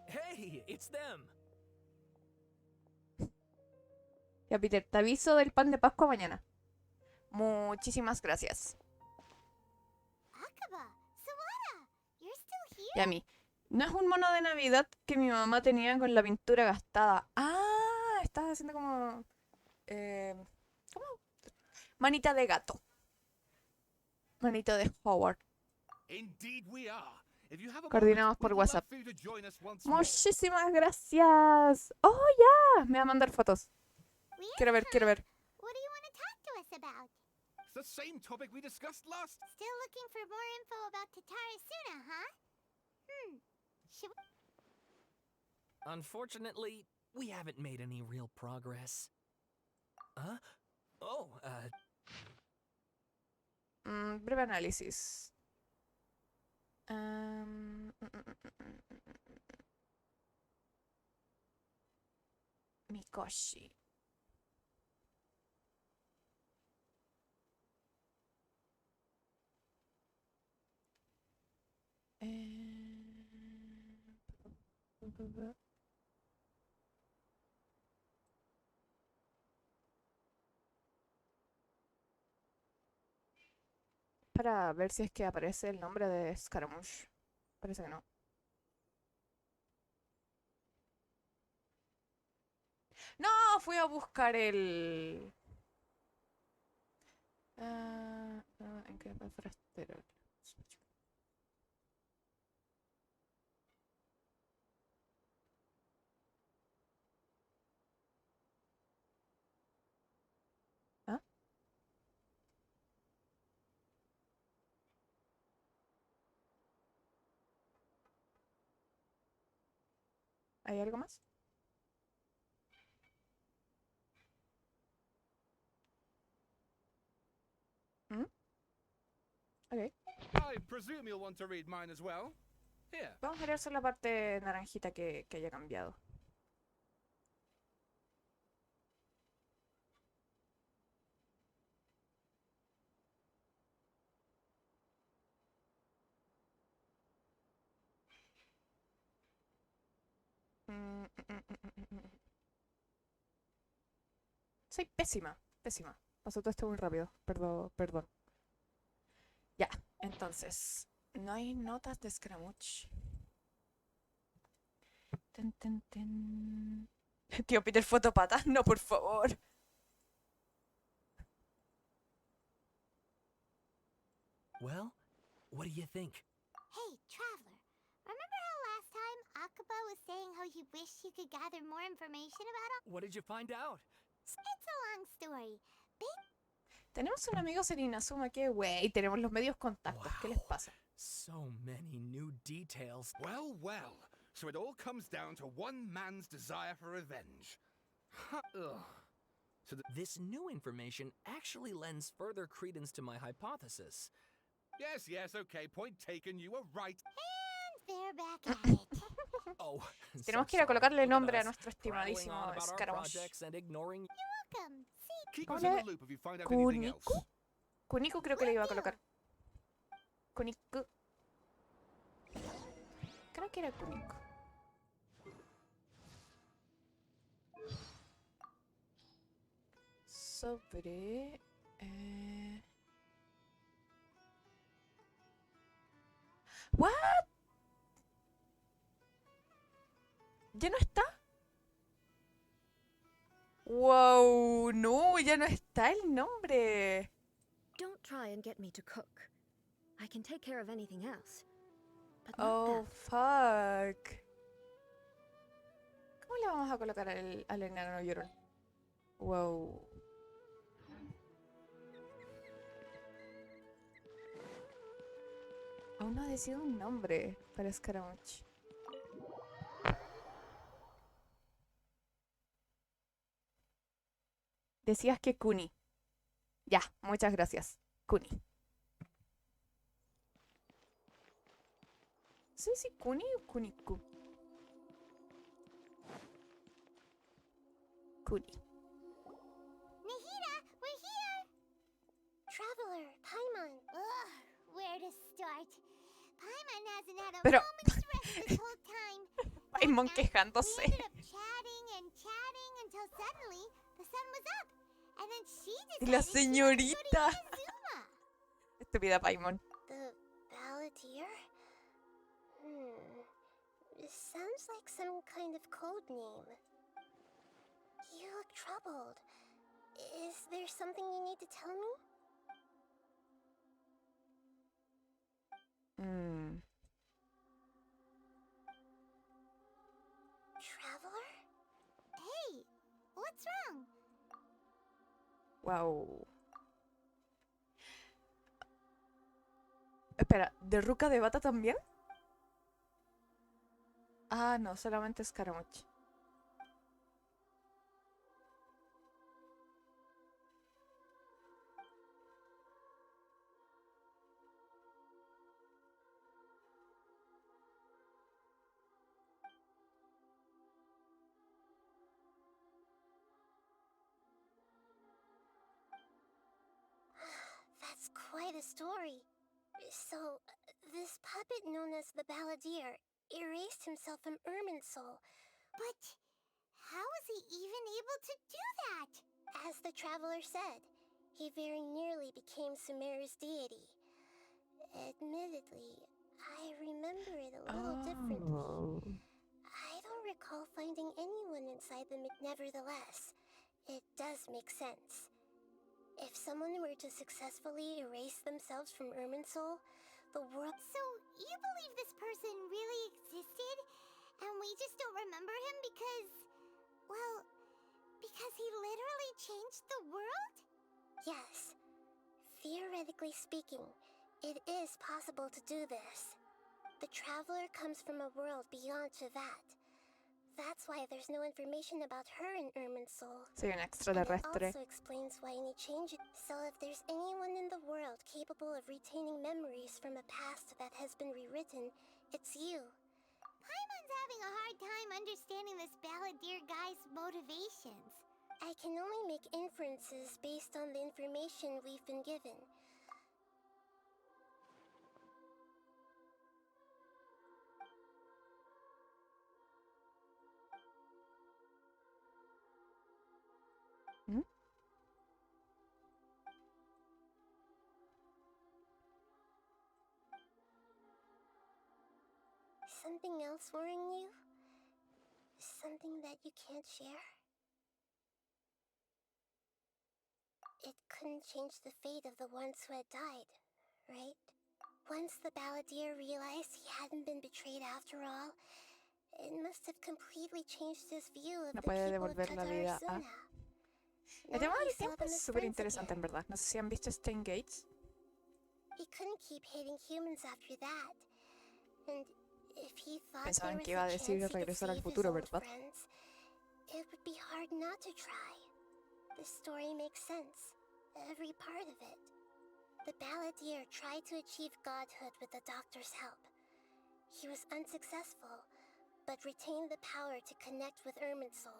Hey, it's them. Tío Peter, te aviso del pan de Pascua mañana. Muchísimas gracias. Akaba, Sawada, you're still here? Yami, ¿no es un mono de Navidad que mi mamá tenía con la pintura gastada? Ah, estás haciendo como... ¿cómo? Manita de gato. Manita de Howard. Indeed we are. If you have a Coordinados moment, por we'd love WhatsApp. for you to join us once more. Muchísimas gracias. Oh, ya. Me va a mandar fotos. Quiero ver, quiero ver. What do you want to talk to us about? It's the same topic we discussed last. Still looking for more info about Tatarasuna, huh? Should we... Unfortunately, we haven't made any real progress. Huh? Oh, Breve análisis. Mikoshi. Para ver si es que aparece el nombre de Scaramouche. Parece que no. No, fui a buscar el... ¿en qué frastero? ¿Hay algo más? ¿Mm? Ok. I presume you'll want to read mine as well. Here. Vamos a leer solo la parte naranjita que haya cambiado. Soy pésima, pésima. Pasó todo esto muy rápido. Perdón. Ya, entonces. No hay notas de Scaramuch. Tío Peter, fotopata. No, por favor. Well, what do you think? Hey, Traveler. Remember how last time Akaba was saying how he wished he could gather more information about all? What did you find out? It's a long story. Tenemos un amigo en Inazuma que, güey, tenemos los medios contactos. ¿Qué les pasa? So many new details. Well, well. So it all comes down to one man's desire for revenge. Ugh. So this new information actually lends further credence to my hypothesis. Yes, okay. Point taken. You were right. And they're back at it. Oh, tenemos que ir a colocarle nombre a nuestro estimadísimo Scaramuch. Welcome. Keep us in the loop if you find out anything else. Kuniku creo que le iba a colocar. Kuniku. Creo que era Kuniku. Sobre... ¿What? ¿Ya no está? Wow, no, ya no está el nombre. Don't try and get me to cook. I can take care of anything else. But not Oh, that. fuck. ¿Cómo le vamos a colocar al enano llorón? Wow. Aún no ha decidido un nombre para Scaramuch. Decías que Kuni. Ya, muchas gracias. Kuni. ¿Sí, Kuni o Kuniku? Kuni. Nahida, we're here! Traveler, Paimon. Ugh, where to start? Paimon hasn't had a Pero... moment's rest this whole time. Paimon quejándose. We ended up chatting and chatting until suddenly the sun was up. And then she Y la decided señorita. she wanted to go to Inazuma. Estúpida Paimon. The Balladeer? It sounds like some kind of code name. You look troubled. Is there something you need to tell me? Traveler? Hey, what's wrong? Wow. Espera, ¿de Ruka de Bata también? Ah, no, solamente Scaramuch. That's quite a story. So, this puppet known as the Balladeer erased himself from Irminsul. But how was he even able to do that? As the traveler said, he very nearly became Sumeru's deity. Admittedly, I remember it a little differently. I don't recall finding anyone inside the nevertheless, it does make sense. If someone were to successfully erase themselves from Irminsul, the world... So, you believe this person really existed? And we just don't remember him because... Well, because he literally changed the world? Yes. Theoretically speaking, it is possible to do this. The traveler comes from a world beyond to that. That's why there's no information about her in Irminsul. Soy un And it extraterrestre. also explains why any change. So if there's anyone in the world capable of retaining memories from a past that has been rewritten, it's you. Paimon's having a hard time understanding this balladeer guy's motivations. I can only make inferences based on the information we've been given. Hmm? Something else worrying you? Something that you can't share? It couldn't change the fate of the ones who had died, right? Once the balladeer realized he hadn't been betrayed after all, it must have completely changed his view of No the puede people of devolver la vida a... Tatarsuna. El tema Now he del saw tiempo them es as súper friends interesante en again. verdad. No sé si han visto Stein Gates. He couldn't keep hating humans after that. And if he thought there Pensaban was que iba a a decir chance he could regresar al save his futuro, old ¿verdad? friends, it would be hard not to try. The story makes sense. Every part of it. The balladeer tried to achieve godhood with the doctor's help. He was unsuccessful, but retained the power to connect with Irminsul.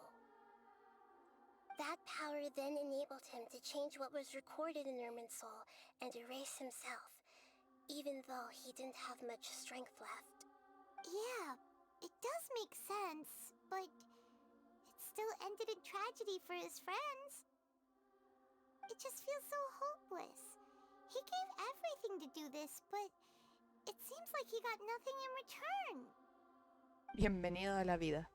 That power then enabled him to change what was recorded in Irminsul and erase himself, even though he didn't have much strength left. Yeah, it does make sense, but it still ended in tragedy for his friends. It just feels so hopeless. He gave everything to do this, but it seems like he got nothing in return. Bienvenido a la vida.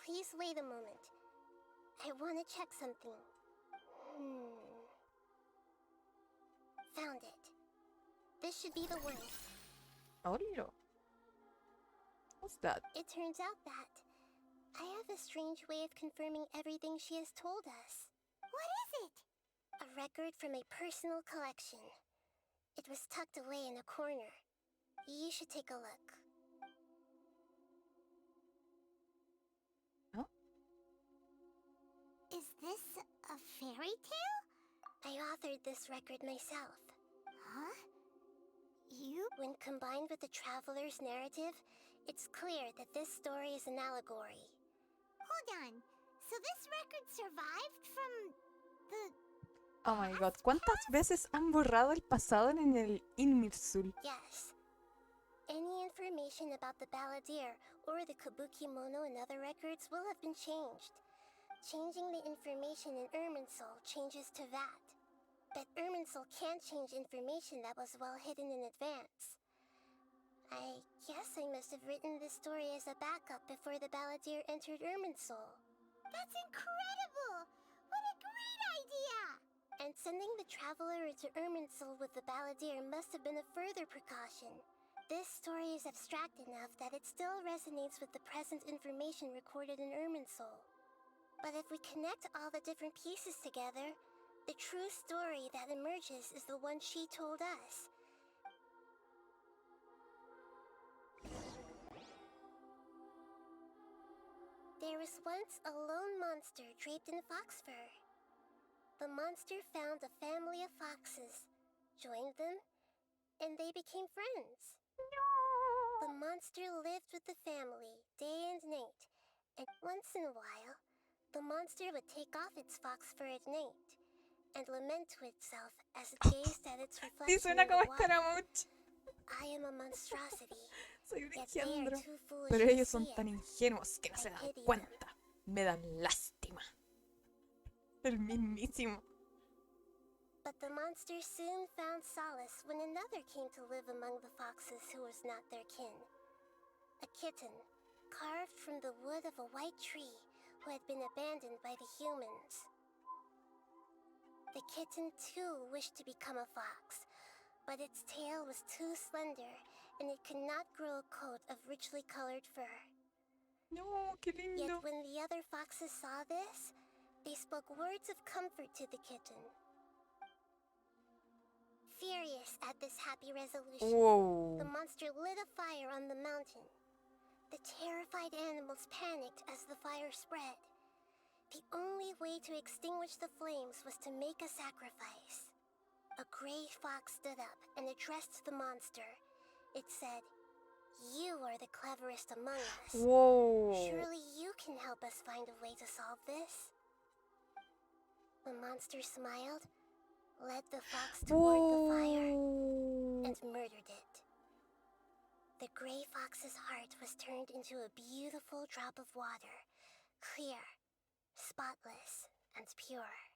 Please wait a moment. I want to check something. Found it. This should be the one. Oh, no. What's that? It turns out that I have a strange way of confirming everything she has told us. What is it? A record from a personal collection. It was tucked away in a corner. You should take a look. Huh? Is this a fairy tale? I authored this record myself. Huh? You? When combined with the traveler's narrative, it's clear that this story is an allegory. Hold on. So this record survived from the... Oh my god, ¿cuántas veces han borrado el pasado en el Irminsul? Yes. Any information about the balladeer or the kabuki mono in other records will have been changed. Changing the information in Irminsul changes to that. But Irminsul can't change information that was well hidden in advance. I guess I must have written this story as a backup before the balladeer entered Irminsul. That's incredible! What a great idea! And sending the traveler into Irminsul with the balladeer must have been a further precaution. This story is abstract enough that it still resonates with the present information recorded in Irminsul. But if we connect all the different pieces together, the true story that emerges is the one she told us. There was once a lone monster draped in fox fur. The monster found a family of foxes, joined them, and they became friends. The monster lived with the family day and night, and once in a while, the monster would take off its fox fur at night and lament to itself as it gazed at its Sí, reflection suena in como the water. Escaramuch. I am a monstrosity. Soy un Yet they are engendro. too foolish Pero to ellos son see tan it. ingenuos que no se I dan pity them. cuenta. Me dan lástima. El mismísimo. But the monster soon found solace when another came to live among the foxes who was not their kin. A kitten, carved from the wood of a white tree who had been abandoned by the humans. The kitten too wished to become a fox, but its tail was too slender and it could not grow a coat of richly colored fur. No, qué Yet lindo. when the other foxes saw this, they spoke words of comfort to the kitten. Furious at this happy resolution, Whoa. the monster lit a fire on the mountain. The terrified animals panicked as the fire spread. The only way to extinguish the flames was to make a sacrifice. A gray fox stood up and addressed the monster. It said, "You are the cleverest among us. Whoa. Surely you can help us find a way to solve this." The monster smiled, led the fox toward the fire, and murdered it. The gray fox's heart was turned into a beautiful drop of water, clear, spotless, and pure.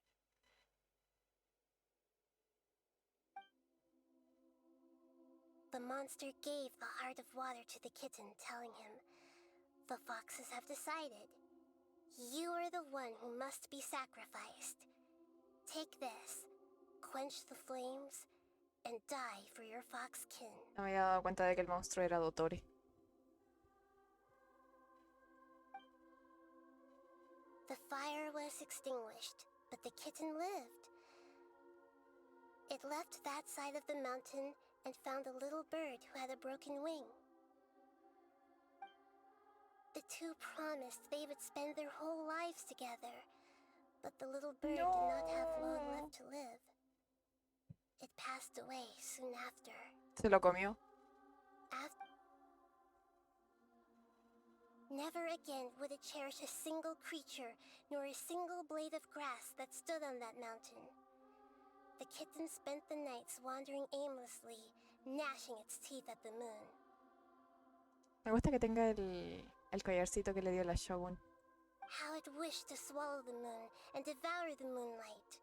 The monster gave the heart of water to the kitten, telling him, "The foxes have decided. You are the one who must be sacrificed. Take this, quench the flames, and die for your fox kin." No me había dado cuenta de que el monstruo era Dotori. The fire was extinguished, but the kitten lived. It left that side of the mountain and found a little bird who had a broken wing. The two promised they would spend their whole lives together, but the little bird did not have long left to live. It passed away soon after. Se lo comió. Never again would it cherish a single creature, nor a single blade of grass that stood on that mountain. The kitten spent the nights wandering aimlessly, gnashing its teeth at the moon. Me gusta que tenga el collarcito que le dio la Shogun. How it wished to swallow the moon and devour the moonlight.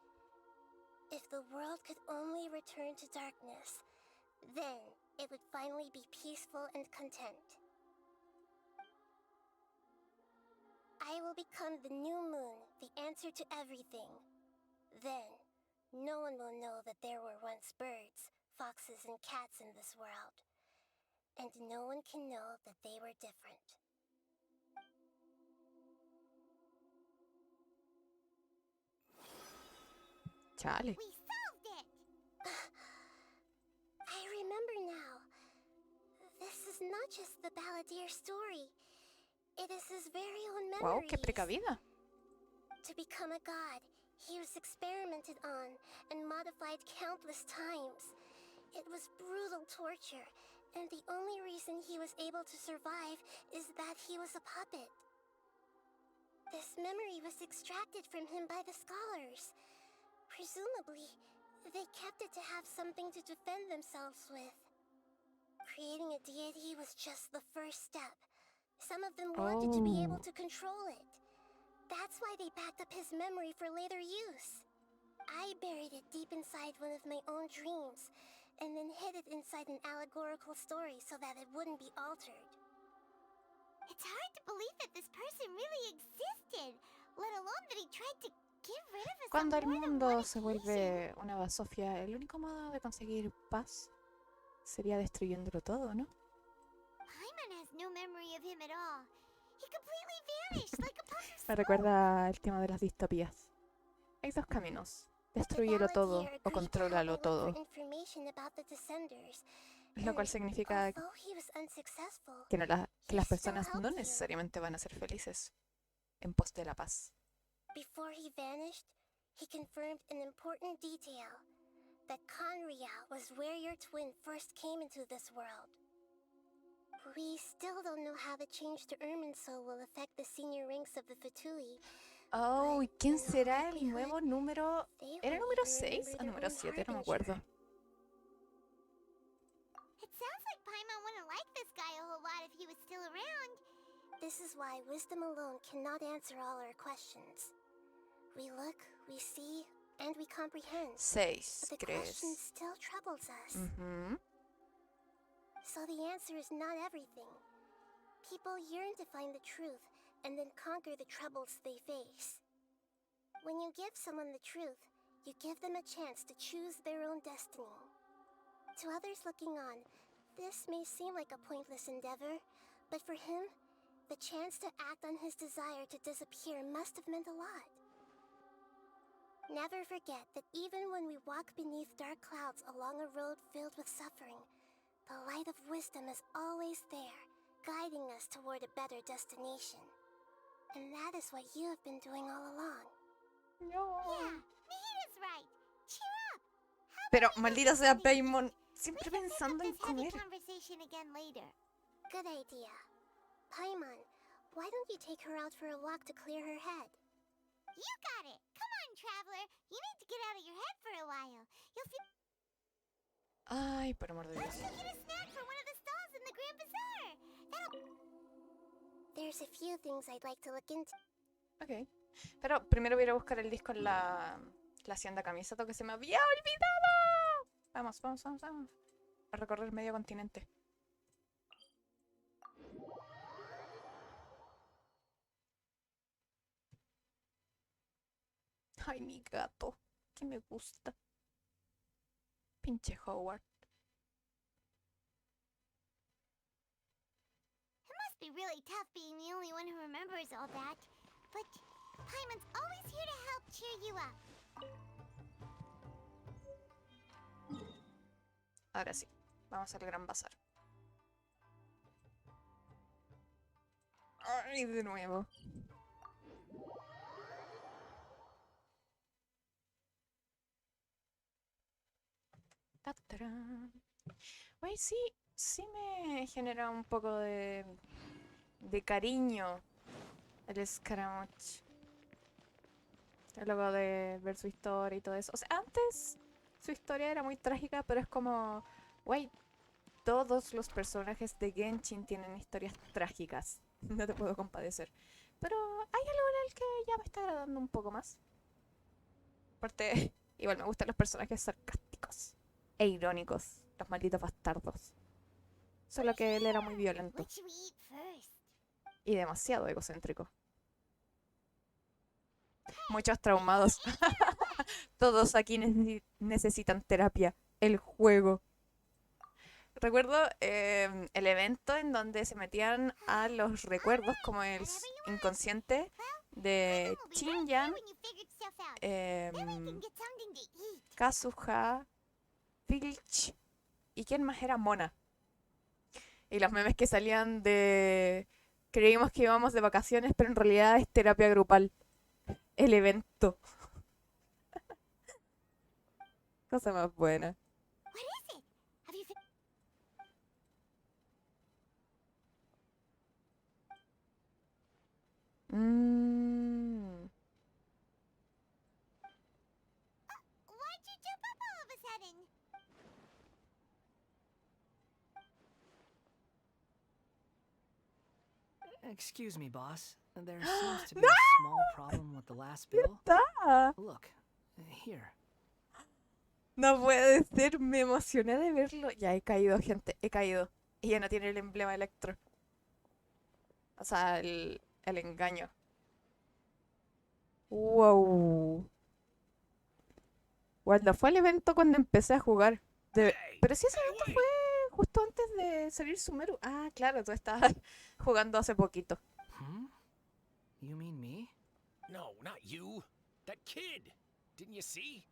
If the world could only return to darkness, then it would finally be peaceful and content. I will become the new moon, the answer to everything. Then, no one will know that there were once birds, foxes, and cats in this world. And no one can know that they were different. Chale. We solved it! I remember now. This is not just the balladeer story. It is his very own Wow, memories. qué precavida. To become a god, he was experimented on and modified countless times. It was brutal torture, and the only reason he was able to survive is that he was a puppet. This memory was extracted from him by the scholars. Presumably, they kept it to have something to defend themselves with. Creating a deity was just the first step. Some of them wanted to be able to control it. That's why they backed up his memory for later use. I buried it deep inside one of my own dreams, and then hid it inside an allegorical story so that it wouldn't be altered. It's hard to believe that this person really existed, let alone that he tried to get rid of us. Cuando el mundo se vuelve una basofia, el único modo de conseguir paz sería destruyéndolo todo, ¿no? Paimon has no memory of him at all. He completely vanished like a puff of Me recuerda el tema de las distopías. Hay dos caminos. Destrúyelo todo o contrólalo todo. Information about the descenders. Lo cual significa Although he was unsuccessful, que las personas no necesariamente van a ser felices en pos de la paz. Before he vanished, he confirmed an important detail. That Conria was where your twin first came into this world. We still don't know how the change to Irminsul will affect the senior ranks of the Fatui. Oh, ¿y quién será el nuevo número? ¿Era número 6 o número 7? No me acuerdo. It sounds like Paimon wouldn't like this guy a whole lot if he was still around. This is why wisdom alone cannot answer all our questions. We look, we see, and we comprehend. 6, but the question still troubles us. So the answer is not everything. People yearn to find the truth and then conquer the troubles they face. When you give someone the truth, you give them a chance to choose their own destiny. To others looking on, this may seem like a pointless endeavor, but for him, the chance to act on his desire to disappear must have meant a lot. Never forget that even when we walk beneath dark clouds along a road filled with suffering, the light of wisdom is always there, guiding us toward a better destination. And that is what you have been doing all along. Yeah, Nahita's right. Cheer up. Pero maldita sea Paimon, siempre pensando en This heavy comer. conversation again later. Good idea. Paimon, why don't you take her out for a walk to clear her head? You got it. Come on, traveler. You need to get out of your head for a while. You'll feel. Ay, por amor de Dios. You'll get a snack from one of the stalls in the Grand Bazaar. There's a few things I'd like to look into. Ok. Pero primero voy a ir a buscar el disco en la hacienda Kamisato que se me había olvidado. Vamos, vamos, vamos, vamos. A recorrer medio continente. Ay, mi gato. Que me gusta. Pinche Howard. It must be really tough being the only one who remembers all that. But Paimon's always here to help cheer you up. Ahora sí. Vamos al Gran Bazar. Ay, de nuevo. Güey, sí, sí me genera un poco de cariño el Scaramouche. Luego de ver su historia y todo eso. O sea, antes su historia era muy trágica, pero es como, güey, todos los personajes de Genshin tienen historias trágicas. No te puedo compadecer. Pero hay algo en el que ya me está agradando un poco más. Aparte, igual me gustan los personajes sarcásticos e irónicos, los malditos bastardos. Solo que él era muy violento. Y demasiado egocéntrico. Muchos traumados. Todos aquí necesitan terapia. El juego. Recuerdo el evento en donde se metían a los recuerdos como el inconsciente de Shinjan, Kazuha, Filch y quién más era Mona. Y los memes que salían de creímos que íbamos de vacaciones, pero en realidad es terapia grupal. El evento. Cosa más buena. Why'd you jump up all of a sudden? Excuse me, boss. There seems to be a small problem with the last bill. Look, here. No puede ser, me emocioné de verlo. Ya he caído, gente, he caído. Y ya no tiene el emblema Electro. O sea, el engaño. Wow. Cuando fue el evento cuando empecé a jugar. Pero si ese evento fue justo antes de salir Sumeru. Ah, claro, tú estabas jugando hace poquito. You mean me? No, not you. That kid. Didn't you see?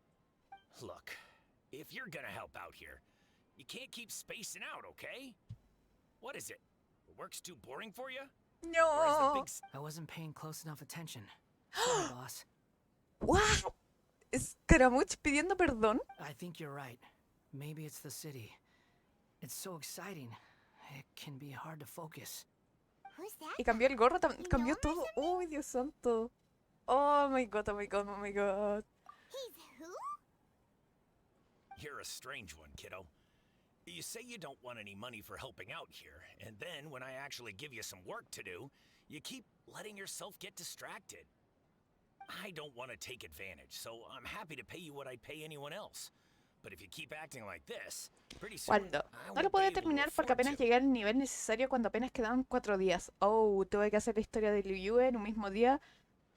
Look, if you're gonna help out here, you can't keep spacing out, okay? What is it? The work's too boring for you? No. I wasn't paying close enough attention. Sorry, boss. What? ¿Scaramouche pidiendo perdón? I think you're right. Maybe it's the city. It's so exciting. It can be hard to focus. Y cambió el gorro, cambió todo. Oh, Dios santo. Oh my god, oh my god, oh my god. He's who? You're a strange one, kiddo. You say you don't want any money for helping out here, and then when I actually give you some work to do, you keep letting yourself get distracted. I don't want to take advantage, so I'm happy to pay you what I'd pay anyone else. But if you keep acting like this, pretty soon ¿Cuándo? I No won't lo be pude able to terminar porque afford apenas to. llegué al nivel necesario cuando apenas quedaban 4 días. Oh, tuve que hacer la historia de Liu Yue en un mismo día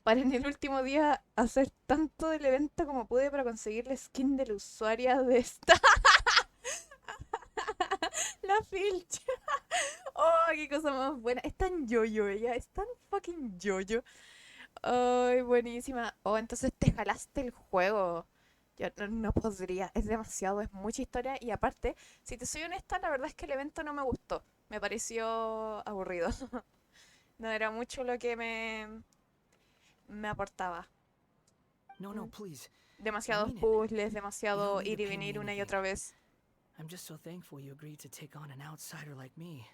para en el último día hacer tanto del evento como pude para conseguir la skin de la usuaria de esta. La Filch. Oh, qué cosa más buena. Es tan yo-yo ella, es tan fucking yo-yo. Ay, buenísima. Oh, entonces te jalaste el juego. Yo no podría, es demasiado, es mucha historia y aparte, si te soy honesta, la verdad es que el evento no me gustó. Me pareció aburrido. No era mucho lo que me aportaba. No, please. Demasiados mean it. puzzles, You demasiado don't need ir to y pay me venir una y anything. otra vez. I'm just so thankful you agreed to take on an outsider like me.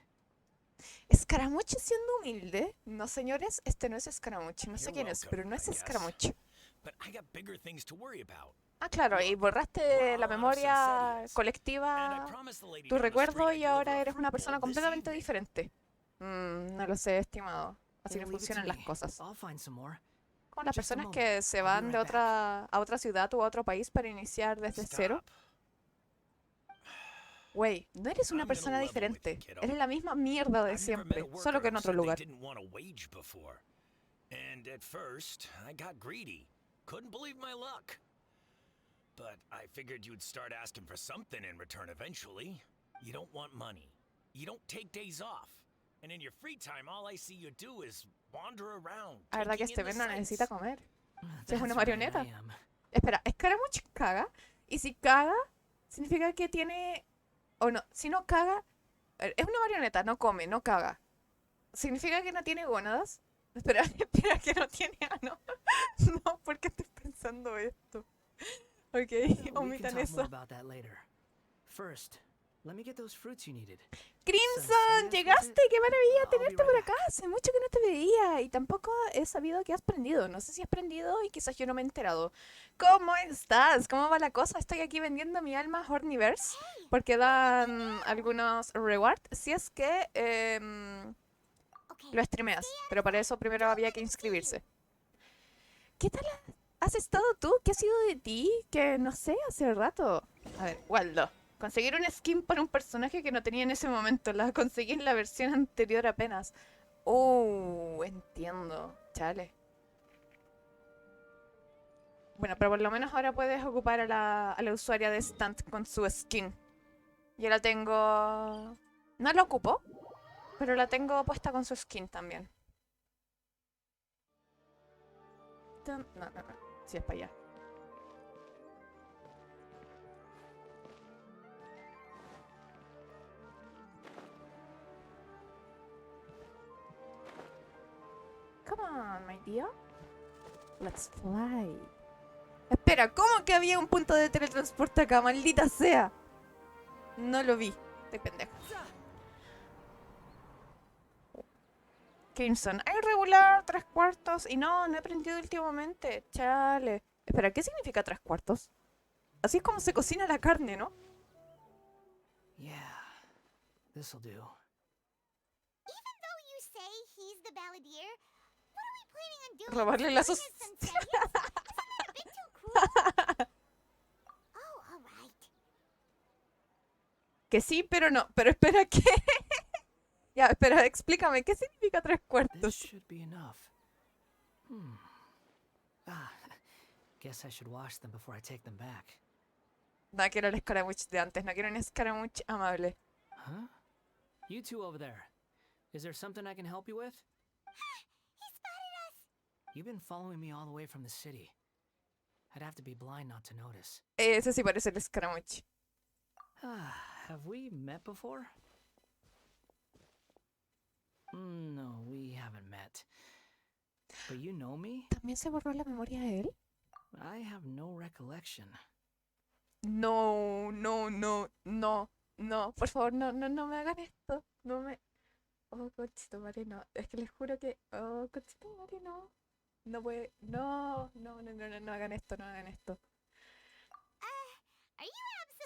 Escaramuche siendo humilde. No, señores, este no es Escaramuche. No sé You're quién es, welcome, pero no es I guess. Escaramuche. But I got bigger things to worry about. Ah, claro, y borraste la memoria colectiva, tu recuerdo y ahora eres una persona completamente diferente. No lo sé, estimado. Así no Leave it to funcionan las me. cosas. I'll find some more. Como las Just a personas moment. que se I'll be van right de back. a otra ciudad o a otro país para iniciar desde cero. Güey, no eres una persona diferente. Eres la misma mierda de siempre, solo que en otro lugar. Didn't want a wage before. And at first, I got greedy. Couldn't believe my luck. But I figured you'd start asking for something in return eventually. You don't want money. You don't take days off. And in your free time, all I see you do is wander around. La verdad que taking este in the Ben no sights. necesita comer. Si es una That's right, marioneta. I am. Espera, Scaramouche caga. Y si caga, significa que tiene. O no, si no caga. Es una marioneta, no come, no caga. ¿Significa que no tiene gónadas? Espera, espera, que no tiene ano. No, ¿por qué estoy pensando esto? Ok, We can omitan talk more eso. about that later. First, let me get those fruits you needed. Crimson, llegaste, qué maravilla tenerte por acá. Hace mucho que no te veía y tampoco he sabido que has prendido. No sé si has prendido y quizás yo no me he enterado. ¿Cómo estás? ¿Cómo va la cosa? Estoy aquí vendiendo mi alma Horniverse porque dan algunos rewards si es que lo streameas. Pero para eso primero había que inscribirse. ¿Qué tal has estado tú? ¿Qué ha sido de ti? Que no sé, hace rato. A ver, Waldo. Conseguir una skin para un personaje que no tenía en ese momento. La conseguí en la versión anterior apenas. Oh, entiendo. Chale. Bueno, pero por lo menos ahora puedes ocupar a la usuaria de Stunt con su skin. Yo la tengo... No la ocupo, pero la tengo puesta con su skin también. No. Sí, es para allá. Come on, my dear. Let's fly. Espera, ¿cómo que había un punto de teletransporte acá? Maldita sea. No lo vi. Estoy pendejo. Crimson. Hay regular, 3/4. Y no he aprendido últimamente. Chale. Espera, ¿qué significa 3/4? Así es como se cocina la carne, ¿no? Yeah, this'll do. Even though you say he's the balladeer, what are we planning on doing? Robarle la Stealing sos... his centennials? Isn't that a bit too cruel? Oh, all right. Que sí, pero no. Pero espera, ¿qué? Ya, espera, explícame. ¿Qué significa 3/4? This should be enough. Guess I should wash them before I take them back. No quiero el Scaramouche de antes. No quiero un Scaramouche amable. Huh? You two over there. Is there something I can help you with? He spotted us. You've been following me all the way from the city. I'd have to be blind not to notice. Ese sí parece el Scaramouche. Have we met before? No, we haven't met. But you know me? ¿También se borró la memoria de él? I have no recollection. No. Por favor, no me hagan esto. No me... Oh, cochito madre, no. Es que les juro que... Oh, cochito madre, no. No puede... No hagan esto, no hagan esto. Are you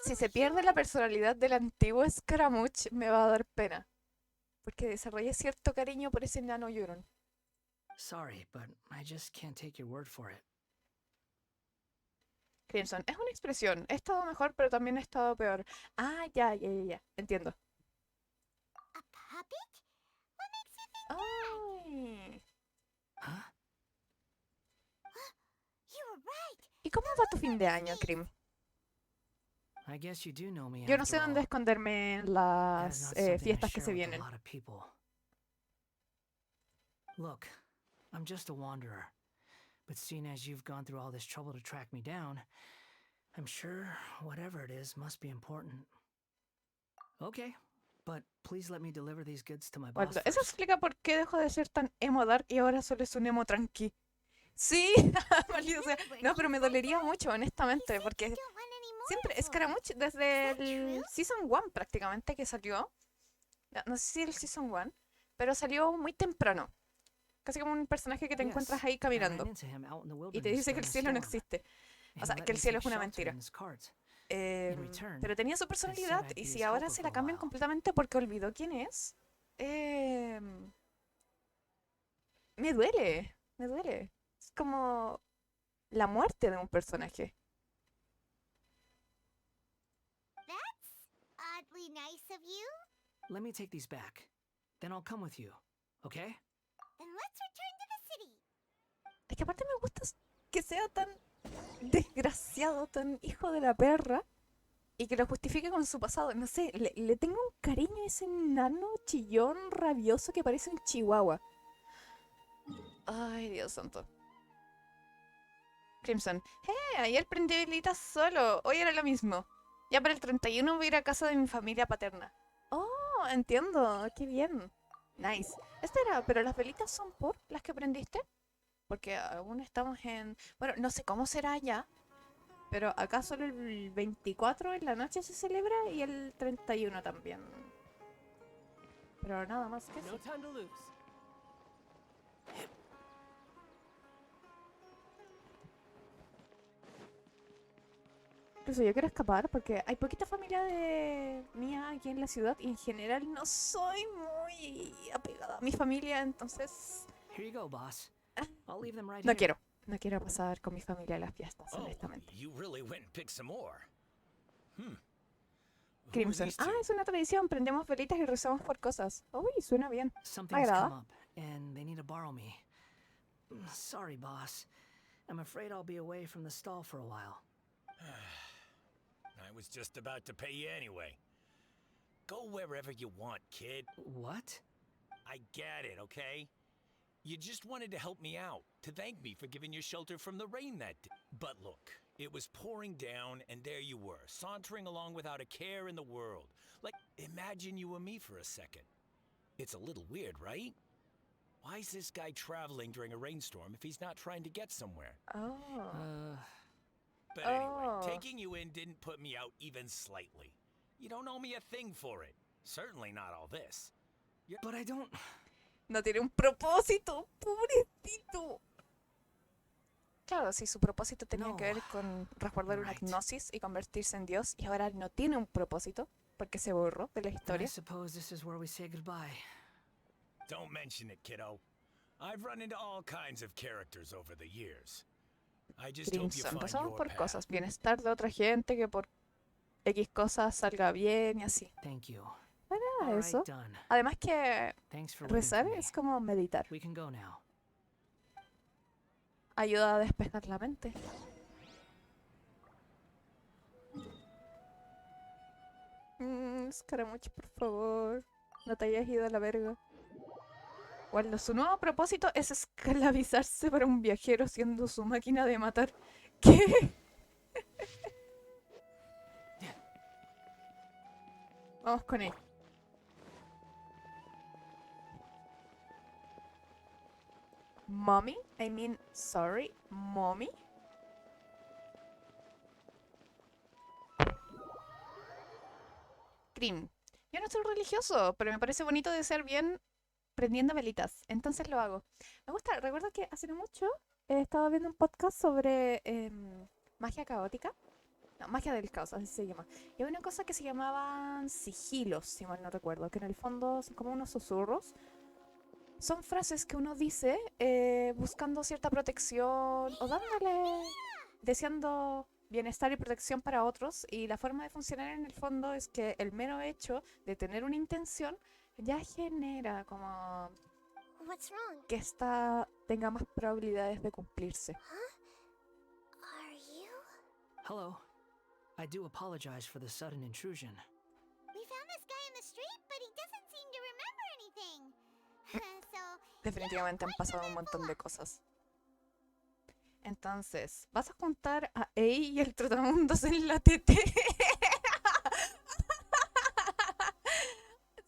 Si se pierde la personalidad del antiguo Scaramouche, me va a dar pena. Porque desarrollé cierto cariño por ese nano llorón. Sorry, but I just can't take your word for it. Crimson, es una expresión. He estado mejor, pero también he estado peor. Ah, ya. Entiendo. A puppet? What makes you think Ay. Huh? You were right. ¿Y cómo va tu fin de año, Crim? I guess you do know me Yo no after sé dónde all. esconderme en That is las not something I fiestas que share se with vienen. a lot of people. Look, I'm just a wanderer. But seeing as you've gone through all this trouble to track me down, I'm sure whatever it is must be important. Okay, but please let me deliver these goods to my boss Bueno, eso first. explica por qué dejó de ser tan emo dark y ahora solo es un emo tranqui. Sí, maldito sea. No, pero me dolería mucho, honestamente, porque siempre Scaramucci, desde el Season 1 prácticamente que salió, no sé si el Season 1, pero salió muy temprano. Casi como un personaje que te encuentras ahí caminando y te dice que el cielo no existe. O sea, que el cielo es una mentira. Pero tenía su personalidad y si ahora se la cambian completamente porque olvidó quién es, me duele, me duele. Es como la muerte de un personaje. That's oddly nice of you. Let me take these back. Then I'll come with you, okay? Then let's return to the city. Es que aparte me gusta que sea tan desgraciado, tan hijo de la perra y que lo justifique con su pasado. No sé, le tengo un cariño a ese nano chillón rabioso que parece un chihuahua. Ay, Dios santo. Crimson. Ayer prendí velitas solo. Hoy era lo mismo. Ya para el 31 voy a ir a casa de mi familia paterna. Oh, entiendo. Qué bien. Nice. Espera, ¿pero las velitas son por las que prendiste? Porque aún estamos en... Bueno, no sé cómo será allá, pero acá solo el 24 en la noche se celebra y el 31 también. Pero nada más que eso. Incluso yo quiero escapar porque hay poquita familia de mía aquí en la ciudad y en general no soy muy apegada a mi familia, entonces... Here you go, boss. I'll leave them right No here. no quiero pasar con mi familia a las fiestas, honestamente. You really went and picked some more. Who are Crimson. these two? Es una tradición, prendemos velitas y rezamos por cosas. Uy, suena bien. Me Something's come agrada. up, and they need to borrow me. Sorry, boss. I'm afraid I'll be away from the stall for a while. I was just about to pay you anyway. Go wherever you want, kid. What? I get it, okay? You just wanted to help me out, to thank me for giving you shelter from the rain that day. But look, it was pouring down, and there you were, sauntering along without a care in the world. Like, imagine you were me for a second. It's a little weird, right? Why is this guy traveling during a rainstorm if he's not trying to get somewhere? Oh. But anyway, taking you in didn't put me out even slightly. You don't owe me a thing for it. Certainly not all this. But I don't... No tiene un propósito, pobrecito. Claro, si su propósito tenía que ver con resguardar una gnosis y convertirse en Dios, y ahora no tiene un propósito porque se borró de la I historia. suppose this is where we say goodbye. Don't mention it, kiddo. I've run into all kinds of characters over the years. I just hope you Crimson, find pasamos your por path. cosas, bienestar de otra gente, que por X cosas salga bien y así. Thank you. Bueno, All right, eso. done. Además que Thanks for waiting rezar for me. es como meditar. We can go now. Ayuda a despejar la mente. Scaramucci, por favor. No te hayas ido a la verga. Cuando su nuevo propósito es esclavizarse para un viajero siendo su máquina de matar. ¿Qué? Vamos con él. Mommy? I mean, sorry, mommy? Cream. Yo no soy religioso, pero me parece bonito desear bien prendiendo velitas. Entonces lo hago. Me gusta, recuerdo que hace no mucho estaba viendo un podcast sobre magia caótica. No, magia del caos, así se llama. Y había una cosa que se llamaban sigilos, si mal no recuerdo, que en el fondo son como unos susurros. Son frases que uno dice buscando cierta protección o dándole, deseando bienestar y protección para otros. Y la forma de funcionar en el fondo es que el mero hecho de tener una intención ya genera como What's wrong? que esta tenga más probabilidades de cumplirse. Are you? Hello. I do apologize for the sudden intrusion. We found this guy in the street, but he doesn't seem to remember anything. So, Definitivamente han pasado un montón de cosas. Entonces, ¿vas a juntar a Ei y el trotamundos en la TT?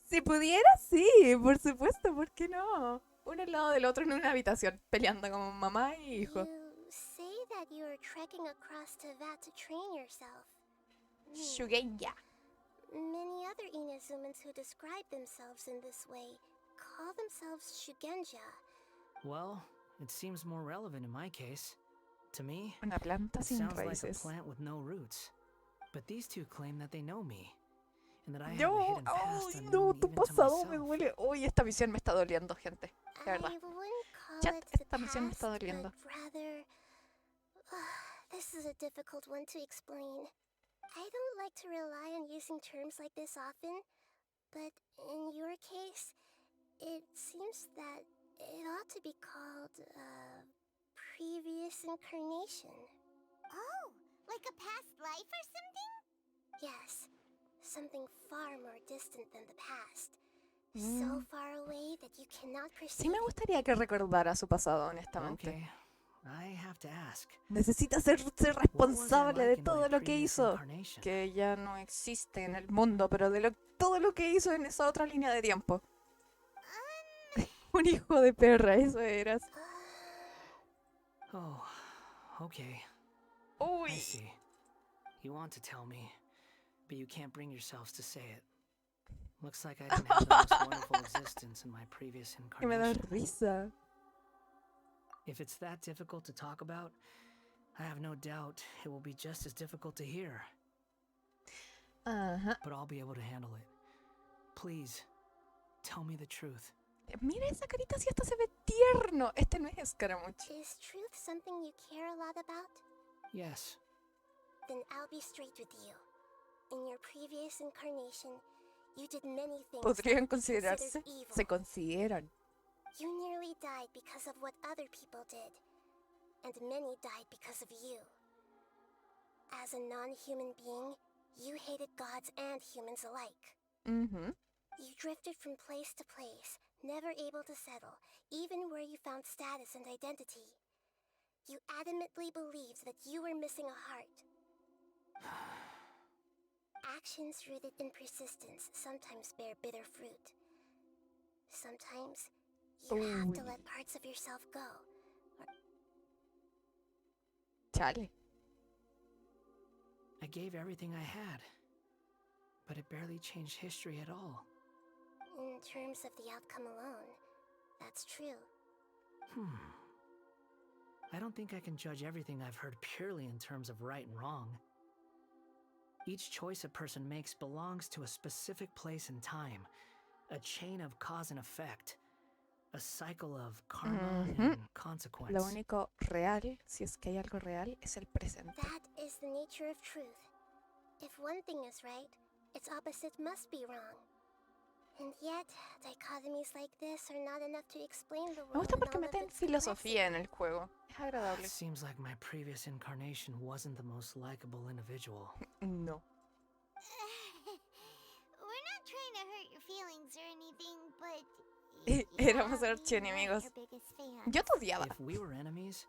Si pudiera, sí, por supuesto, ¿por qué no? Uno al lado del otro en una habitación, peleando como mamá y hijo. You say that you are trekking across to Vat to train yourself. Shugeya. Many other Inazumans who describe themselves in this way call themselves Shugenja. Well, it seems more relevant in my case. To me, Una planta it sin sounds like a raíces. plant with no roots. But these two claim that they know me, and that I have a No, hidden past ay, unknown no, tu even to pasado me myself. duele. Uy, esta misión me está doliendo, gente. De verdad. I wouldn't call Chat, it the esta misión me está past, doliendo. but rather... this is a difficult one to explain. I don't like to rely on using terms like this often, but in your case, it seems that it ought to be called, previous incarnation. Oh, like a past life or something? Yes, something far more distant than the past. So far away that you cannot perceive Sí me gustaría que recordara su pasado, honestamente. Okay, I have to ask. Necesita ser responsable de todo lo que hizo. Que ya no existe en el mundo, pero de todo lo que hizo en esa otra línea de tiempo. Un hijo de perra, eso eras. Oh, okay. Uy. I see. You want to tell me, but you can't bring yourselves to say it. Looks like I didn't have the most wonderful existence in my previous Que me da incarnation. risa. If it's that difficult to talk about, I have no doubt it will be just as difficult to hear. Ajá. But I'll be able to handle it. Please, tell me the truth. Mira esa carita, si hasta se ve tierno. Este no es Scaramucci. Is truth something you care a lot about? Yes. Then I'll be straight with you. In your previous incarnation, you did many things Podrían that were considered considerarse, evil. se consideran. You nearly died because of what other people did, and many died because of you. As a non-human being, you hated gods and humans alike. Mm-hmm. You drifted from place to place, never able to settle, even where you found status and identity. You adamantly believed that you were missing a heart. Actions rooted in persistence sometimes bear bitter fruit. Sometimes, you have to let parts of yourself go. Chale. I gave everything I had, but it barely changed history at all. In terms of the outcome alone, that's true. I don't think I can judge everything I've heard purely in terms of right and wrong. Each choice a person makes belongs to a specific place and time, a chain of cause and effect, a cycle of karma and consequence. Lo único real, si es que hay algo real, es el presente. That is the nature of truth. If one thing is right, its opposite must be wrong. And yet, dichotomies like this are not enough to explain the Me world gusta and porque all of meten its filosofía en el juego. Es agradable. Seems like my previous incarnation wasn't the most likable individual. No. We're not trying to hurt your feelings or anything, but... Éramos archienemigos. Yo te odiaba. If we were enemies,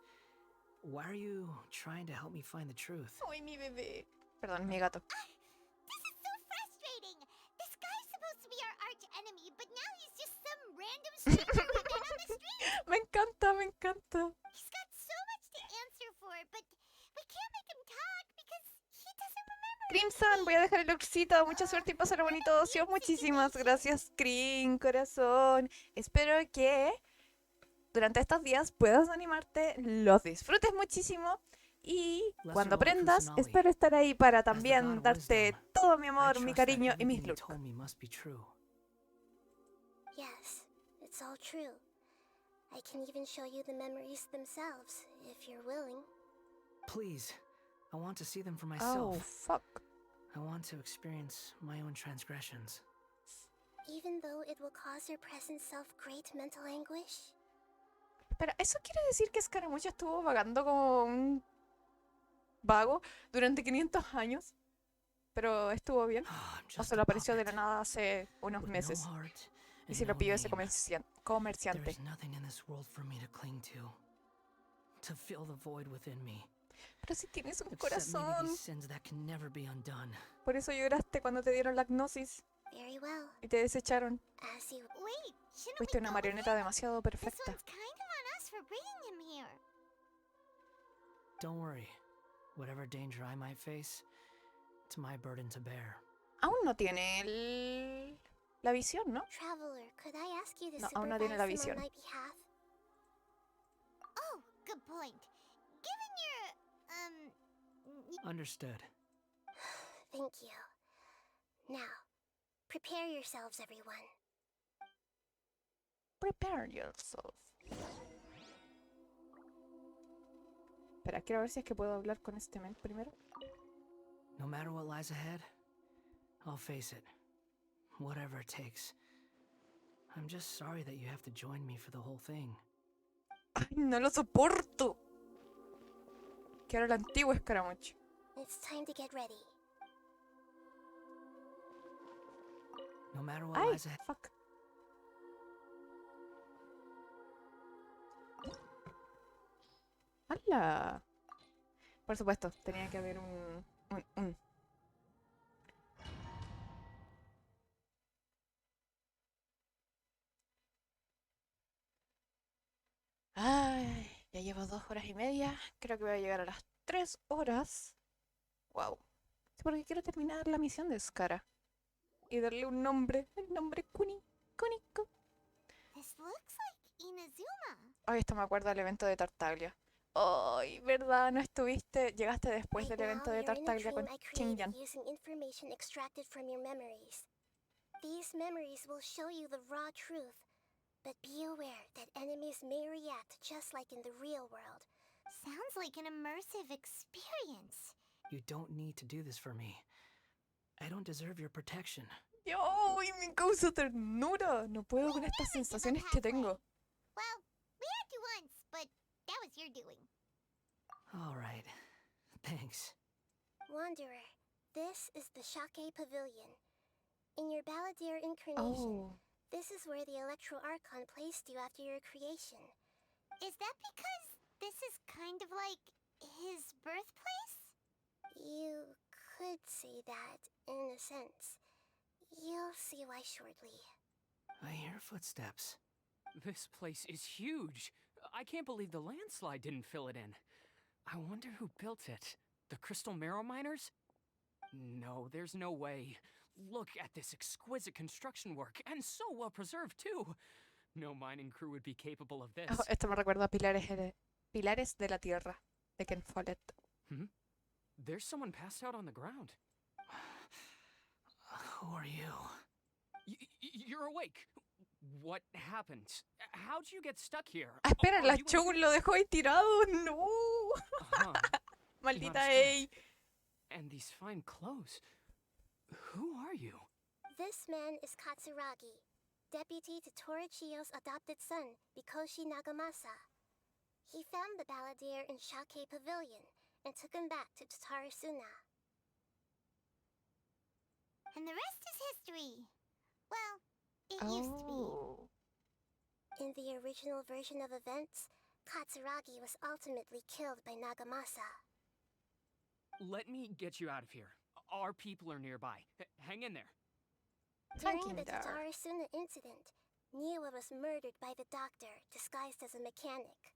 why are you trying to help me find the truth? Ay, mi bebé. Perdón, mi gato. This is so frustrating! This guy's supposed to be our arch enemy, but now he's just some random stranger we met on the street! Me encanta, me encanta. He's got so much to answer for, but we can't make him talk because he doesn't remember. Crimson, voy a dejar el loxito. Mucha suerte y pásalo bonito, ocio. Muchísimas gracias, Crim, corazón. Espero que durante estos días puedas animarte, los disfrutes muchísimo. Y cuando aprendas, espero estar ahí para también darte todo mi amor, mi cariño y mis looks. Yes, it's all true. I can even show you the memories themselves, if you're willing. Please, I want to see them for Oh, myself. fuck. I want to experience my own transgressions. Even though it will cause your present self great mental anguish? Pero eso quiere decir que Scaramucci estuvo vagando como un vago durante 500 años. Pero estuvo bien. O se lo apareció de la nada hace unos meses. Y se lo pidió ese comerciante. There's nothing in this world for me to cling to. to fill the void within me. Pero si tienes un Except maybe corazón. these sins that can never be undone. Por eso lloraste cuando te dieron la gnosis Very well. y te desecharon. As you... Wait, shouldn't Fuiste we una go with marioneta him? demasiado This perfecta. one's kind of on us for bringing him here. Don't worry. Whatever danger I might face, it's my burden to bear. Aún no tiene la visión, ¿no? Traveler, could I ask you to No, aún no tiene la supervise him visión. on my behalf? Oh, good point. Given your, Understood. Thank you. Now, prepare yourselves, everyone. Prepare yourself. Espera, quiero ver si es que puedo hablar con este men primero. No matter what lies ahead, I'll face it. Whatever it takes. I'm just sorry that you have to join me for the whole thing. Ay, no lo soporto. Quiero el antiguo escaramucho. It's time to get ready. No matter what Ay, lies ahead. fuck. ¡Hala! Por supuesto, tenía que haber un. Ay, ya llevo 2 horas y media. Creo que voy a llegar a las 3 horas. Wow. Sí, porque quiero terminar la misión de Skara. Y darle un nombre. El nombre Kuniko. this looks like Inazuma. Ay, esto me acuerda del evento de Tartaglia. Ay, ¿verdad? No estuviste. Llegaste después Right del evento now, de you're in a Tartaglia con dream I Shinjan. created using information extracted from your memories. These memories will show you the raw truth, but be aware that enemies may react just like in the real world. Sounds like an immersive experience. You don't need to do this for me. I don't deserve your protection. ¡Ay, me causa ternura! No puedo con estas sensaciones que tengo. Well, we had to once, but that was your doing. All right. Thanks. Wanderer, this is the Shake Pavilion. In your Balladeer incarnation, Oh. this is where the Electro Archon placed you after your creation. Is that because this is kind of like his birthplace? You could say that, in a sense. You'll see why shortly. I hear footsteps. This place is huge. I can't believe the landslide didn't fill it in. I wonder who built it. The Crystal Marrow miners? No, there's no way. Look at this exquisite construction work, and so well preserved too. No mining crew would be capable of this. Oh, esto me recuerda a Pilares de la Tierra, de Ken Follett. There's someone passed out on the ground. Who are you? You're awake. What happened? How'd you get stuck here? Ah, espera, Are la you a- Chogun lo dejó ahí tirado. ¡No! Uh-huh. Maldita Not Ei. And these fine clothes. Who are you? This man is Katsuragi, deputy to Torichiyo's adopted son, Mikoshi Nagamasa. He found the Balladeer in Shake Pavilion and took him back to Tatarasuna. And the rest is history. Well, it used to be. Oh. In the original version of events, Katsuragi was ultimately killed by Nagamasa. Let me get you out of here. Our people are nearby. Hang in there. During the Kinda. Tatarasuna incident, Niwa was murdered by the doctor disguised as a mechanic.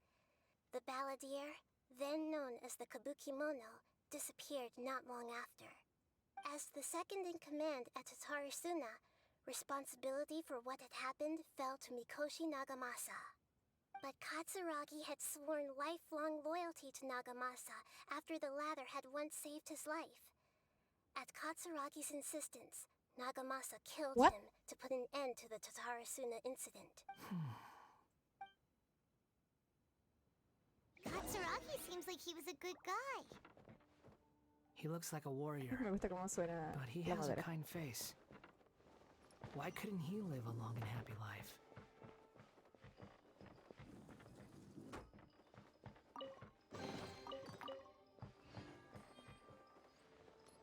The Balladeer, then known as the Kabukimono, disappeared not long after. As the second in command at Tatarasuna, responsibility for what had happened fell to Mikoshi Nagamasa. But Katsuragi had sworn lifelong loyalty to Nagamasa after the latter had once saved his life. At Katsuragi's insistence, Nagamasa killed What? him to put an end to the Tatarasuna incident. Katsuragi seems like he was a good guy. He looks like a warrior, Me gusta cómo suena but he la has a madera. kind face. Why couldn't he live a long and happy life?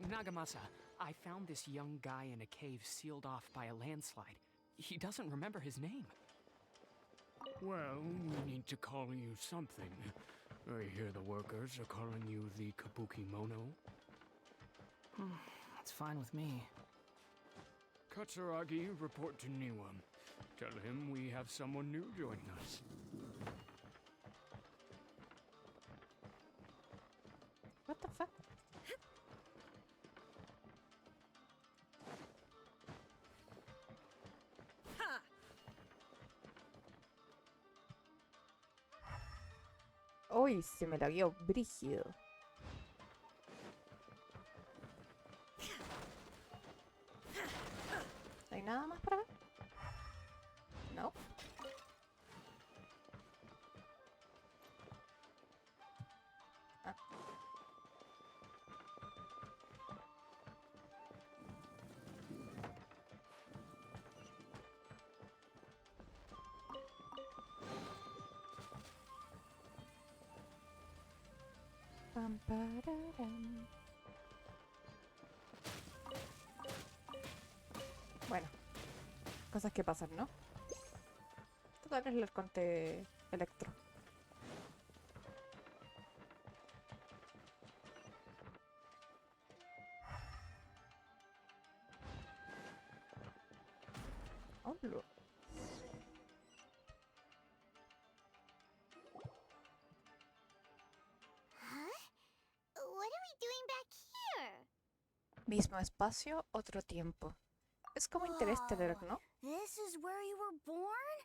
Nagamasa, I found this young guy in a cave sealed off by a landslide. He doesn't remember his name. Well, we need to call you something. I hear the workers are calling you the Kabuki Mono. That's fine with me. Katsuragi, report to Niwa. Tell him we have someone new joining us. What the fuck? Uy, se me lagueó brígido. ¿Hay nada más para acá? No. Ah. Pam, pararam. Bueno, cosas que pasan, ¿no? Total es el conte electro. Hola. What are we doing back here? Mismo espacio, otro tiempo. Es como Interestelar, ¿no? This is where you were born?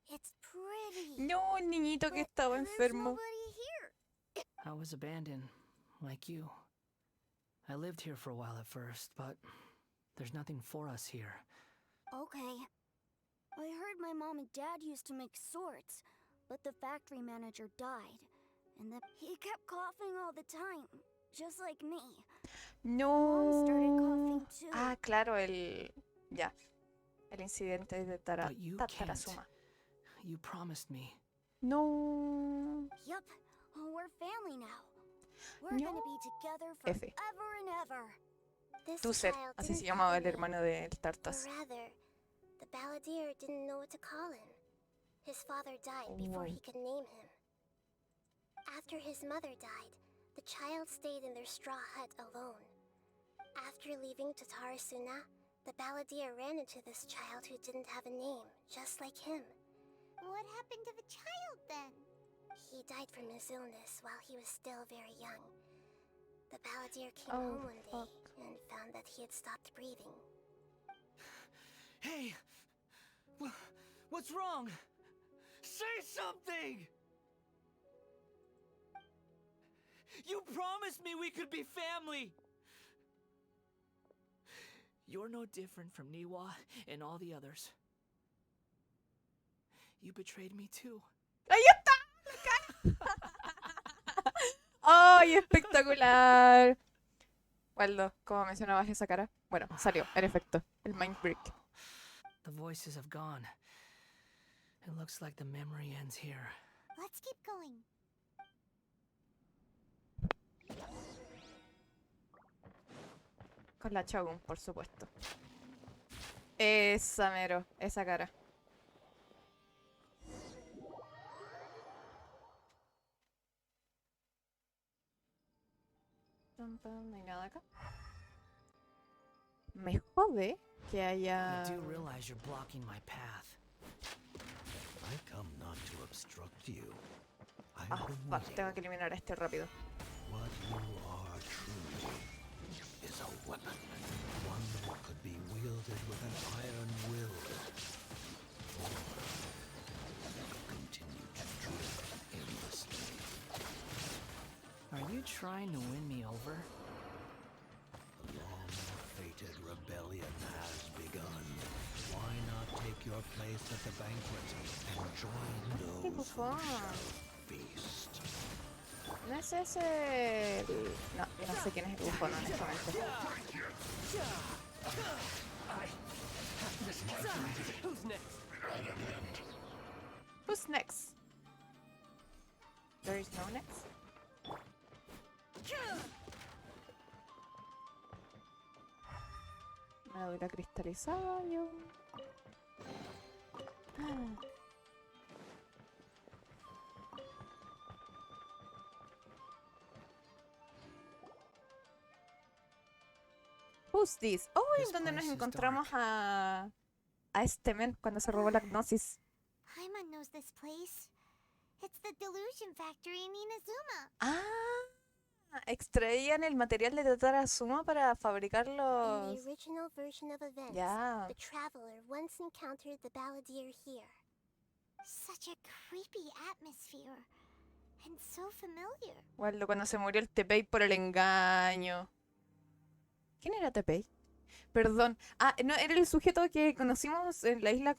It's pretty. No, el niñito que estaba enfermo. I was abandoned, like you. I lived here for a while at first, but there's nothing for us here. Okay. I heard my mom and dad used to make swords, but the factory manager died. And he kept coughing all the time, just like me. Mom started coughing No. too. Ah, claro, el... Ya. El incidente de But you Tatarasuma. You promised me. No. Yup. We're family now. We're No. gonna be together F. forever and ever. This Tuser, child así didn't se llamaba have el a name, hermano de or Tartas. rather, the balladeer didn't know what to call him. His father died before he could name him. After his mother died, the child stayed in their straw hut alone. After leaving Tatarasuna, the balladeer ran into this child who didn't have a name, just like him. What happened to the child then? He died from his illness while he was still very young. The balladeer came Oh, home one day fuck. and found that he had stopped breathing. Hey! What's wrong? Say something! You promised me we could be family! You're no different from Niwa and all the others. You betrayed me too. ¡Ahí está! ¡Ay, espectacular! Waldo, ¿cómo mencionabas esa cara? Bueno, salió, en efecto, el Mind Break. The voices have gone. It looks like the memory ends here. Let's keep going. Con la Shogun, por supuesto. Esa mero, esa cara. No hay nada acá. Me jode que haya... I do realize you're blocking my path. I come not to obstruct you. I've Ah, been fuck, waiting. tengo que eliminar a este rápido. What you are truly is a weapon. One that could be wielded with an iron will. Or continue to drift endlessly. Are you trying to win me over? The long-fated rebellion has begun. Why not take your place at the banquet and join ¡Qué those who bufón! shall feast? No es ese... No, yo no sé quién es el bufón, honestamente. Who's next? Who's next? There is no next. Madura cristalizada, yo. Who's this? Oh, en donde nos encontramos a este men cuando se robó la gnosis. Paimon knows this place. It's the delusion factory in Inazuma. Ah, extraían el material de Tatarasuma para fabricar In los... the original version of events, Ya. the traveler once encountered the balladeer here. Such a creepy atmosphere. And so familiar. Waldo, cuando se murió el Tepei por el engaño. ¿Quién era Tepei? Perdón. Ah, no, era el sujeto que conocimos en la isla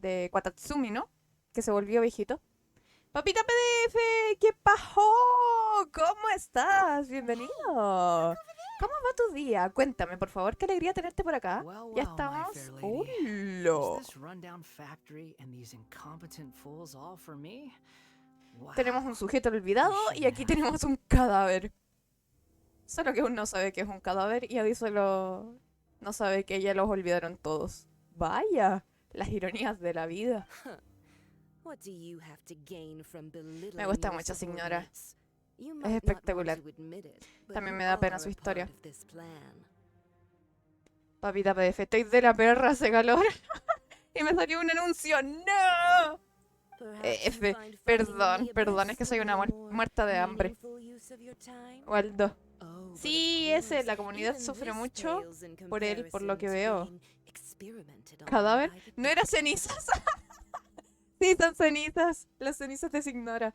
de Kwatatsumi, ¿no? Que se volvió viejito. Papita PDF, ¿qué pasó? ¿Cómo estás? Bienvenido. ¿Cómo va tu día? Cuéntame, por favor, qué alegría tenerte por acá. Ya estamos. ¡Hola! Tenemos un sujeto olvidado y aquí tenemos un cadáver. Solo que uno no sabe que es un cadáver y Adi solo no sabe que ya los olvidaron todos. Vaya, las ironías de la vida. Me gusta mucho, señora. Es espectacular. También me da pena su historia. Papita PDF, estoy de la perra, hace calor. Y me salió un anuncio. ¡No! Perdón, es que soy una muerta de hambre. Waldo. Sí, la comunidad sufre mucho por él, por lo que veo. ¿Cadáver? ¿No era cenizas? Sí, son cenizas. Las cenizas de Signora.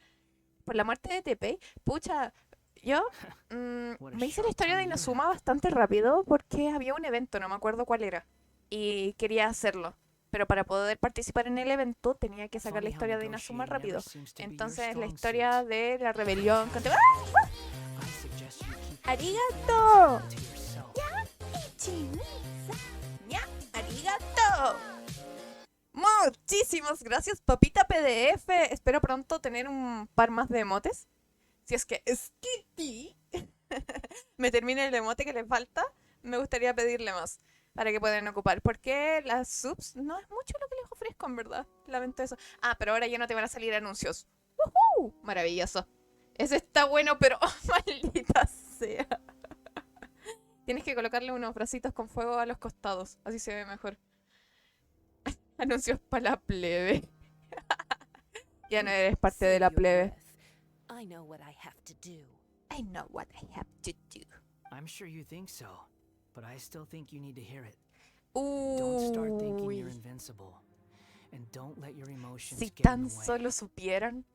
Por la muerte de Tepei. Pucha, yo me hice la historia de Inazuma bastante rápido porque había un evento, no me acuerdo cuál era. Y quería hacerlo. Pero para poder participar en el evento tenía que sacar la historia de Inazuma rápido. Entonces la historia de la rebelión... ¡Arigato! ¡Ya! ¡Arigato! Muchísimas gracias, papita PDF. Espero pronto tener un par más de emotes. Si es que Skitty me termine el emote que le falta, me gustaría pedirle más para que puedan ocupar. Porque las subs no es mucho lo que les ofrezco, en verdad. Lamento eso. Ah, pero ahora ya no te van a salir anuncios. ¡Woohoo! Maravilloso. Ese está bueno, pero oh, maldita sea. Tienes que colocarle unos bracitos con fuego a los costados. Así se ve mejor. Anuncios para la plebe. Ya no eres parte de la plebe. I know what I have to do. I know what I have to do. I'm sure you think so, but I still think you need to hear it. Don't start thinking you're invincible. And don't let your emotions Si get in tan the way. solo supieran.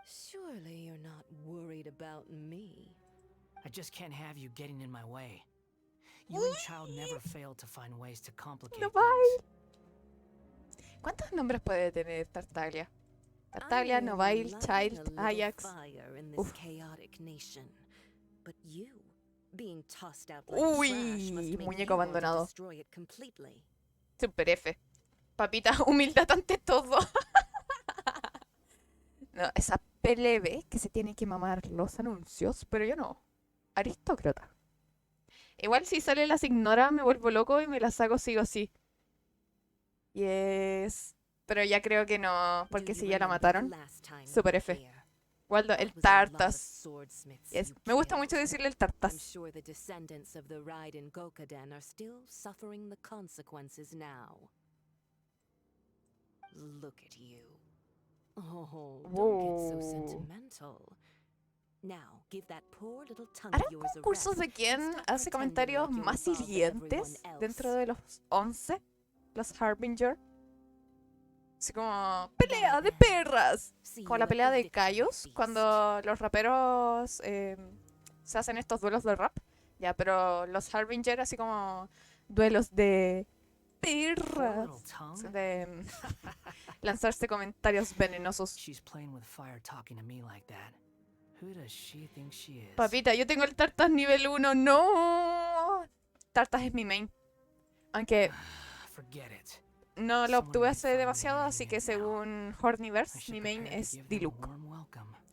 Surely you're not worried about me. I just can't have you getting in my way. You and Child never fail to find ways to complicate No, things. bye. ¿Cuántos nombres puede tener Tartaglia? Tartaglia, Novail, Child, Ajax. Uf. Uy, muñeco abandonado. Super F. Papita, humildad ante todo. No, esa plebe que se tiene que mamar los anuncios, pero yo no. Aristócrata. Igual si sale las ignora me vuelvo loco y me las saco sí o sí. Yes. Pero ya creo que no, porque si ya la mataron. Super F. Waldo, el Tartas. Yes. Me gusta mucho decirle el Tartas. I'm sure the descendants of the Raiden Gokaden are still suffering the consequences now. Look at you. Oh, don't get so sentimental. Now, give that poor little tongue of ¿Harán yours a concursos rest de quién and stop hace pretending comentarios like you're más above hirientes everyone dentro else? de los 11? Los Harbinger. Así como, pelea de perras. Como la pelea de gallos, cuando los raperos se hacen estos duelos de rap. Ya, pero los Harbinger así como duelos de perras. De lanzarse comentarios venenosos. She's playing with fire talking to me like that. Who does she think she is? Papita, yo tengo el Tartas nivel 1. ¡No! Tartas es mi main. Aunque Forget it. no lo obtuve hace demasiado, así que según Horniverse, mi main es Diluc.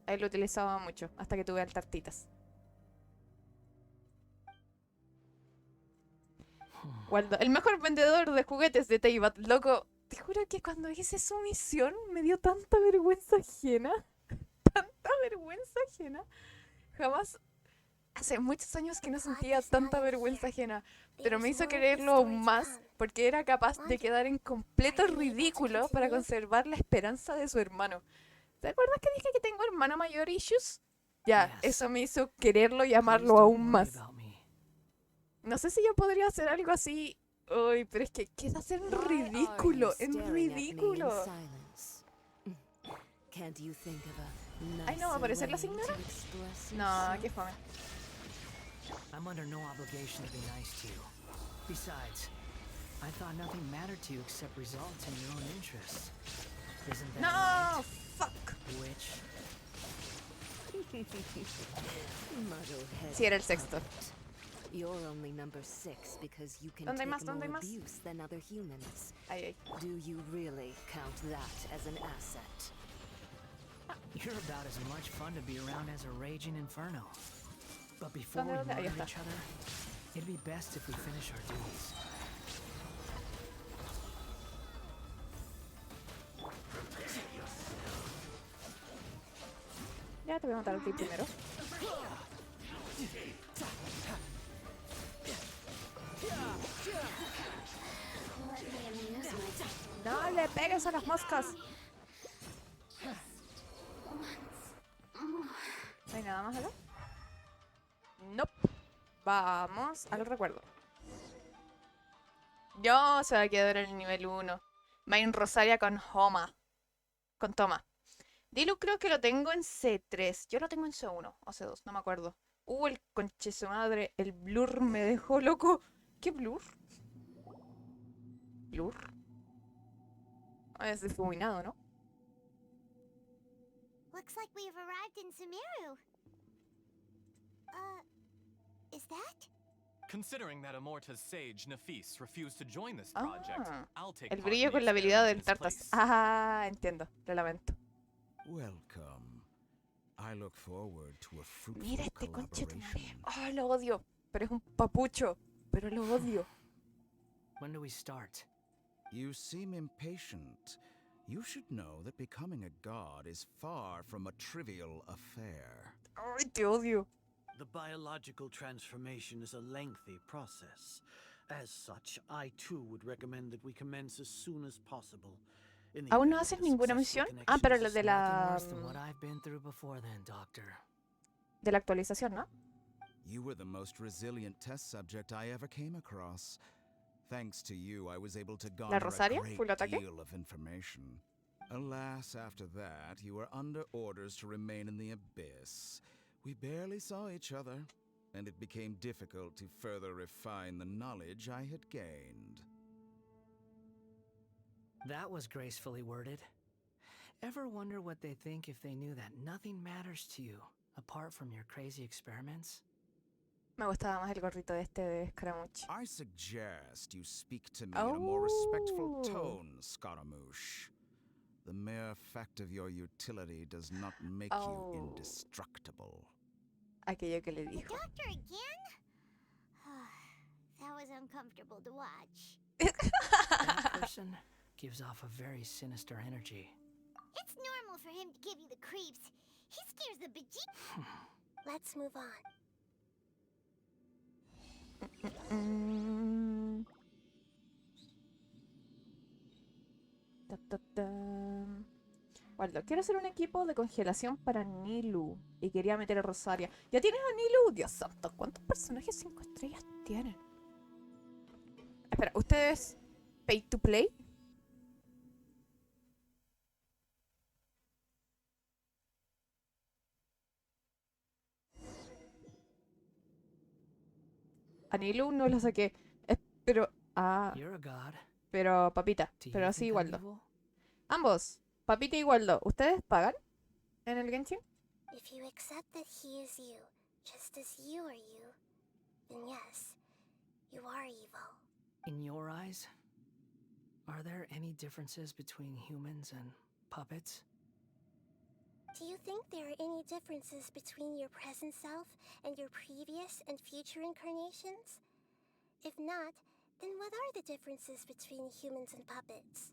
Ahí lo utilizaba mucho, hasta que tuve al Tartitas. Waldo, el mejor vendedor de juguetes de Teyvat. Loco, te juro que cuando hice su misión me dio tanta vergüenza ajena. Tanta vergüenza ajena. Jamás Hace muchos años que no sentía tanta vergüenza ajena, pero me hizo quererlo aún más porque era capaz de quedar en completo ridículo para conservar la esperanza de su hermano. ¿Te acuerdas que dije que tengo hermano mayor issues? Ya, eso me hizo quererlo y amarlo aún más. No sé si yo podría hacer algo así. Uy, pero es que queda ser en ridículo, en ridículo. Ay, no, ¿va a aparecer la señora? No, qué fome. I'm under no obligation to be nice to you. Besides, I thought nothing mattered to you except results in your own interests. Isn't that No, right? fuck. Witch. Sí, era el sexto. You're only number 6 because you can ¿Dónde hay take más? ¿Dónde more hay más? abuse than other humans. Ay, ay. Do you really count that as an asset? You're about as much fun to be around as a raging inferno. But before we ¿Dónde? Ahí murder está. each other, it'd be best if we finish our duties. Ya te voy a matar a ti primero. No le pegues a las moscas. ¿No hay nada más acá? Nope. Vamos al recuerdo. Yo se va a quedar en el nivel 1. Main Rosaria con Homa. Con Toma. Dilu creo que lo tengo en C3. Yo lo tengo en C1 o C2, no me acuerdo. El conche su madre. El blur me dejó loco. ¿Qué blur? ¿Blur? Es difuminado, ¿no? Looks like we've arrived in Sumeru. Is that? Considering that Amorta's sage Nafis refused to join this project, I'll take El part brillo in the con la habilidad del experiment in his Tartas. place. Ah, entiendo. Lo lamento. Welcome. I look forward to a fruitful Mira este conche tu madre. collaboration. Oh, lo odio. Pero es un papucho. Pero lo odio. When do we start? You seem impatient. You should know that becoming a god is far from a trivial affair. Ay, te odio. The biological transformation is a lengthy process. As such, I too would recommend that we commence as soon as possible. In the ¿Aún no event haces a ninguna successful misión? Ah, pero la de Nothing la... worse than what I've been through before then, Doctor. De la actualización, ¿no? You were the most resilient test subject I ever came across. Thanks to you, I was able to garner a Rosaria? great ¿Full ataque? deal of information. Alas, after that, you were under orders to remain in the abyss. We barely saw each other, and it became difficult to further refine the knowledge I had gained. That was gracefully worded. Ever wonder what they think if they knew that nothing matters to you apart from your crazy experiments? Me gustaba más el gorrito de Scaramouche. I suggest you speak to me in a more respectful tone, Scaramouche. The mere fact of your utility does not make you indestructible. Aquello que le dijo. Doctor again? That was uncomfortable to watch. That person gives off a very sinister energy. It's normal for him to give you the creeps. He scares the beje- Let's move on. Waldo, quiero hacer un equipo de congelación para Nilu. Y quería meter a Rosaria. ¿Ya tienes a Nilu? Dios santo, ¿cuántos personajes 5 estrellas tienen? Espera, ¿ustedes pay to play? A Nilu no lo saqué. Pero... You're a god. Pero, papita. Do Pero you así think I'm Waldo. evil? Ambos. Papita y Waldo. ¿Ustedes pagan en el Genshin? If you accept that he is you, just as you are you, then yes, you are evil. In your eyes, are there any differences between humans and puppets? Do you think there are any differences between your present self and your previous and future incarnations? If not, then what are the differences between humans and puppets?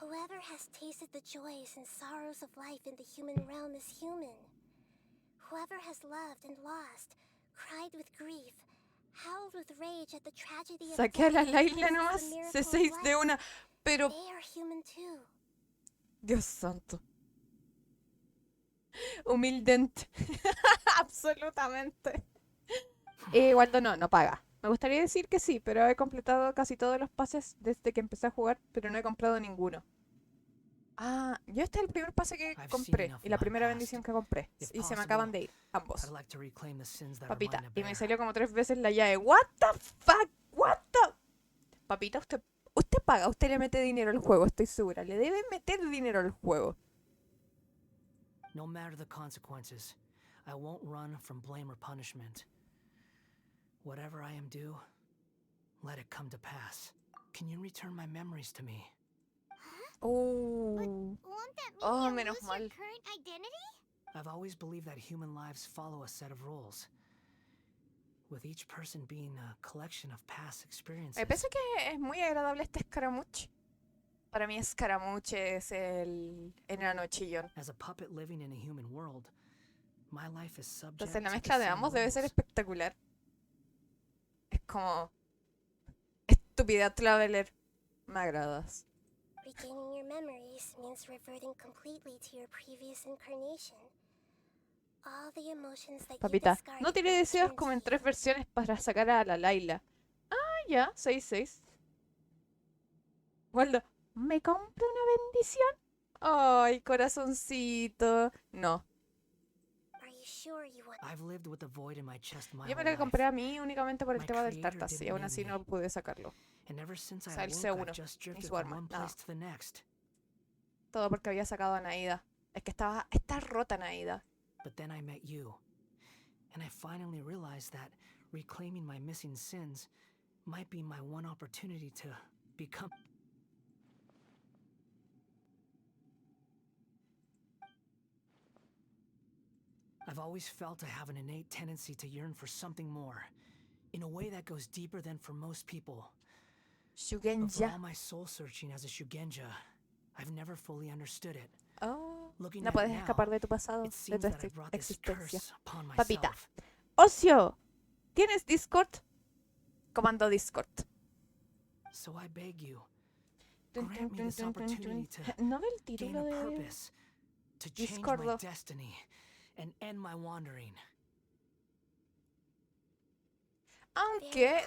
Whoever has tasted the joys and sorrows of life in the human realm is human. Whoever has loved and lost, cried with grief, howled with rage at the tragedy of Saqué a la death Laila because of the nomás. miracle of C6 de life. una. Pero, They are human too. Dios santo. Humildente. Absolutamente. Waldo no paga. Me gustaría decir que sí, pero he completado casi todos los pases desde que empecé a jugar, pero no he comprado ninguno. Ah, yo este es el primer pase que compré y la primera bendición que compré. Y se me acaban de ir, ambos. Papita, y me salió como 3 veces la llave. What the fuck? What the... Papita, usted paga, usted le mete dinero al juego, estoy segura. Le debe meter dinero al juego. No matter the consequences, I won't run from blame or punishment. Whatever I am due, let it come to pass. Can you return my memories to me? Oh. Won't that mean Oh, you menos lose mal. your current identity? I've always believed that human lives follow a set of rules, with each person being a collection of past experiences. Me parece que es muy agradable este escaramuche. Para mí escaramuche es el enano chillón. As a puppet living in a human world, my life is subject Entonces la to mezcla the de same ambos debe ser rules. espectacular. Es como... Estupidez Traveler. Me agradas. Regaining your memories means reverting completely to your previous incarnation. All the emotions that you Papita, discarded no tiene will deseos return como to en you. 3 versiones para sacar a la Laila. Ah, ya, 6-6. Waldo, ¿me compro una bendición? Ay, corazoncito. No. Are you sure you want... I've lived with the void in my chest my Yo me whole lo compré life. a mí únicamente por el My tema del creator tartas y didn't aún need así me. no pude sacarlo. And ever since O I sea, el awoke, C1, I've just ni drifted su from arma, one nada. place to the next. Todo porque había sacado a Naida. Es que está rota Naida. But then I met you, and I finally realized that reclaiming my missing sins might be my one opportunity to become... I've always felt I have an innate tendency to yearn for something more, in a way that goes deeper than for most people. But for Shugenja. all my soul searching as a Shugenja, I've never fully understood it. Oh, Looking no at puedes it now, escapar de tu pasado, it de seems tu that I brought this existencia. curse upon Papita. myself. Ocio, ¿tienes Discord? Comando Discord. So I beg you, Tun, grant me this tun, tun, tun, opportunity tun. to ¿No ve el gain título a de purpose, to change my Discordo? destiny, and end my wandering. Aunque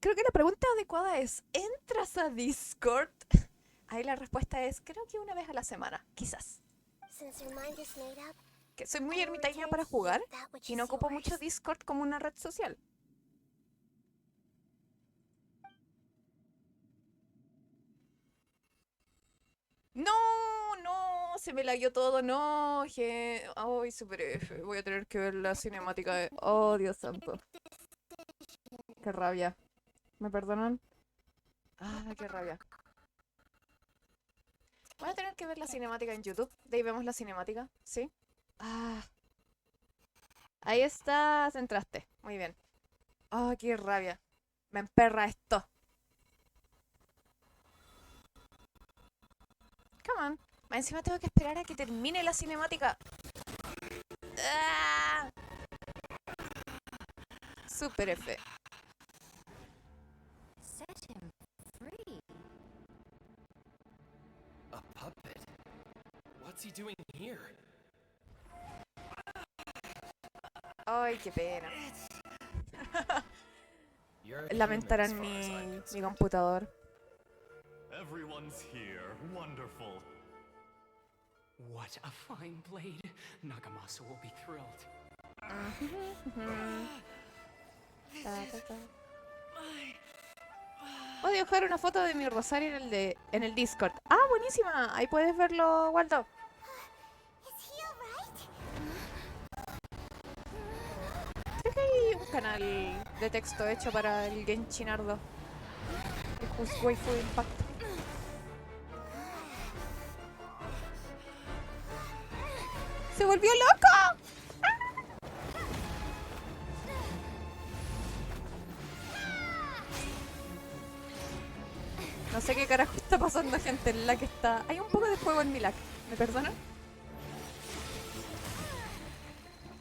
creo que la pregunta adecuada es, ¿entras a Discord? Ahí la respuesta es, creo que una vez a la semana, quizás. Since your mind is made up, Que soy muy ermitaña para jugar y no ocupo mucho Discord como una red social. No, se me lagueó todo, no, ay, super F, voy a tener que ver la cinemática de... Oh, Dios santo. Qué rabia. ¿Me perdonan? Ah, qué rabia. Voy a tener que ver la cinemática en YouTube. De ahí vemos la cinemática, ¿sí? Ah. Ahí estás, entraste. Muy bien. Oh, qué rabia. Me emperra esto. Come on. Más encima tengo que esperar a que termine la cinemática. ¡Ah! Super F. Set him free. A puppet? What's he doing here? Ay, qué pena. You're a human Lamentarán as far as I'm mi concerned. computador. Everyone's here. Wonderful. What a fine blade. Nagamasa will be thrilled. Voy a dibujar una foto de mi rosario en el Discord. Ah, buenísima. Ahí puedes verlo, Waldo. Is he alright? Creo que hay un canal de texto hecho para el Genchinardo. El Waifu Impact. ¡Se volvió loco! No sé qué carajo está pasando, gente. El lag está... Hay un poco de fuego en mi lag. ¿Me perdonan?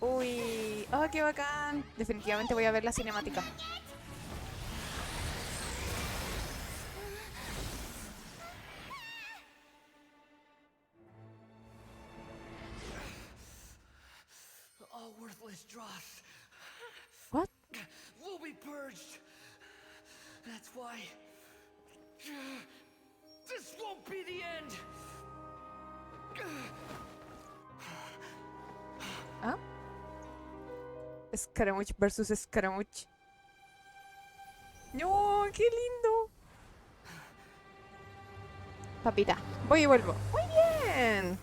Uy, oh, qué bacán. Definitivamente voy a ver la cinemática. All worthless dross. What? Will be purged. That's why. This won't be the end. ¿Ah? Scaramouche versus Scaramouche. ¡No! ¡Qué lindo! Papita, voy y vuelvo. ¡Muy bien!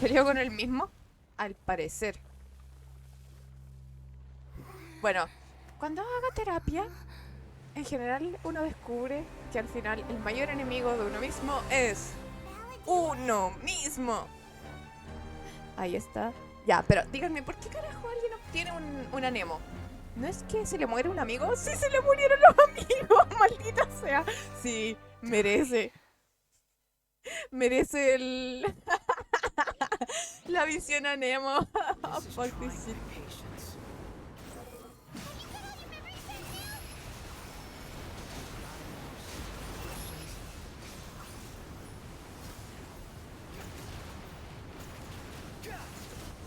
¿Peleó con el mismo? Al parecer. Bueno, cuando haga terapia, en general uno descubre que al final el mayor enemigo de uno mismo es uno mismo. Ahí está. Ya, pero díganme, ¿por qué carajo alguien obtiene un anemo? ¿No es que se le muere un amigo? ¡Sí, se le murieron los amigos! ¡Maldita sea! Sí, merece. Merece el... la visión a Nemo. Porque sí.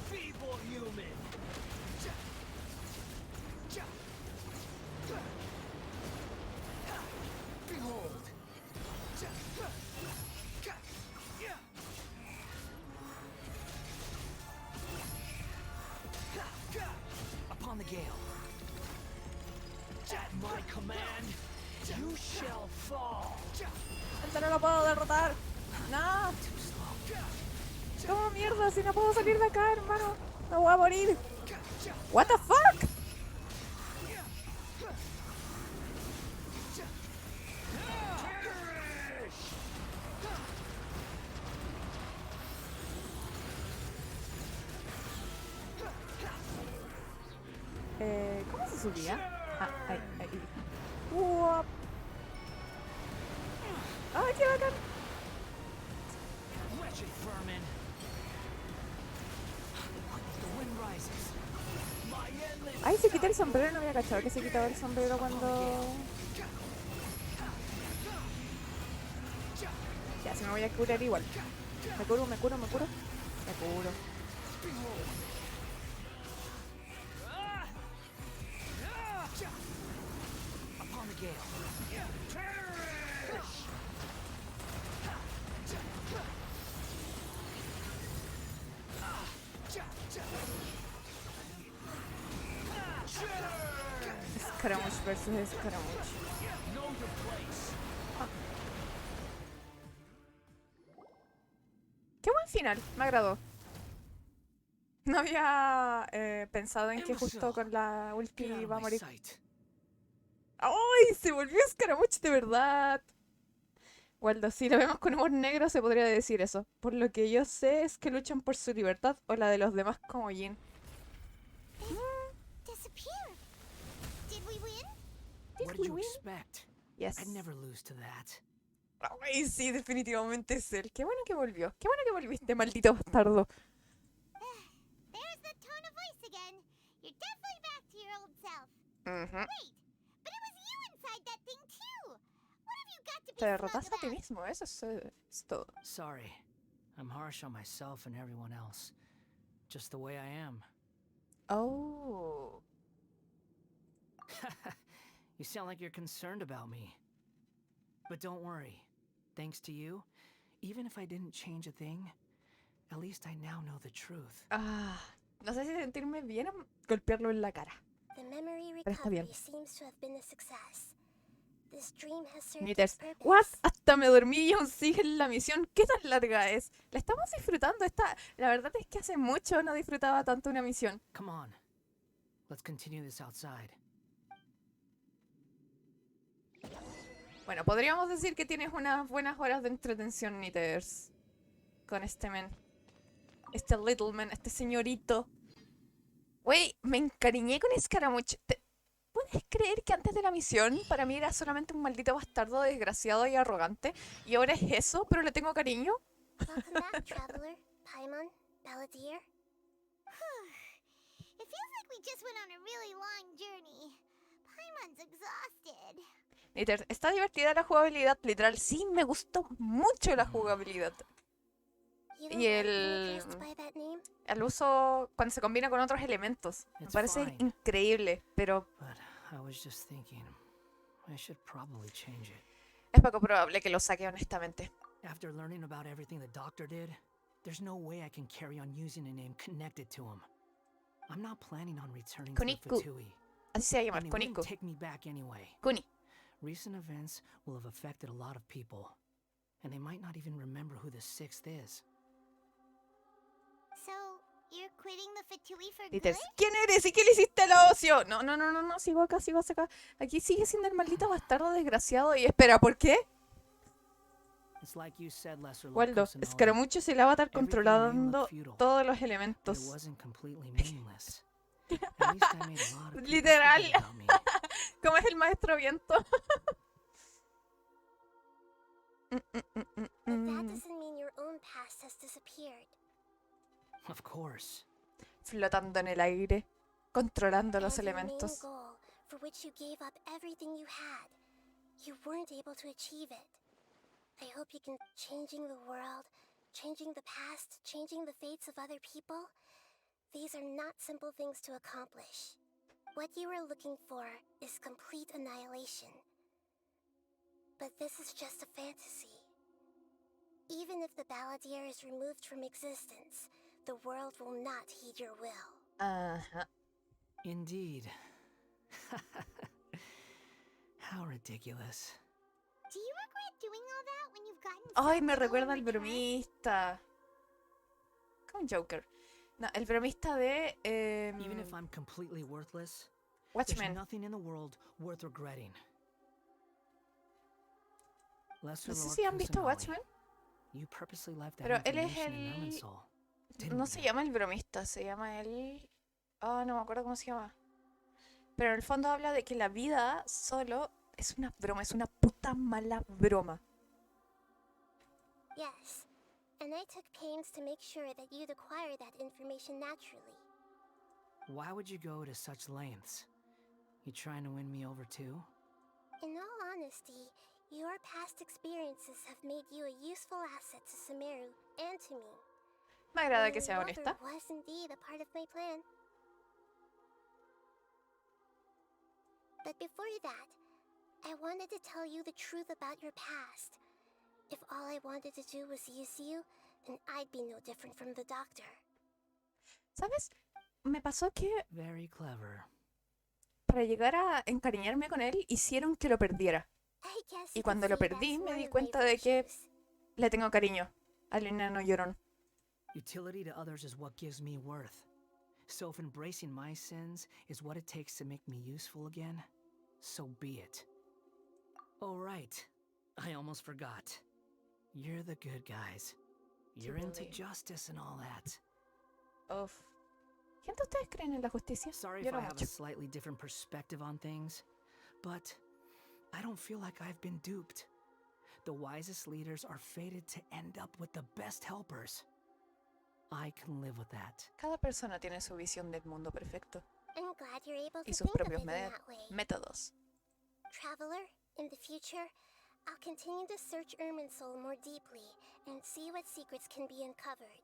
Feeble human. Behold. Upon the gale. At my command, you shall fall. ¡Esta no lo puedo derrotar! ¡No! ¿Cómo mierda? Si no puedo salir de acá, hermano. Me voy a morir. What the fuck? ¿Cómo se subía? Ah, ahí, ahí. ¡Uop! ¡Ay, qué bacán! Wretched vermin. The wind rises. My endless. Ay, se quita el sombrero. No había cachado que se quitaba el sombrero cuando... Ya, se me voy a curar igual. Me curo, me curo, me curo. Me curo. Upon the gale. Scaramouche versus Scaramouche. Ah. Qué buen final, me agradó. No había pensado en que justo con la ulti iba a morir. ¡Ay! Se volvió Scaramouche de verdad. Waldo, si lo vemos con humor negro se podría decir eso. Por lo que yo sé es que luchan por su libertad o la de los demás como Jin. What did you expect? Yes. I'd never lose to that. Ay, sí, definitivamente es él. Qué bueno que volvió. Qué bueno que volviste, maldito bastardo. There's the tone of voice again. You're definitely back to your old self. Ujú. Wait, but it was you inside that thing too. What have you got to be Te smug derrotaste a ti about? mismo, eso es todo. Sorry. I'm harsh on myself and everyone else. Just the way I am. Oh. You sound like you're concerned about me. But don't worry. Thanks to you, even if I didn't change a thing, at least I now know the truth. Ah, no sé si sentirme bien o golpearlo en la cara. The memory Pero está bien. recovery seems to have been a success. This dream has served Knitters. its purpose. What? Hasta me dormí y aún sigue la misión. ¿Qué tan larga es? La estamos disfrutando. La verdad es que hace mucho no disfrutaba tanto una misión. Come on. Let's continue this outside. Bueno, podríamos decir que tienes unas buenas horas de entretención, Knitters. Con este men. Este little man, este señorito. Wey, me encariñé con Scaramouche. ¿Puedes creer que antes de la misión para mí era solamente un maldito bastardo desgraciado y arrogante? Y ahora es eso, pero le tengo cariño. Welcome back, traveler. Paimon, Balladeer. It feels like we just went on a really long journey. Paimon's exhausted. Liter, está divertida la jugabilidad, literal. Sí, me gustó mucho la jugabilidad. Y el uso cuando se combina con otros elementos. Me parece increíble, pero I was just thinking, I should probably change it. es poco probable que lo saque honestamente. After learning about everything the doctor did, there's no way I can carry on using a name connected to him. I'm not planning on returning to the Fatui. Así se va a llamar, And they Kuniku. wouldn't take me back anyway. Kuni. Recent events will have affected a lot of people, and they might not even remember who the sixth is. So, you're quitting the Fatui for Dices, good? ¿quién eres y qué le hiciste al ocio? No, sigo acá. Aquí sigue siendo el maldito bastardo desgraciado. Y espera, ¿por qué? It's like you said, Lesser Waldo, Escaramucho es el avatar controlando todos los elementos. It wasn't completely meaningless. At least I made a lot of people Literal. forget about me. ¿Cómo es el maestro viento? But that doesn't mean your own past has disappeared. Of course. Flotando en el aire, controlando los And your main elementos. goal, for which you gave up everything you had, you weren't able to achieve it. I hope you can changing the world, changing the past, changing the fates of other people. These are not simple things to accomplish. What you were looking for is complete annihilation. But this is just a fantasy. Even if the balladeer is removed from existence, the world will not heed your will. Ajá. Indeed. How ridiculous. Do you regret doing all that when you've gotten Ay, so me little recuerda al in return? bromista. Con Joker. No, el bromista de Even if I'm completely worthless, Watchmen. there's nothing in the world worth regretting. Lesser No sé Lord si han visto Kusanali, Watchmen, you purposely left that pero él es information in el... Irminsul, didn't No you? se llama el bromista, se llama el... Ah, no me acuerdo cómo se llama. Pero en el fondo habla de que la vida solo es una broma, es una puta mala broma. Yes, and I took pains to make sure that you'd acquire that information naturally. Why would you go to such lengths? You trying to win me over too? In all honesty, your past experiences have made you a useful asset to Sumeru and to me. Me agrada que And sea your honesta. lover was indeed a part of my plan. But before that, I wanted to tell you the truth about your past. If all I wanted to do was use you, then I'd be no different from the doctor. ¿Sabes? Me pasó que Very clever. para llegar a encariñarme con él hicieron que lo perdiera. I guess Y you cuando could lo say perdí that's me one di of my cuenta de que virtues. le tengo cariño al enano llorón. Utility to others is what gives me worth. So if embracing my sins is what it takes to make me useful again, so be it. Oh right, I almost forgot. You're the good guys. You're into believe. justice and all that. Uf. ¿Quién de ustedes creen en la justicia? Sorry Yo if no I have mucho. a slightly different perspective on things, but I don't feel like I've been duped. The wisest leaders are fated to end up with the best helpers. I can live with that. Cada persona tiene su visión del mundo perfecto I'm glad you're able y to sus think of propios it in that way. métodos. Traveler, in the future, I'll continue to search Irminsul more deeply and see what secrets can be uncovered,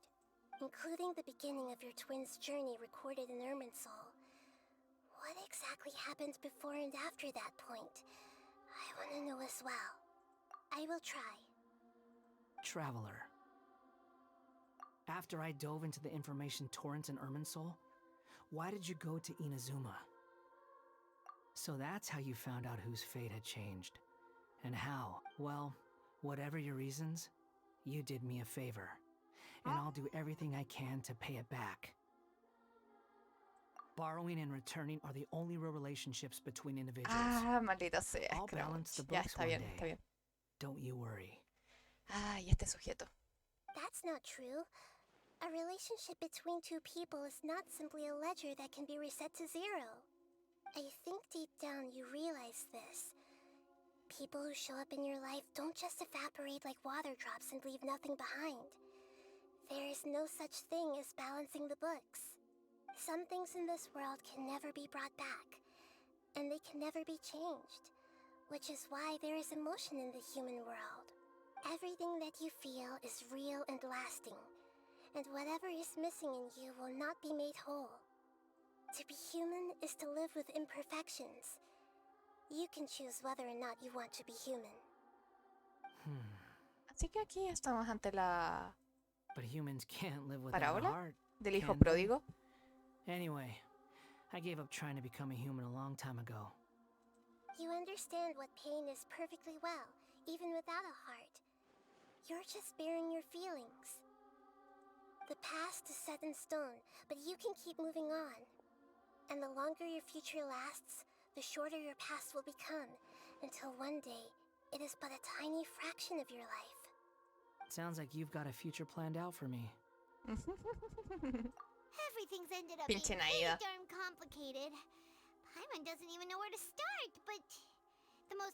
including the beginning of your twins' journey recorded in Irminsul. What exactly happened before and after that point? I want to know as well. I will try. Traveler. After I dove into the information torrent in Irminsul, why did you go to Inazuma? So that's how you found out whose fate had changed. And how? Well, whatever your reasons, you did me a favor. And I'll do everything I can to pay it back. Borrowing and returning are the only real relationships between individuals. Ah, maldita sea. I'll balance the Escaramucho. Ya books está one bien, day. está bien. Don't you worry. Ah, y este sujeto. That's not true. A relationship between two people is not simply a ledger that can be reset to zero. I think deep down you realize this. People who show up in your life don't just evaporate like water drops and leave nothing behind. There is no such thing as balancing the books. Some things in this world can never be brought back, and they can never be changed, which is why there is emotion in the human world. Everything that you feel is real and lasting, and whatever is missing in you will not be made whole. To be human is to live with imperfections. You can choose whether or not you want to be human. Así que aquí estamos ante la But humans can't live without a parábola heart. del hijo can they? pródigo. Anyway, I gave up trying to become a human a long time ago. You understand what pain is perfectly well, even without a heart. You're just bearing your feelings. The past is set in stone, but you can keep moving on. And the longer your future lasts, the shorter your past will become, until one day, it is but a tiny fraction of your life. Sounds like you've got a future planned out for me. Everything's ended up being Pinche pretty Naida. darn complicated. Paimon doesn't even know where to start, but the most...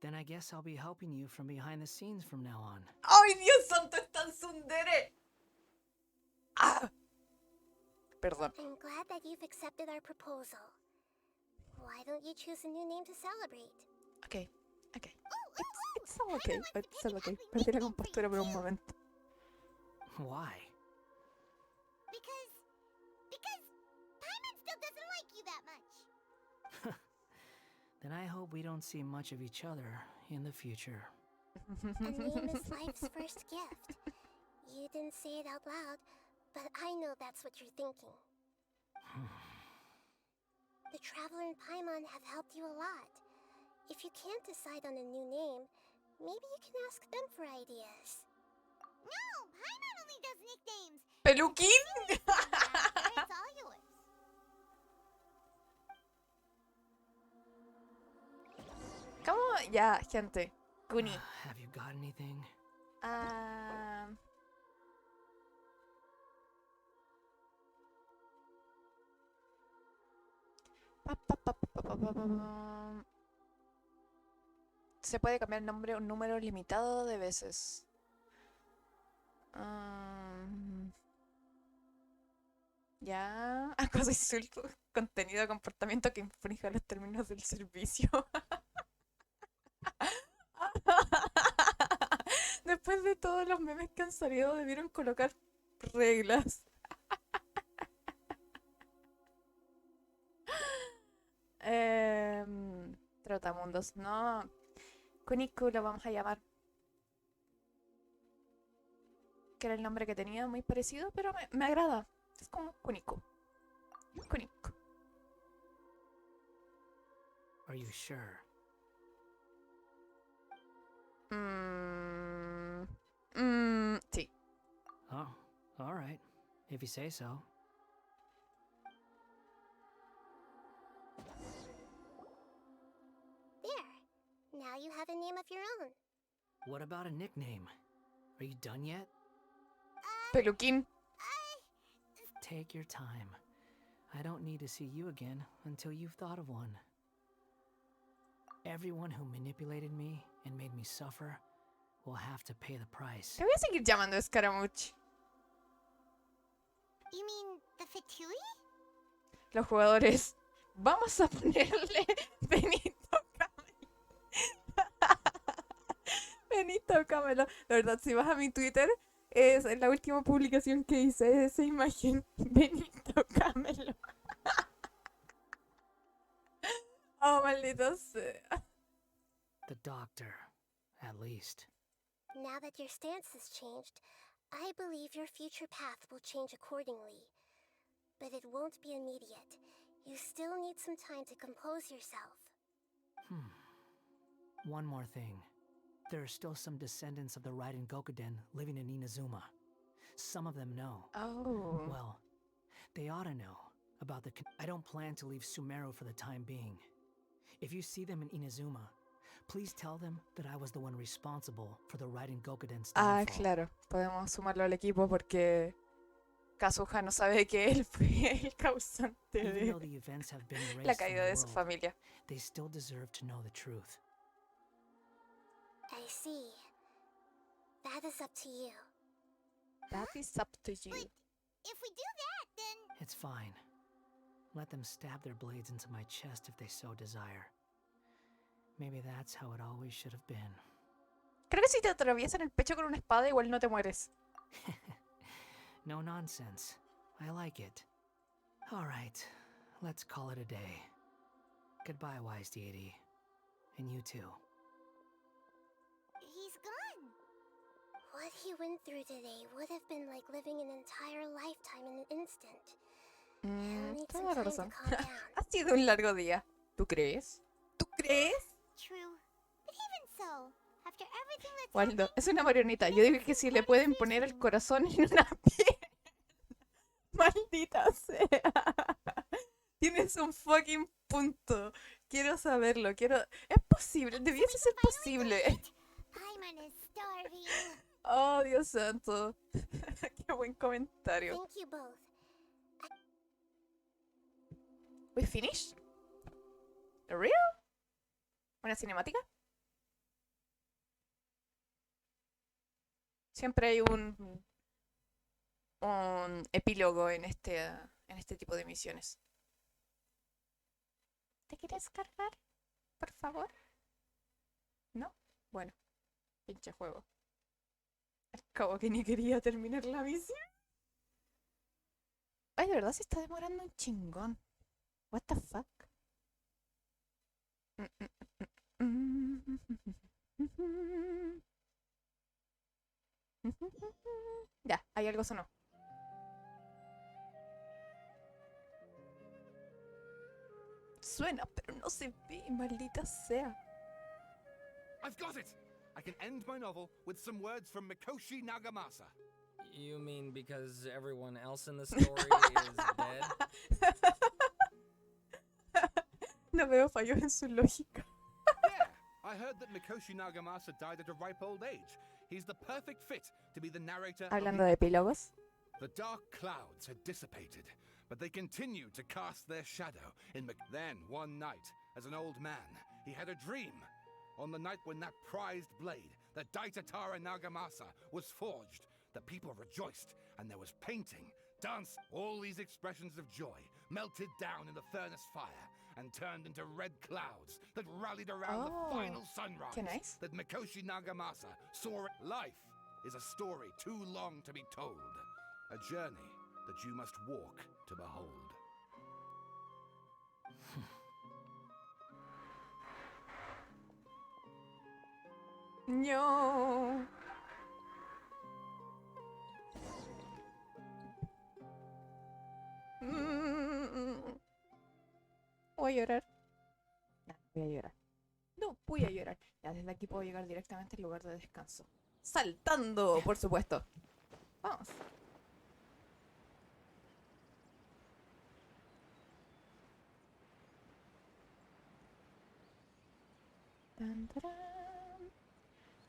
Then I guess I'll be helping you from behind the scenes from now on. ¡Ay, Dios santo, es tan tsundere! ¡Ah! Perdón. I'm glad that you've accepted our proposal. Why don't you choose a new name to celebrate? Ok. It's all okay. It's all okay. Perdí la compostura por un momento. Why? Because Paimon still doesn't like you that much. Then I hope we don't see much of each other in the future. A name is life's first gift. You didn't say it out loud, but I know that's what you're thinking. The Traveler and Paimon have helped you a lot. If you can't decide on a new name, maybe you can ask them for ideas. No, Paimon only does nicknames. ¡Peluquín! It's all yours. ¿Cómo? Ya, gente. Kuni. Have you got anything? Se puede cambiar el nombre un número limitado de veces. Ya. Acoso insulto. Contenido de comportamiento que infrinja los términos del servicio. Después de todos los memes que han salido, debieron colocar reglas. Trotamundos, no. Kuniku lo vamos a llamar. Que era el nombre que tenía, muy parecido, pero me agrada. Es como Kuniku. Kuniku. Are you sure? Sí. Oh, all right. If you say so. There. Now you have a name of your own. What about a nickname? Are you done yet? Peluquín. Take your time. I don't need to see you again until you've thought of one. Everyone who manipulated me and made me suffer will have to pay the price. Te voy a seguir llamando Escaramuch. You mean the Fatui? Los jugadores. Vamos a ponerle Benito Camelo. Benito Camelo. La verdad, si vas a mi Twitter, es la última publicación que hice esa imagen. Benito Camelo. Oh, malditos. The doctor, at least. Now that your stance has changed, I believe your future path will change accordingly. But it won't be immediate. You still need some time to compose yourself. One more thing. There are still some descendants of the Raiden Gokuden living in Inazuma. Some of them know. Oh. Well, they ought to know about the... I don't plan to leave Sumeru for the time being. If you see them in Inazuma, please tell them that I was the one responsible for the Raiden Gokuden's downfall. Ah, claro. Podemos sumarlo al equipo porque Kazuha no sabe que él fue el causante Even though de the events have been la erased from caída the de su world, familia. they still deserve to know the truth. I see. That is up to you. That is up to you. If we do that, then... It's fine. Let them stab their blades into my chest if they so desire. Maybe that's how it always should have been. Creo que si te atraviesan el pecho con una espada igual no te mueres. No nonsense. I like it. All right, let's call it a day. Goodbye, wise deity. And you too. He's gone. What he went through today would have been like living an entire lifetime in an instant. He'll need some Toda la time to razón. calm down. Ha sido un largo día. ¿Tú crees? ¿Tú crees? True. But even so, after everything that's Waldo, es una marioneta. Yo digo que si le pueden poner el corazón en una piel. Maldita sea. Tienes un fucking punto. Quiero saberlo. Es posible. Debiese ser posible. Paimon is starving. Oh, Dios santo. Qué buen comentario. Thank you both. We finished? Real? ¿Una cinemática? Siempre hay un epílogo en este tipo de misiones. ¿Te quieres cargar? Por favor. ¿No? Bueno. Pinche juego. Al cabo que ni quería terminar la misión. Ay, de verdad se está demorando un chingón. What the fuck? Ya, hay algo sonó. Suena, pero no se ve, maldita sea. I've got it! I can end my novel with some words from Mikoshi Nagamasa. You mean because everyone else in the story is dead? No veo fallos en su lógica. Yeah, I heard that Mikoshi Nagamasa died at a ripe old age. He's the perfect fit to be the narrator Hablando of de epílogos. The dark clouds had dissipated, but they continued to cast their shadow in Then, one night, as an old man, he had a dream. On the night when that prized blade, the Daitatara Nagamasa, was forged, the people rejoiced, and there was painting, dance. All these expressions of joy melted down in the furnace fire and turned into red clouds that rallied around the final sunrise qué nice. that Mikoshi Nagamasa saw. Life is a story too long to be told, a journey that you must walk to behold. No. Voy a llorar. No, voy a llorar. No, voy a llorar. Ya desde aquí puedo llegar directamente al lugar de descanso. Saltando, por supuesto. Vamos. Tan, tarán.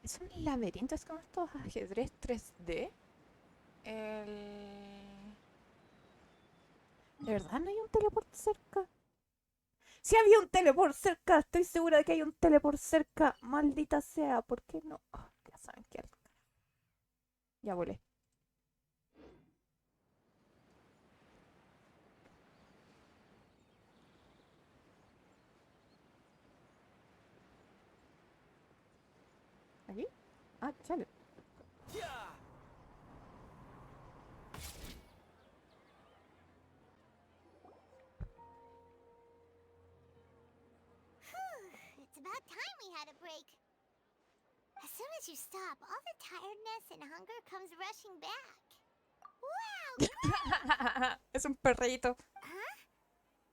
Es un laberinto, es como estos ajedrez 3D. ¿De verdad no hay un teleport cerca? Si había un teleport cerca, estoy segura de que hay un teleport cerca. Maldita sea, ¿por qué no? Oh, ya saben que algo. Ya volé. ¿Aquí? Ah, chale. It's about time we had a break. As soon as you stop, all the tiredness and hunger comes rushing back. Wow! Es un perrito. Huh?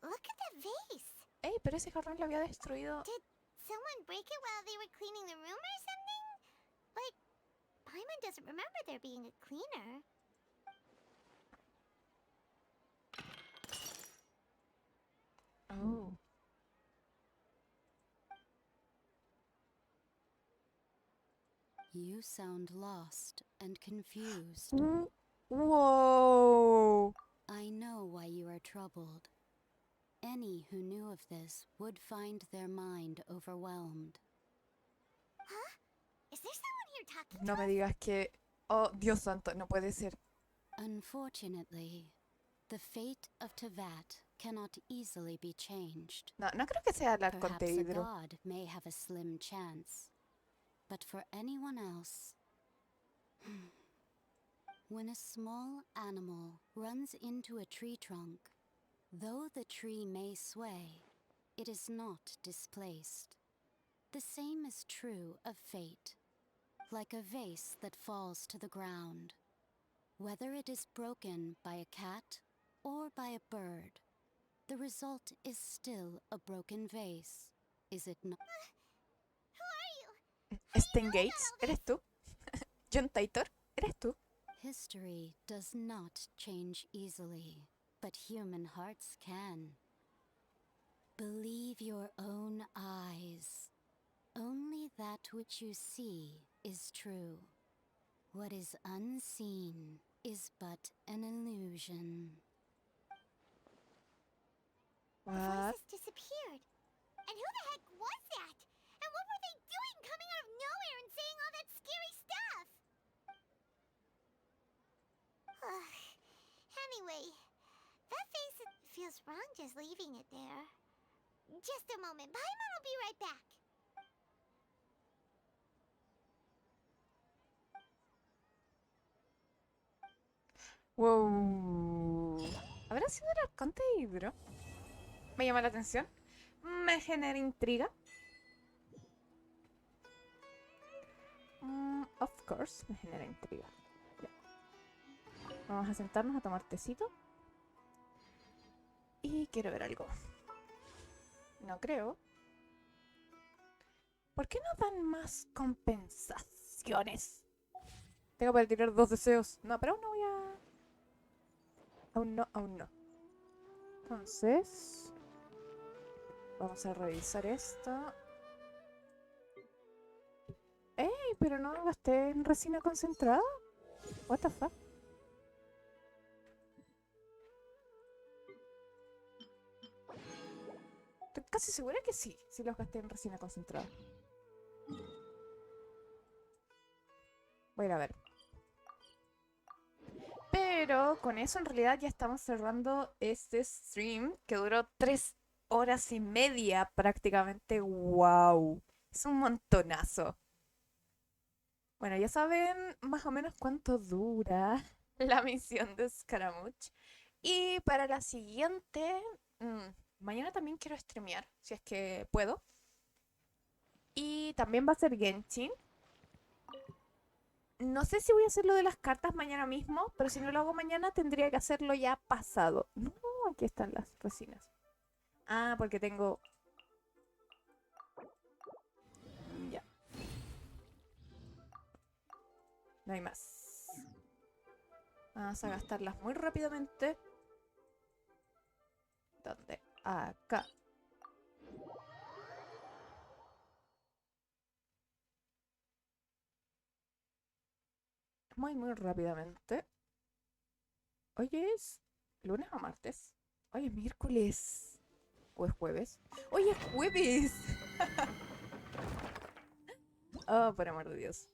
Look at the vase. Ey, pero ese jarrón lo había destruido. Did someone break it while they were cleaning the room or something? But Paimon doesn't remember there being a cleaner. Oh. You sound lost and confused. Wow. I know why you are troubled. Any who knew of this would find their mind overwhelmed. Huh? Is there someone here talking No to me us? digas que... Oh, Dios santo, no puede ser. Unfortunately, the fate of Tevat cannot easily be changed. No, no creo que sea el arconte Perhaps a hidro. god may have a slim chance, but for anyone else... When a small animal runs into a tree trunk, though the tree may sway, it is not displaced. The same is true of fate, like a vase that falls to the ground. Whether it is broken by a cat or by a bird, the result is still a broken vase, is it not? Who are you? Stan Gates, ¿eres tú? John Titor, ¿eres tú? History does not change easily, but human hearts can. Believe your own eyes. Only that which you see is true. What is unseen is but an illusion. The What? voices disappeared. And who the heck was that? And what were they doing coming out of nowhere and saying all that scary stuff? Anyway, that face feels wrong just leaving it there. Just a moment. Paimon will be right back. Wow. ¿Habrá sido el arconte hidro? Me llama la atención. Me genera intriga. Of course, me genera intriga. Ya. Vamos a sentarnos a tomar tecito. Y quiero ver algo. No creo. ¿Por qué no dan más compensaciones? Tengo para tirar 2 deseos. No, pero aún no voy a... Aún no. Entonces... Vamos a revisar esto. ¡Ey! Pero no gasté en resina concentrada. What the fuck? Estoy casi segura que sí. Sí los gasté en resina concentrada. Voy a ir a ver. Pero con eso en realidad ya estamos cerrando este stream que duró 3 horas y media prácticamente. ¡Wow! Es un montonazo. Bueno, ya saben más o menos cuánto dura la misión de Scaramouche. Y para la siguiente, mañana también quiero streamear, si es que puedo. Y también va a ser Genshin. No sé si voy a hacer lo de las cartas mañana mismo, pero si no lo hago mañana tendría que hacerlo ya pasado. No, aquí están las resinas. Ah, porque tengo... Ya. No hay más. Vamos a gastarlas muy rápidamente. ¿Dónde? Acá. Muy rápidamente. Hoy es lunes o martes. Hoy es miércoles. ¿O es jueves? ¡Hoy es jueves! Oh, por amor de Dios.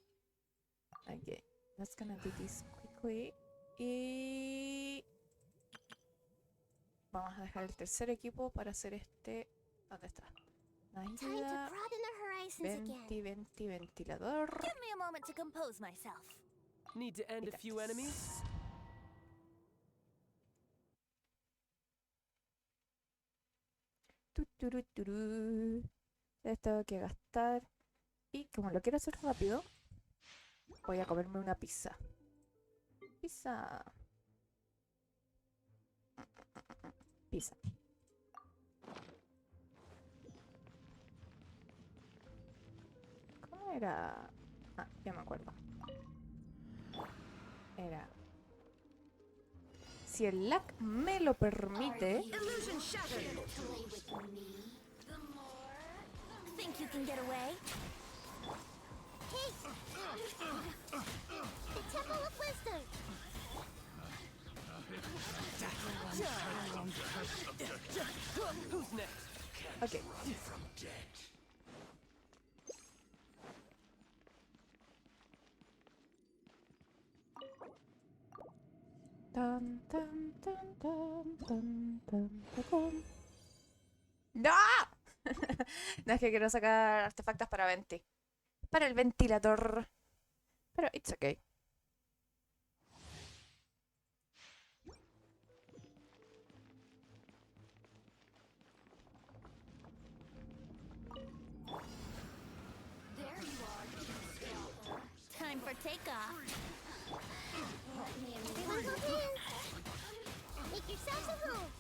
Ok. Let's gonna do this quickly. Y... vamos a dejar el tercer equipo para hacer este... ¿Dónde está? Naida. Ventilador. Give me a moment to compose myself. Need to end a few enemies? Esto tengo que gastar. Y como lo quiero hacer rápido, voy a comerme una pizza. Pizza. Pizza. ¿Cómo era? Ah, ya me acuerdo. Era... si el lag me lo permite... Think you can get away? Hey! The Temple of Wisdom! Ok. Tan, tan, tan, tan, tan, tan, tan, tan. ¡No! No, es que quiero sacar artefactos para Venti. Para el ventilador. Pero it's okay. Time for takeoff. Everyone go in. Make yourselves a home.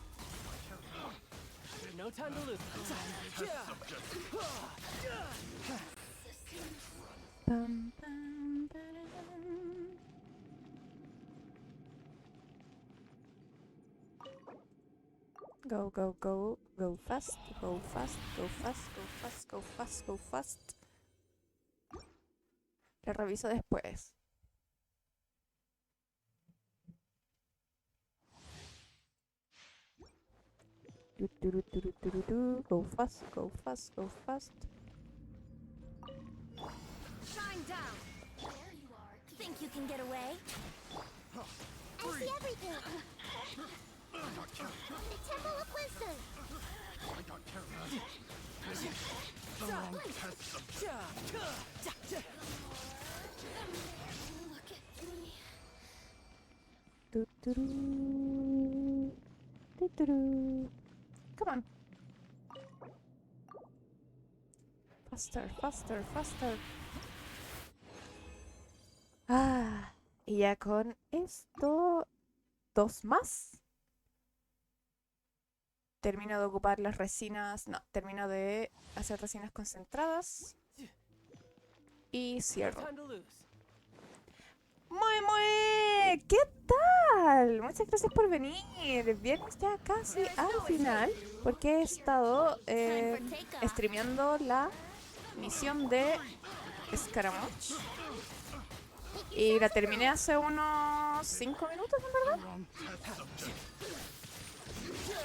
No time to lose. Pam, pam, param. Go, go, go. Go fast, go fast, go fast, go fast, go fast, go fast. Lo reviso después. Go fast, go fast, go fast. Shine down. There you are. Think you can get away? I see everything. The Temple of Wisdom. Come on. Faster, faster, faster. Ah, y ya con esto, 2 más. Termino de ocupar las resinas. No, termino de hacer resinas concentradas. Y cierro. Muy, ¿qué tal? Muchas gracias por venir. Vienes ya casi al final, porque he estado streameando la misión de Scaramouche. Y la terminé hace unos 5 minutos, en verdad.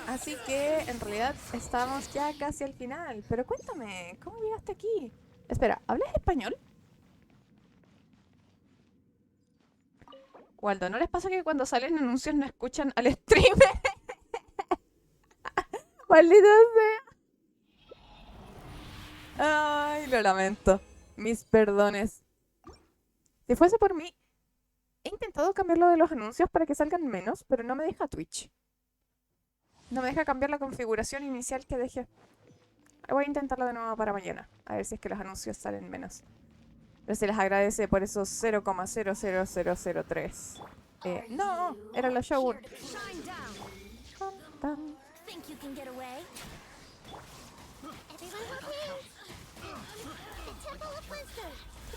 Así que en realidad estamos ya casi al final. Pero cuéntame, ¿cómo llegaste aquí? Espera, ¿hablas español? Waldo, ¿no les pasa que cuando salen anuncios no escuchan al streamer? Maldito sea. Ay, lo lamento. Mis perdones. Si fuese por mí, he intentado cambiar lo de los anuncios para que salgan menos, pero no me deja Twitch. No me deja cambiar la configuración inicial que dejé. Voy a intentarlo de nuevo para mañana. A ver si es que los anuncios salen menos. Pero se les agradece por esos 0,00003. No, era la Shogun. Think you can get away? Everyone go in. The Temple of Wisdom.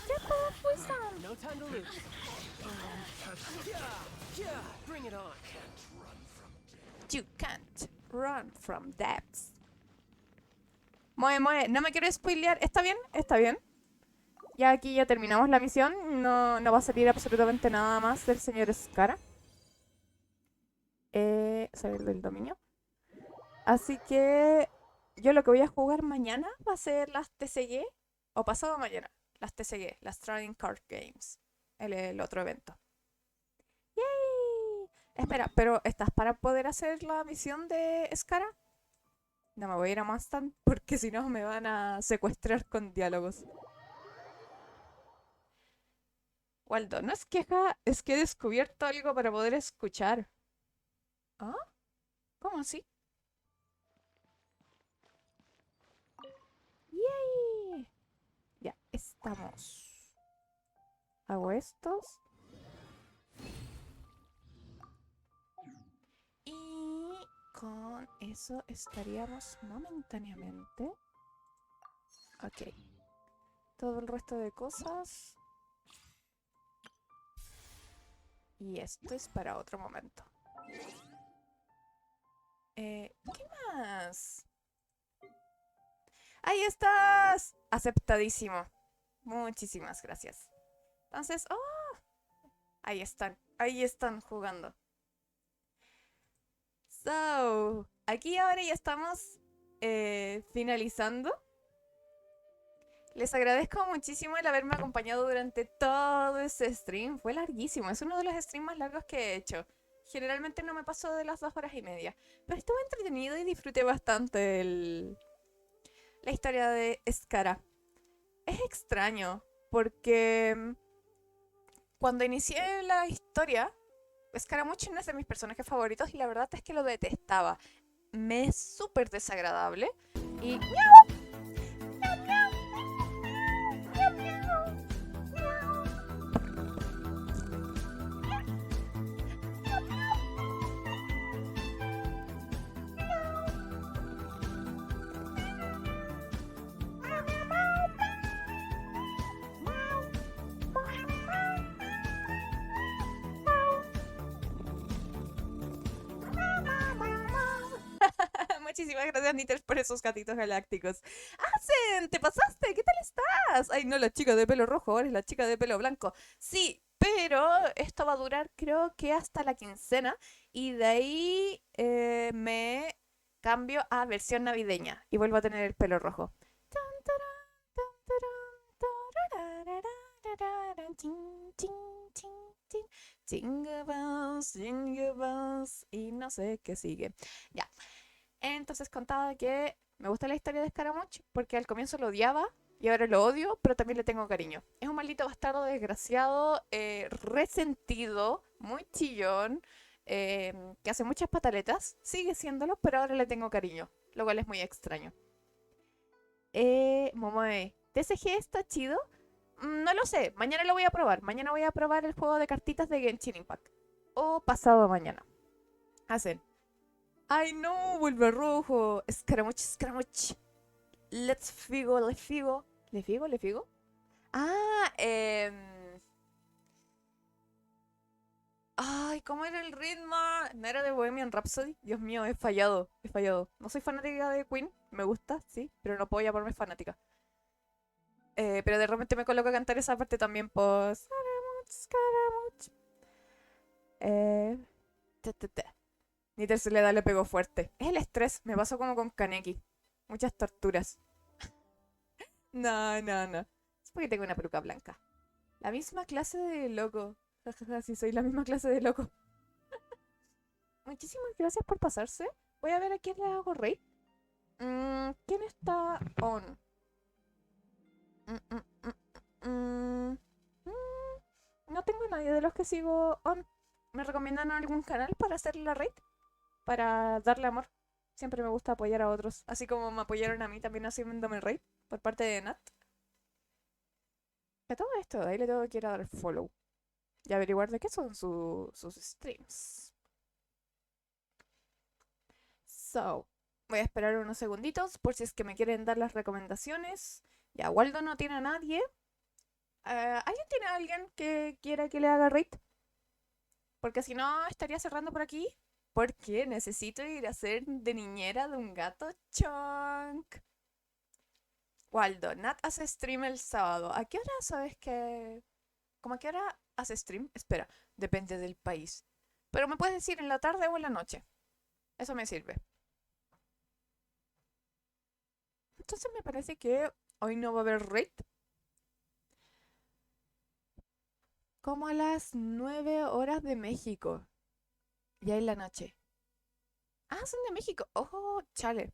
Temple of Wisdom. No time to lose. Bring it on. You can't run from depths. Mueve, no me quiero spoilear. ¿Está bien? Está bien. Ya aquí ya terminamos la misión. No va a salir absolutamente nada más del señor Scara. Salir del dominio. Así que yo lo que voy a jugar mañana va a ser las TCG. O pasado mañana. Las TCG, las Trading Card Games. El otro evento. ¡Yay! Espera, pero ¿estás para poder hacer la misión de Scara? No me voy a ir a Mustang porque si no me van a secuestrar con diálogos. Waldo, no es queja, es que he descubierto algo para poder escuchar. ¿Ah? ¿Cómo así? ¡Yay! Ya, estamos. Hago estos. Y con eso estaríamos momentáneamente. Ok. Todo el resto de cosas. Y esto es para otro momento. ¿Qué más? ¡Ahí estás! Aceptadísimo. Muchísimas gracias. Entonces, ¡oh! Ahí están jugando. So, aquí ahora ya estamos finalizando. Les agradezco muchísimo el haberme acompañado durante todo ese stream. Fue larguísimo, es uno de los streams más largos que he hecho. Generalmente no me paso de las 2 horas y media. Pero estuvo entretenido y disfruté bastante la historia de Skara. Es extraño, porque cuando inicié la historia, Scaramouche no es de mis personajes favoritos y la verdad es que lo detestaba. Me es súper desagradable y... ¡Miau! ¡Miau, miau! ¡Miau, miau! Muchísimas gracias, Nitters, por esos gatitos galácticos. ¡Hacen! ¿Te pasaste? ¿Qué tal estás? Ay, no, la chica de pelo rojo, ahora es la chica de pelo blanco. Sí, pero esto va a durar creo que hasta la quincena y de ahí me cambio a versión navideña y vuelvo a tener el pelo rojo. Jingle bells, jingle bells, y no sé qué sigue. Ya. Entonces contaba que me gusta la historia de Scaramouche porque al comienzo lo odiaba y ahora lo odio, pero también le tengo cariño. Es un maldito bastardo desgraciado, resentido, muy chillón, que hace muchas pataletas. Sigue siéndolo, pero ahora le tengo cariño, lo cual es muy extraño. Momoe, ¿TCG está chido? No lo sé, mañana lo voy a probar. Mañana voy a probar el juego de cartitas de Genshin Impact. O pasado mañana. Hacen. ¡Ay no! Vuelve rojo. Scaramouche, Scaramouche. Let's figo, le figo. ¿Le figo? ¿Le figo? Ah, Ay, ¿cómo era el ritmo? ¿No era de Bohemian Rhapsody? Dios mío, he fallado, he fallado. No soy fanática de Queen, me gusta, sí, pero no puedo llamarme fanática. Pero de repente me coloco a cantar esa parte también, pues... Scaramouche, Scaramouche. Nitter se le pegó fuerte. Es el estrés, me pasó como con Kaneki. Muchas torturas. No, no, no. Es porque tengo una peluca blanca. La misma clase de loco. Jajaja, sí, soy la misma clase de loco. Muchísimas gracias por pasarse. Voy a ver a quién le hago rey. ¿Quién está on? No tengo a nadie de los que sigo on. ¿Me recomiendan algún canal para hacerle la raid? Para darle amor. Siempre me gusta apoyar a otros. Así como me apoyaron a mí también haciéndome raid por parte de Nat. A todo esto, de ahí le tengo que ir a dar follow. Y averiguar de qué son sus streams. So, voy a esperar unos segunditos por si es que me quieren dar las recomendaciones. Ya, Waldo no tiene a nadie. ¿Alguien tiene a alguien que quiera que le haga raid? Porque si no, estaría cerrando por aquí. Porque necesito ir a ser de niñera de un gato chunk. Waldo, Nat hace stream el sábado. ¿A qué hora sabes que...? ¿Cómo a qué hora hace stream? Espera, depende del país. Pero me puedes decir en la tarde o en la noche. Eso me sirve. Entonces me parece que hoy no va a haber raid. Como a las 9 horas de México. Ya en la noche. Ah, son de México. Oh, chale.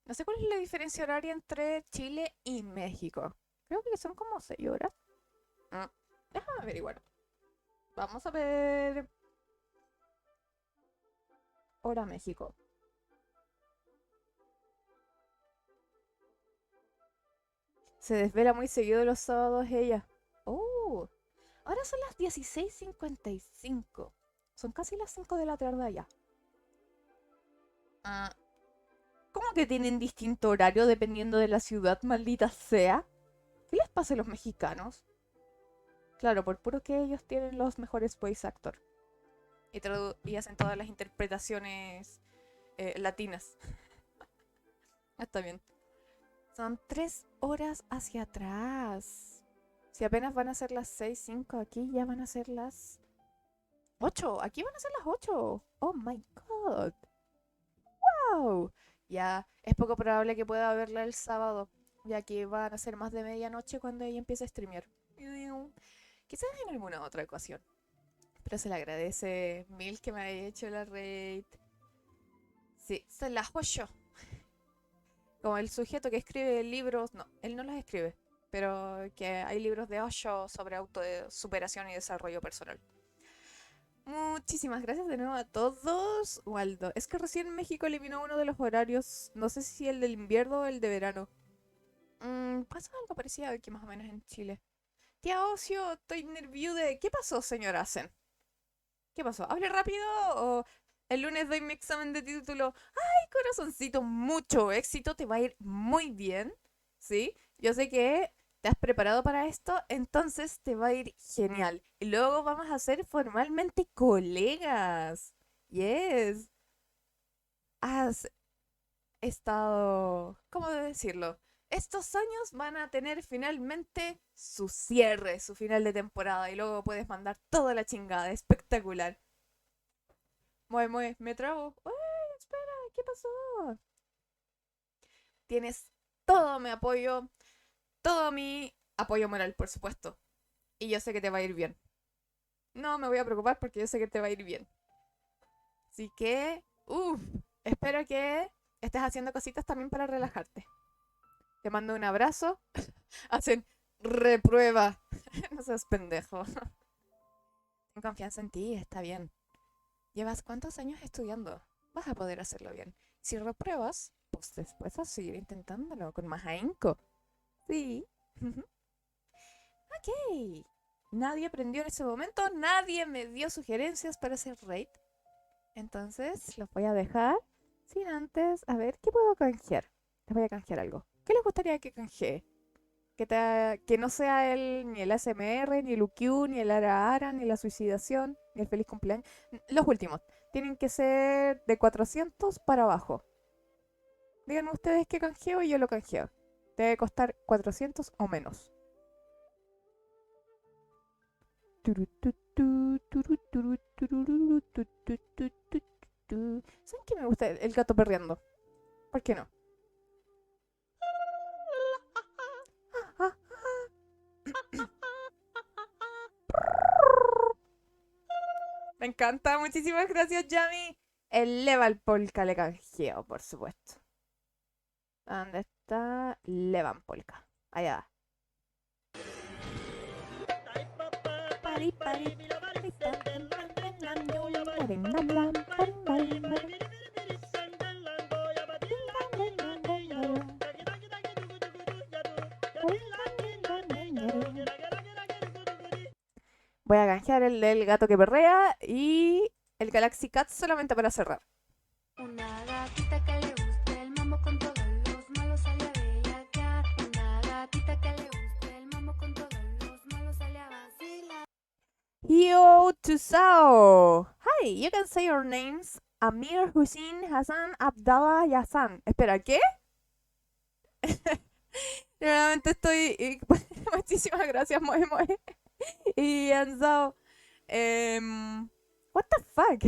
No sé cuál es la diferencia horaria entre Chile y México. Creo que son como 6 horas. Déjame averiguar. Vamos a ver. Hora México. Se desvela muy seguido los sábados ella. Oh, ahora son las 16:55. Son casi las 5 de la tarde allá. ¿Cómo que tienen distinto horario dependiendo de la ciudad, maldita sea? ¿Qué les pasa a los mexicanos? Claro, por puro que ellos tienen los mejores voice actor. Y hacen todas las interpretaciones latinas. Está bien. Son 3 horas hacia atrás. Si apenas van a ser las 6:05, aquí ya van a ser las 8. Aquí van a ser las 8. Oh my god. Wow. Ya es poco probable que pueda verla el sábado, ya que van a ser más de medianoche cuando ella empiece a streamear. Quizás en alguna otra ocasión. Pero se le agradece mil que me haya hecho la raid. Sí, se la hago yo. Como el sujeto que escribe libros, no, él no los escribe, pero que hay libros de Osho sobre autosuperación y desarrollo personal. Muchísimas gracias de nuevo a todos. Waldo, es que recién México eliminó uno de los horarios, no sé si el del invierno o el de verano. Pasa algo parecido aquí más o menos en Chile. Tía Ocio, estoy nerviosa. ¿Qué pasó, señor Asen? ¿Qué pasó? ¿Hable rápido o el lunes doy mi examen de título? ¡Ay, corazoncito! Mucho éxito, te va a ir muy bien. ¿Sí? Yo sé que te has preparado para esto, entonces te va a ir genial. Y luego vamos a ser formalmente colegas. Yes. Has estado, ¿cómo de decirlo? Estos años van a tener finalmente su cierre, su final de temporada, y luego puedes mandar toda la chingada. Espectacular. Me trabo. ¡Ay, espera! ¿Qué pasó? Tienes todo mi apoyo, todo mi apoyo moral, por supuesto. Y yo sé que te va a ir bien. No me voy a preocupar porque yo sé que te va a ir bien. Así que, espero que estés haciendo cositas también para relajarte. Te mando un abrazo. Hacen reprueba. No seas pendejo. Ten confianza en ti, está bien. ¿Llevas cuántos años estudiando? Vas a poder hacerlo bien. Si repruebas, pues después vas a seguir intentándolo con más ahínco. Sí. Ok. Nadie aprendió en ese momento, nadie me dio sugerencias para hacer raid. Entonces los voy a dejar sin antes. A ver, ¿qué puedo canjear? Les voy a canjear algo. ¿Qué les gustaría que canjee? Que no sea ni el ASMR, ni el UQ, ni el Ara Ara, ni la suicidación, ni el feliz cumpleaños. Los últimos. Tienen que ser de 400 para abajo. Díganme ustedes qué canjeo y yo lo canjeo. Debe costar 400 o menos. ¿Saben qué me gusta? El gato perreando. ¿Por qué no? Me encanta, muchísimas gracias, Yami. El Leval Polka le canjeo, por supuesto. ¿Dónde está Levan Polka? Allá va. Voy a canjear el del gato que perrea y el Galaxy Cat solamente para cerrar. Una gatita que le gusta el mambo con todos los malos sale a bellaquear. Una gatita que le gusta el mambo con todos los malos sale a vacilar. Yo Tusao. Hi, you can say your names. Amir, Hussein, Hassan, Abdallah, Yassan. Espera, ¿qué? Realmente estoy... Muchísimas gracias, Moe Moe. Y Anzao. What the fuck?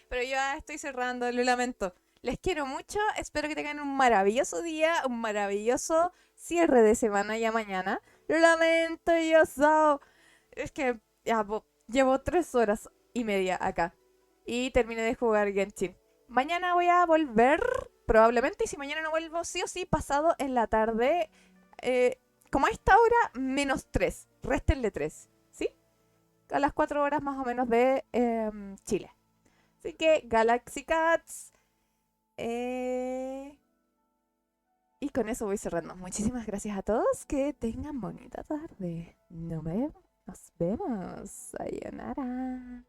Pero yo ya estoy cerrando, lo lamento. Les quiero mucho, espero que tengan un maravilloso día, un maravilloso cierre de semana ya mañana. Lo lamento, yo Sao. Es que ya llevo 3 horas y media acá. Y terminé de jugar Genshin. Mañana voy a volver, probablemente, y si mañana no vuelvo, sí o sí, pasado en la tarde. Como a esta hora, -3. Réstenle 3, ¿sí? A las 4 horas más o menos de Chile. Así que, Galaxy Cats. Y con eso voy cerrando. Muchísimas gracias a todos. Que tengan bonita tarde. Nos vemos. Sayonara.